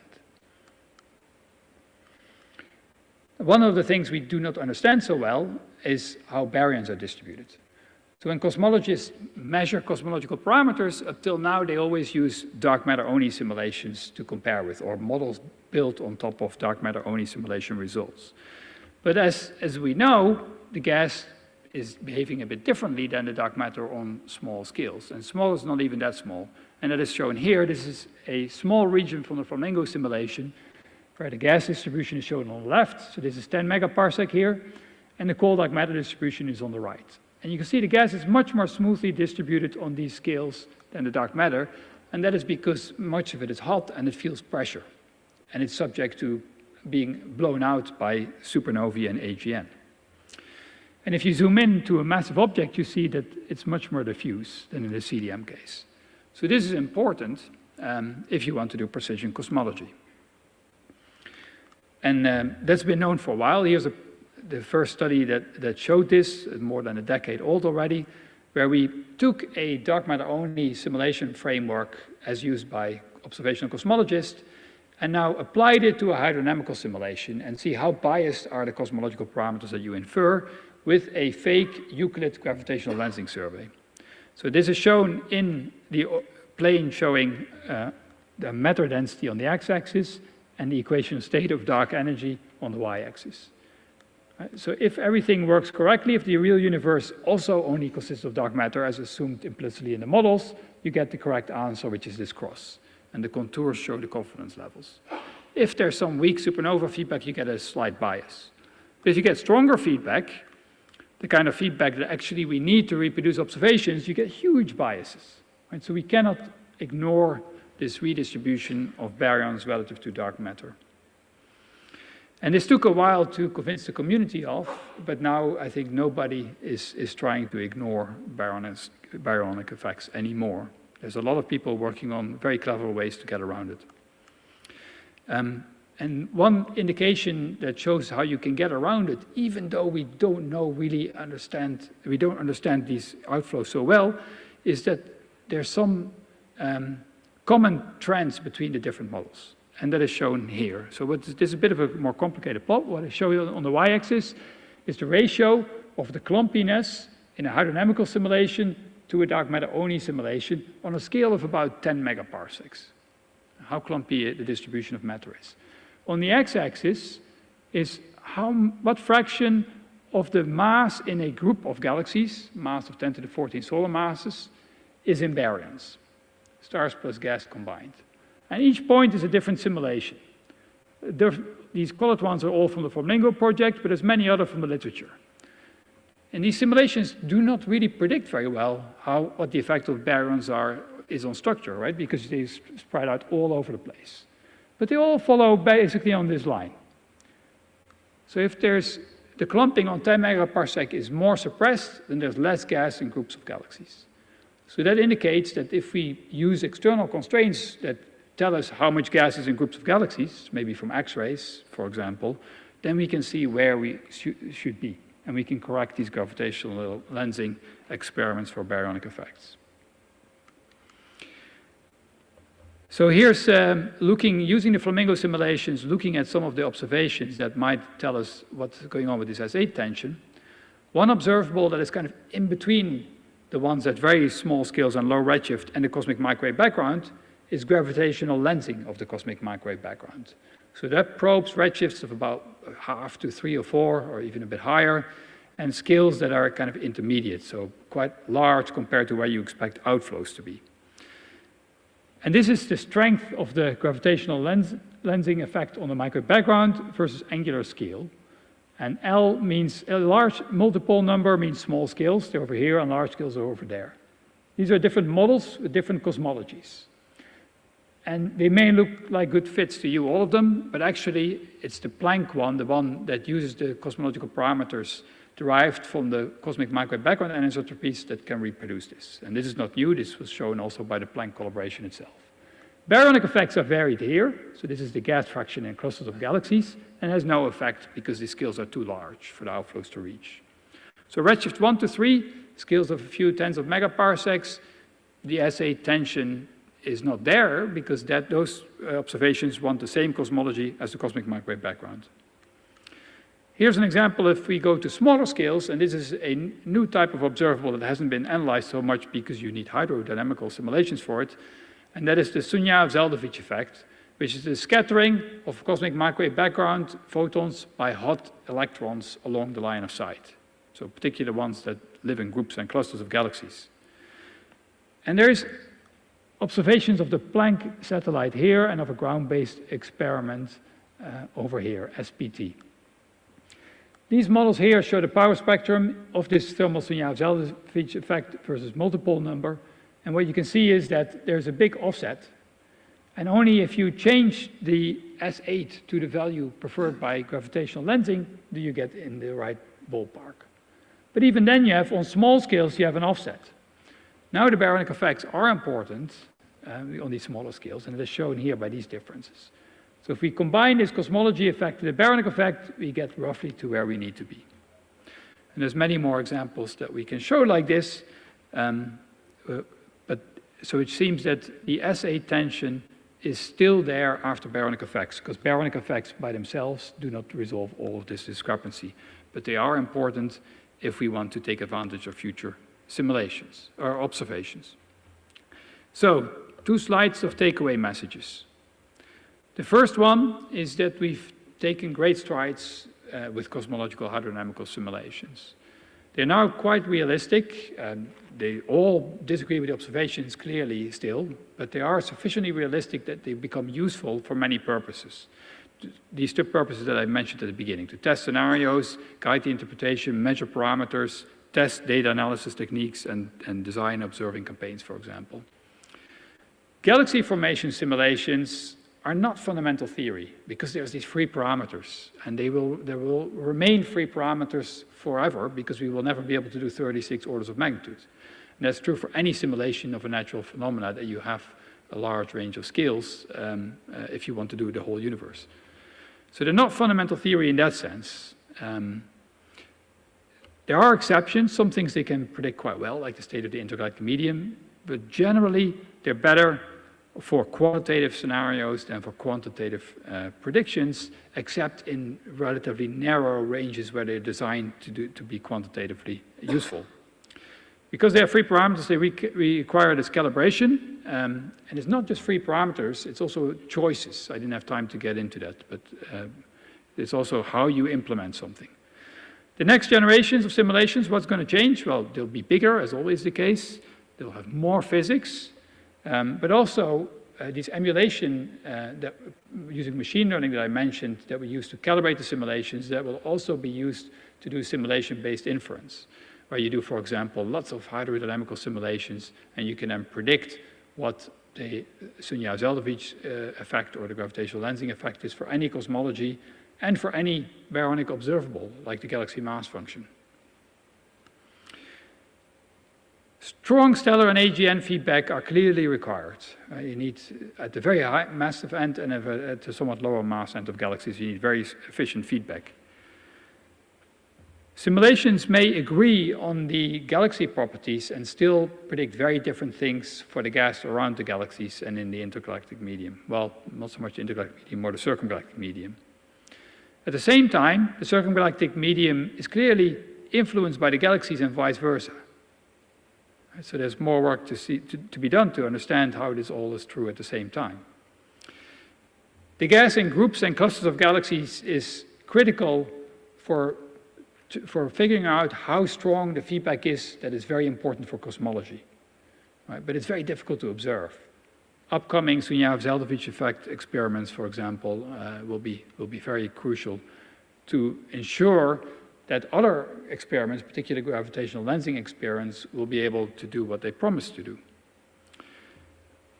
One of the things we do not understand so well is how baryons are distributed. So when cosmologists measure cosmological parameters, up till now they always use dark matter-only simulations to compare with, or models built on top of dark matter-only simulation results. But as we know, the gas is behaving a bit differently than the dark matter on small scales. And small is not even that small. And that is shown here. This is a small region from the Flamingo simulation, where the gas distribution is shown on the left. So this is 10 megaparsec here. And the cold dark matter distribution is on the right. And you can see the gas is much more smoothly distributed on these scales than the dark matter. And that is because much of it is hot and it feels pressure. And it's subject to being blown out by supernovae and AGN. And if you zoom in to a massive object, you see that it's much more diffuse than in the CDM case. So this is important if you want to do precision cosmology. And that's been known for a while. Here's the first study that showed this, more than a decade old already, where we took a dark matter-only simulation framework as used by observational cosmologists, and now applied it to a hydrodynamical simulation and see how biased are the cosmological parameters that you infer with a fake Euclid gravitational lensing survey. So this is shown in the plane showing the matter density on the x-axis and the equation state of dark energy on the y-axis. Right? So if everything works correctly, if the real universe also only consists of dark matter as assumed implicitly in the models, you get the correct answer, which is this cross. And the contours show the confidence levels. If there's some weak supernova feedback, you get a slight bias. But if you get stronger feedback, the kind of feedback that actually we need to reproduce observations, you get huge biases. Right? So we cannot ignore this redistribution of baryons relative to dark matter. And this took a while to convince the community of, but now I think nobody is trying to ignore baryonic effects anymore. There's a lot of people working on very clever ways to get around it. And one indication that shows how you can get around it, even though we don't understand these outflows so well, is that there's some common trends between the different models. And that is shown here. So this is a bit of a more complicated plot. What I show you on the y-axis is the ratio of the clumpiness in a hydrodynamical simulation to a dark matter-only simulation on a scale of about 10 megaparsecs. How clumpy the distribution of matter is. On the x-axis is what fraction of the mass in a group of galaxies, mass of 10 to the 14 solar masses, is in baryons, stars plus gas combined. And each point is a different simulation. These colored ones are all from the Flamingo project, but there's many others from the literature. And these simulations do not really predict very well what the effect of baryons is on structure, right? Because they spread out all over the place. But they all follow basically on this line. So if the clumping on 10 megaparsec is more suppressed, then there's less gas in groups of galaxies. So that indicates that if we use external constraints that tell us how much gas is in groups of galaxies, maybe from X-rays, for example, then we can see where we should be. And we can correct these gravitational lensing experiments for baryonic effects. So here's using the Flamingo simulations, looking at some of the observations that might tell us what's going on with this S8 tension. One observable that is kind of in between the ones at very small scales and low redshift and the cosmic microwave background, is gravitational lensing of the cosmic microwave background. So that probes redshifts of about half to 3 or 4, or even a bit higher, and scales that are kind of intermediate, so quite large compared to where you expect outflows to be. And this is the strength of the gravitational lensing effect on the microwave background versus angular scale. And L means a large multiple number means small scales, they're over here, and large scales are over there. These are different models with different cosmologies. And they may look like good fits to you, all of them, but actually it's the Planck one, the one that uses the cosmological parameters derived from the cosmic microwave background anisotropies that can reproduce this. And this is not new, this was shown also by the Planck collaboration itself. Baryonic effects are varied here, so this is the gas fraction in clusters of galaxies, and has no effect because the scales are too large for the outflows to reach. So redshift 1 to 3, scales of a few tens of megaparsecs, the SA tension is not there because those observations want the same cosmology as the cosmic microwave background. Here's an example if we go to smaller scales, and this is a new type of observable that hasn't been analyzed so much because you need hydrodynamical simulations for it, and that is the Sunyaev-Zeldovich effect, which is the scattering of cosmic microwave background photons by hot electrons along the line of sight, so particular ones that live in groups and clusters of galaxies. And there is observations of the Planck satellite here and of a ground-based experiment over here, SPT. These models here show the power spectrum of this thermal Sunyaev-Zeldovich effect versus multiple number. And what you can see is that there's a big offset. And only if you change the S8 to the value preferred by gravitational lensing do you get in the right ballpark. But even then you have, on small scales, you have an offset. Now the baryonic effects are important on these smaller scales, and it is shown here by these differences. So if we combine this cosmology effect with the baryonic effect, we get roughly to where we need to be. And there's many more examples that we can show like this, so it seems that the S8 tension is still there after baryonic effects, because baryonic effects by themselves do not resolve all of this discrepancy, but they are important if we want to take advantage of future simulations or observations. So, 2 slides of takeaway messages. The first one is that we've taken great strides with cosmological hydrodynamical simulations. They're now quite realistic. They all disagree with the observations clearly still, but they are sufficiently realistic that they become useful for many purposes. These 2 purposes that I mentioned at the beginning, to test scenarios, guide the interpretation, measure parameters, test data analysis techniques, and design observing campaigns, for example. Galaxy formation simulations are not fundamental theory because there's these free parameters, and there will remain free parameters forever because we will never be able to do 36 orders of magnitude. And that's true for any simulation of a natural phenomena, that you have a large range of scales if you want to do the whole universe. So they're not fundamental theory in that sense. There are exceptions. Some things they can predict quite well, like the state of the intergalactic medium, but generally they're better for qualitative scenarios than for quantitative predictions, except in relatively narrow ranges where they're designed to be quantitatively useful. Because they are free parameters, they require this calibration, and it's not just free parameters, it's also choices. I didn't have time to get into that, but it's also how you implement something. The next generations of simulations, what's going to change? Well, they'll be bigger, as always the case. They'll have more physics, but also this emulation using machine learning that I mentioned that we use to calibrate the simulations, that will also be used to do simulation-based inference, where you do, for example, lots of hydrodynamical simulations, and you can then predict what the Sunyaev-Zeldovich effect or the gravitational lensing effect is for any cosmology and for any baryonic observable, like the galaxy mass function. Strong stellar and AGN feedback are clearly required. You need, at the very high massive end and at the somewhat lower mass end of galaxies, you need very efficient feedback. Simulations may agree on the galaxy properties and still predict very different things for the gas around the galaxies and in the intergalactic medium. Well, not so much the intergalactic medium, more the circumgalactic medium. At the same time, the circumgalactic medium is clearly influenced by the galaxies and vice versa. Right? So there's more work to be done to understand how this all is true at the same time. The gas in groups and clusters of galaxies is critical for figuring out how strong the feedback is that is very important for cosmology. Right? But it's very difficult to observe. Upcoming Sunyaev-Zeldovich effect experiments, for example, will be very crucial to ensure that other experiments, particularly gravitational lensing experiments, will be able to do what they promise to do.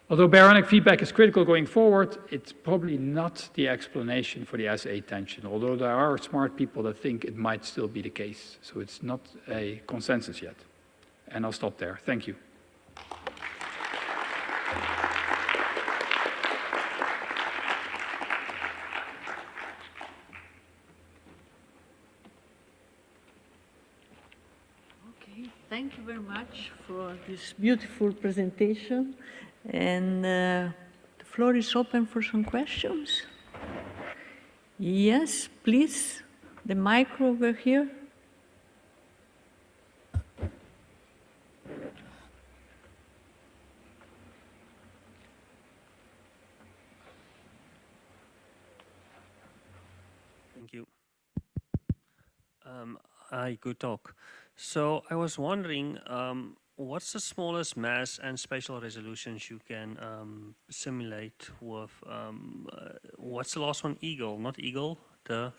Although baryonic feedback is critical going forward, it's probably not the explanation for the SA tension, although there are smart people that think it might still be the case. So it's not a consensus yet. And I'll stop there. Thank you. Thank you very much for this beautiful presentation. And the floor is open for some questions. Yes, please. The mic over here. Thank you. Hi, good talk. So I was wondering, what's the smallest mass and spatial resolutions you can simulate with, what's the last one, Eagle, not Eagle, the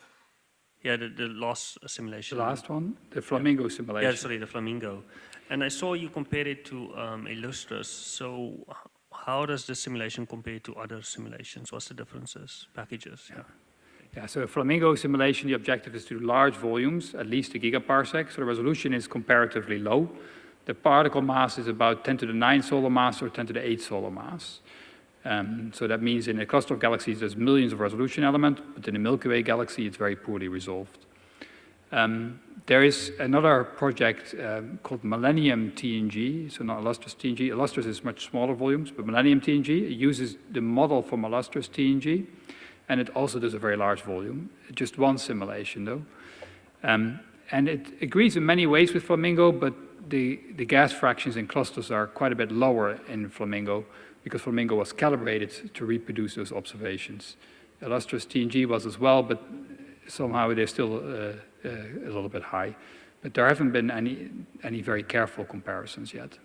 last simulation. The last one, the Flamingo simulation. Yeah, sorry, the Flamingo. And I saw you compared it to Illustris. So how does this simulation compare to other simulations? What's the differences, packages? Yeah, so a Flamingo simulation, the objective is to do large volumes, at least a gigaparsec, so the resolution is comparatively low. The particle mass is about 10 to the 9 solar mass or 10 to the 8 solar mass. So that means in a cluster of galaxies there's millions of resolution elements, but in the Milky Way galaxy it's very poorly resolved. There is another project called Millennium TNG, so not Illustris TNG. Illustris is much smaller volumes, but Millennium TNG uses the model from Illustris TNG. And it also does a very large volume, just one simulation though. And it agrees in many ways with Flamingo, but the gas fractions in clusters are quite a bit lower in Flamingo because Flamingo was calibrated to reproduce those observations. Illustris TNG was as well, but somehow they're still a little bit high. But there haven't been any very careful comparisons yet.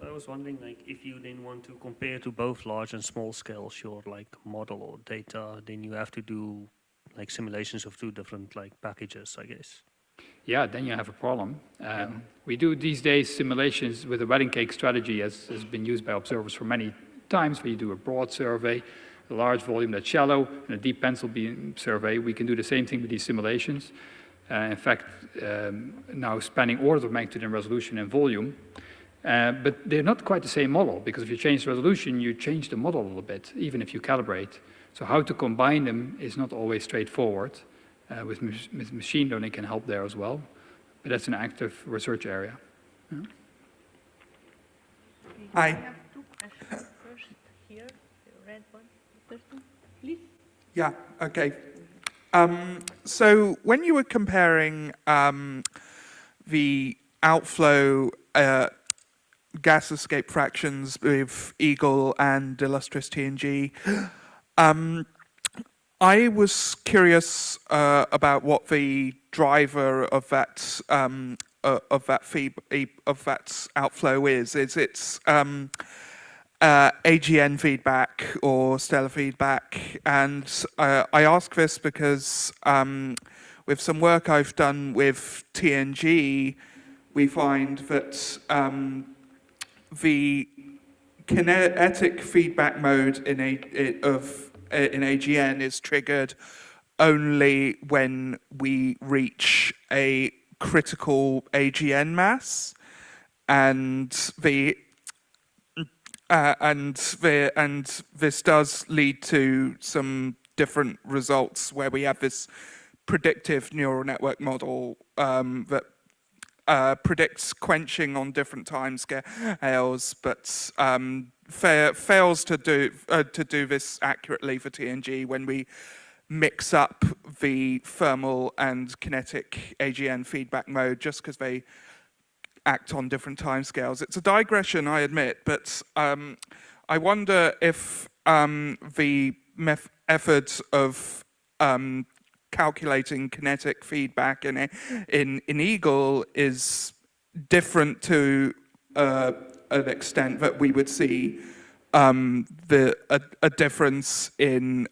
I was wondering, like, if you then want to compare to both large and small scales your like model or data, then you have to do like simulations of two different like packages, I guess. Yeah, then you have a problem. We do these days simulations with a wedding cake strategy, as has been used by observers for many times, where you do a broad survey, a large volume that's shallow, and a deep pencil beam survey. We can do the same thing with these simulations. In fact, now spanning orders of magnitude in resolution and volume. But they're not quite the same model, because if you change the resolution, you change the model a little bit, even if you calibrate. So how to combine them is not always straightforward. With machine learning can help there as well. But that's an active research area. Yeah. Hi. I have two questions. First, here, the red one. The first one, please. Yeah, okay. So when you were comparing the outflow gas escape fractions with Eagle and Illustris TNG, I was curious about what the driver of that outflow is. Is it AGN feedback or stellar feedback? And I ask this because with some work I've done with TNG, we find that the kinetic feedback mode in AGN is triggered only when we reach a critical AGN mass, and this does lead to some different results where we have this predictive neural network model that predicts quenching on different time scales, but fails to do this accurately for TNG when we mix up the thermal and kinetic AGN feedback mode, just because they act on different timescales. It's a digression, I admit, but I wonder if the efforts of calculating kinetic feedback in Eagle is different to an extent that we would see a difference in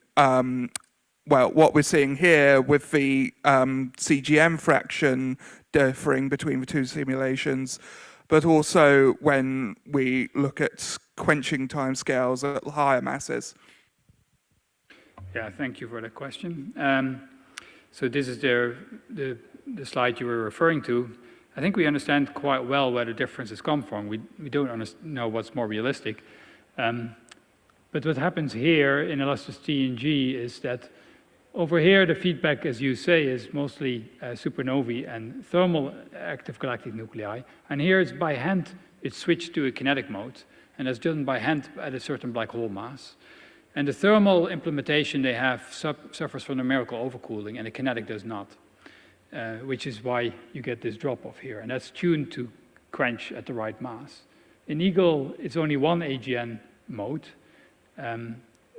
well, what we're seeing here with the CGM fraction differing between the two simulations, but also when we look at quenching timescales at higher masses. Yeah, thank you for that question. So this is the slide you were referring to. I think we understand quite well where the differences come from. We don't know what's more realistic. But what happens here in elasticity in G is that over here, the feedback, as you say, is mostly supernovae and thermal active galactic nuclei. And here it's by hand, it's switched to a kinetic mode. And that's done by hand at a certain black hole mass. And the thermal implementation they have suffers from numerical overcooling, and the kinetic does not, which is why you get this drop-off here. And that's tuned to quench at the right mass. In Eagle, it's only one AGN mode.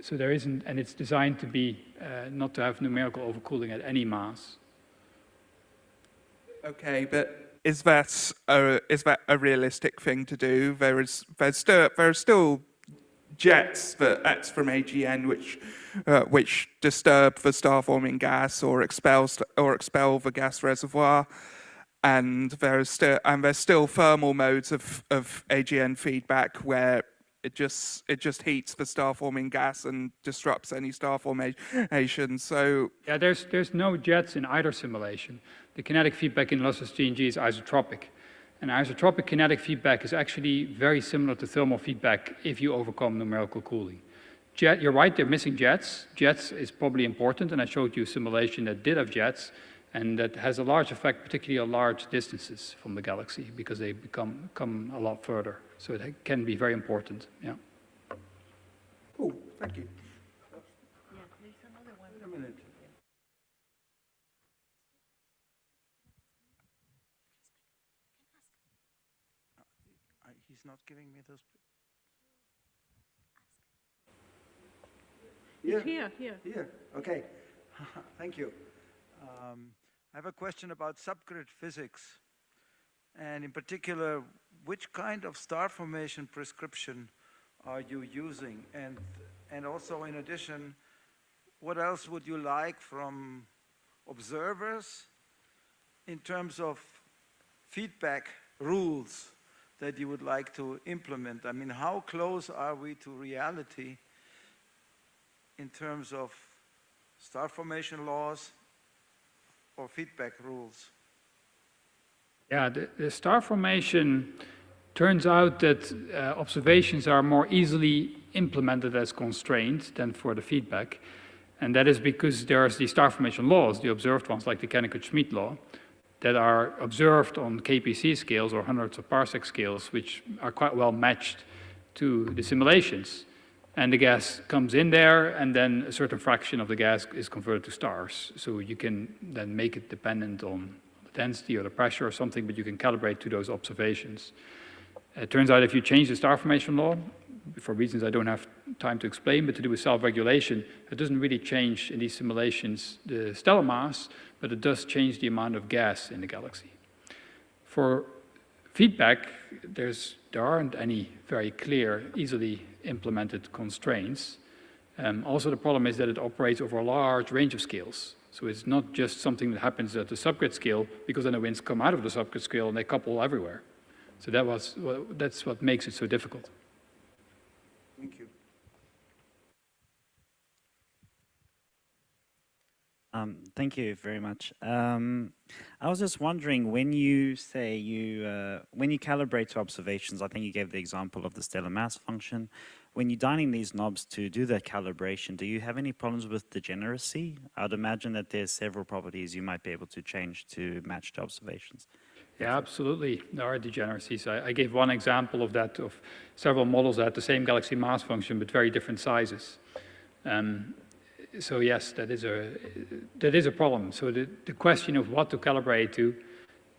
So there isn't, and it's designed to be not to have numerical overcooling at any mass. Okay, but is that a realistic thing to do? There's still jets that act from AGN which disturb the star-forming gas or expel the gas reservoir, and there's still thermal modes of AGN feedback where it just heats the star-forming gas and disrupts any star formation. So yeah, there's no jets in either simulation. The kinetic feedback in elasticity in G is isotropic. And isotropic kinetic feedback is actually very similar to thermal feedback if you overcome numerical cooling. You're right, they're missing jets. Jets is probably important, and I showed you a simulation that did have jets, and that has a large effect, particularly at large distances from the galaxy, because they come a lot further. So it can be very important, yeah. Cool, thank you. Yeah, there's another one. Wait a minute. He's not giving me those. Here. Okay. Thank you. I have a question about subgrid physics, and in particular, which kind of star formation prescription are you using? And also, in addition, what else would you like from observers in terms of feedback rules that you would like to implement? I mean, how close are we to reality in terms of star formation laws or feedback rules? Yeah, the star formation turns out that observations are more easily implemented as constraints than for the feedback. And that is because there's the star formation laws, the observed ones like the Kennecoott-Schmidt law, that are observed on KPC scales or hundreds of parsec scales, which are quite well matched to the simulations. And the gas comes in there, and then a certain fraction of the gas is converted to stars. So you can then make it dependent on the density or the pressure or something, but you can calibrate to those observations. It turns out if you change the star formation law, for reasons I don't have time to explain, but to do with self-regulation, it doesn't really change in these simulations the stellar mass, but it does change the amount of gas in the galaxy. For feedback, there aren't any very clear, easily implemented constraints. Also, the problem is that it operates over a large range of scales. So it's not just something that happens at the subgrid scale, because then the winds come out of the subgrid scale and they couple everywhere. So that's what makes it so difficult. Thank you. Thank you very much. I was just wondering, when you say when you calibrate to observations, I think you gave the example of the stellar mass function. When you're dialing these knobs to do that calibration, do you have any problems with degeneracy? I'd imagine that there's several properties you might be able to change to match the observations. Yeah, absolutely. There are degeneracies. I gave one example of that, of several models that had the same galaxy mass function, but very different sizes. So yes, that is a problem. So the question of what to calibrate to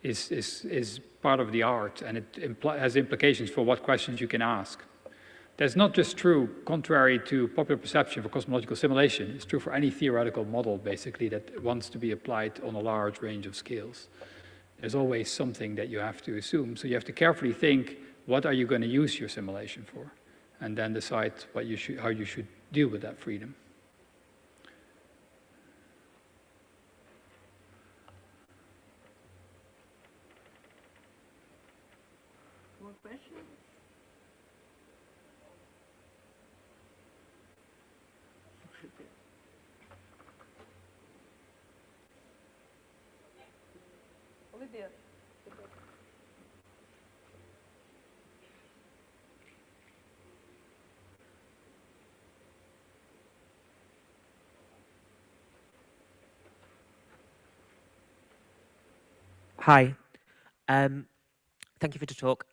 is part of the art, and it has implications for what questions you can ask. That's not just true, contrary to popular perception, for cosmological simulation. It's true for any theoretical model, basically, that wants to be applied on a large range of scales. There's always something that you have to assume. So you have to carefully think, what are you going to use your simulation for? And then decide how you should deal with that freedom. More questions? Olivia. Hi. Thank you for the talk.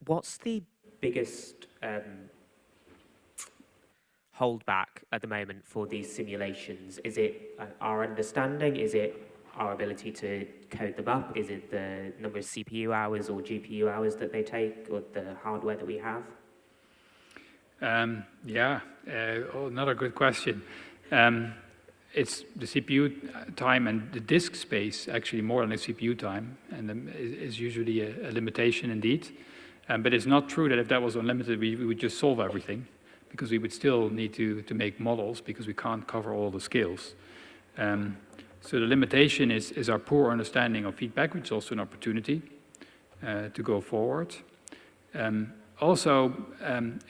What's the biggest holdback at the moment for these simulations? Is it our understanding? Is it our ability to code them up? Is it the number of CPU hours or GPU hours that they take, or the hardware that we have? Another good question. It's the CPU time and the disk space, actually more than the CPU time, and is usually a limitation indeed. But it's not true that if that was unlimited, we would just solve everything, because we would still need to make models, because we can't cover all the scales. So the limitation is our poor understanding of feedback, which is also an opportunity to go forward. Also,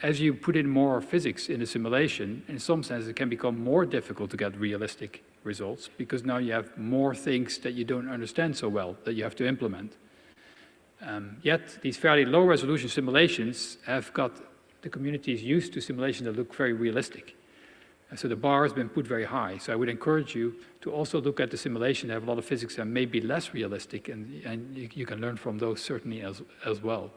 as you put in more physics in a simulation, in some sense it can become more difficult to get realistic results, because now you have more things that you don't understand so well that you have to implement. Yet these fairly low resolution simulations have got the communities used to simulations that look very realistic. So the bar has been put very high. So I would encourage you to also look at the simulation that have a lot of physics and maybe less realistic, and you can learn from those certainly as well.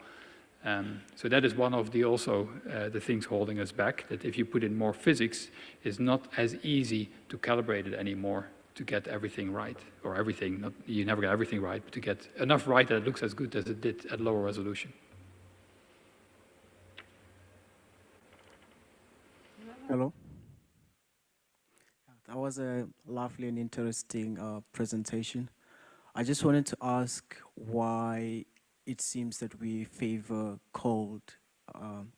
So that is one of the things holding us back, that if you put in more physics, it's not as easy to calibrate it anymore to get everything right, or everything, you never get everything right, but to get enough right that it looks as good as it did at lower resolution. Hello. That was a lovely and interesting presentation. I just wanted to ask why it seems that we favor cold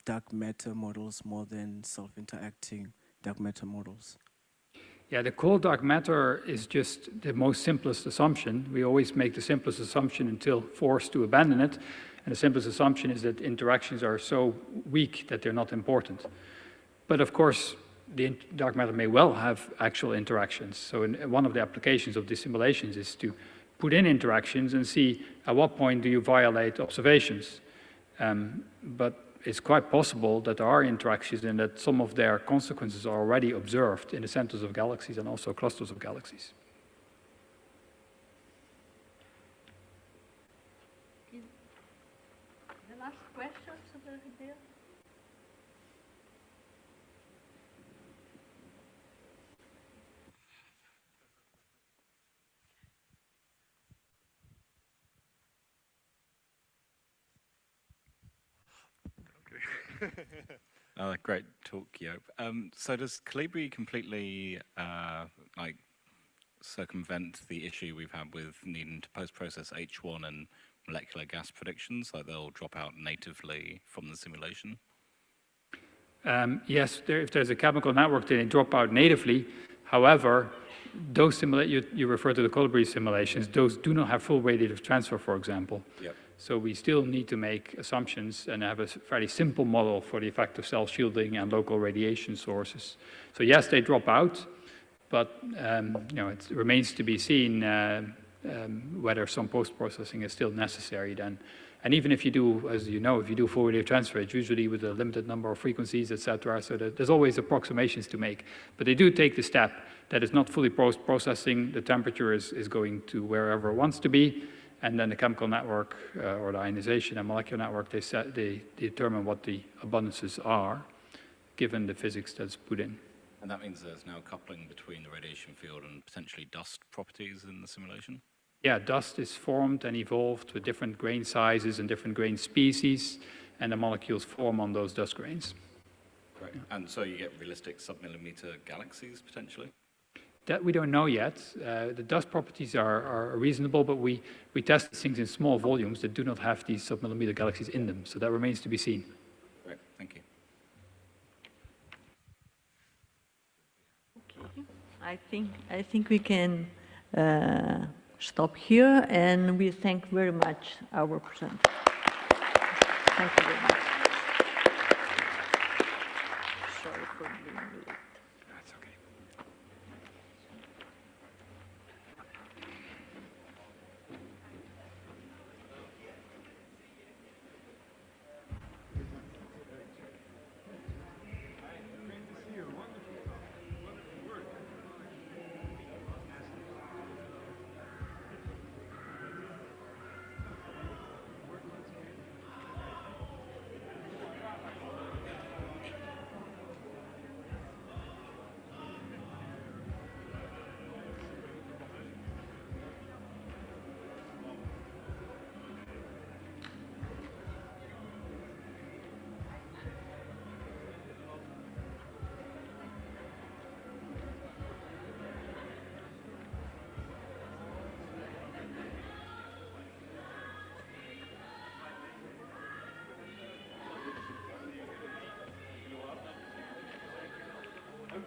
dark matter models more than self-interacting dark matter models. Yeah, the cold dark matter is just the most simplest assumption. We always make the simplest assumption until forced to abandon it. And the simplest assumption is that interactions are so weak that they're not important. But of course, the dark matter may well have actual interactions. So one of the applications of these simulations is to put in interactions and see at what point do you violate observations. But it's quite possible that there are interactions and that some of their consequences are already observed in the centers of galaxies and also clusters of galaxies. The last question over there. Great talk, Joop. So does Calibri completely circumvent the issue we've had with needing to post-process H1 and molecular gas predictions, like they'll drop out natively from the simulation? Yes, if there's a chemical network, they drop out natively. However, those you refer to the Calibri simulations, those do not have full radiative transfer, for example. Yep. So we still need to make assumptions and have a fairly simple model for the effect of self-shielding and local radiation sources. So yes, they drop out, but it remains to be seen whether some post-processing is still necessary then. And even if you do, as you know, if you do full radiative transfer, it's usually with a limited number of frequencies, etc. So there's always approximations to make. But they do take the step that it's not fully post-processing. The temperature is going to wherever it wants to be. And then the chemical network or the ionization and molecular network, they determine what the abundances are, given the physics that's put in. And that means there's now coupling between the radiation field and potentially dust properties in the simulation? yeah, dust is formed and evolved with different grain sizes and different grain species, and the molecules form on those dust grains. Right. And so you get realistic sub-millimeter galaxies, potentially? That we don't know yet. The dust properties are reasonable, but we test these things in small volumes that do not have these sub-millimeter galaxies in them, so that remains to be seen. Great, thank you. Okay. I think we can stop here, and we thank very much our presenter. Thank you very much. Sorry for being late. That's okay.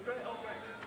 Okay.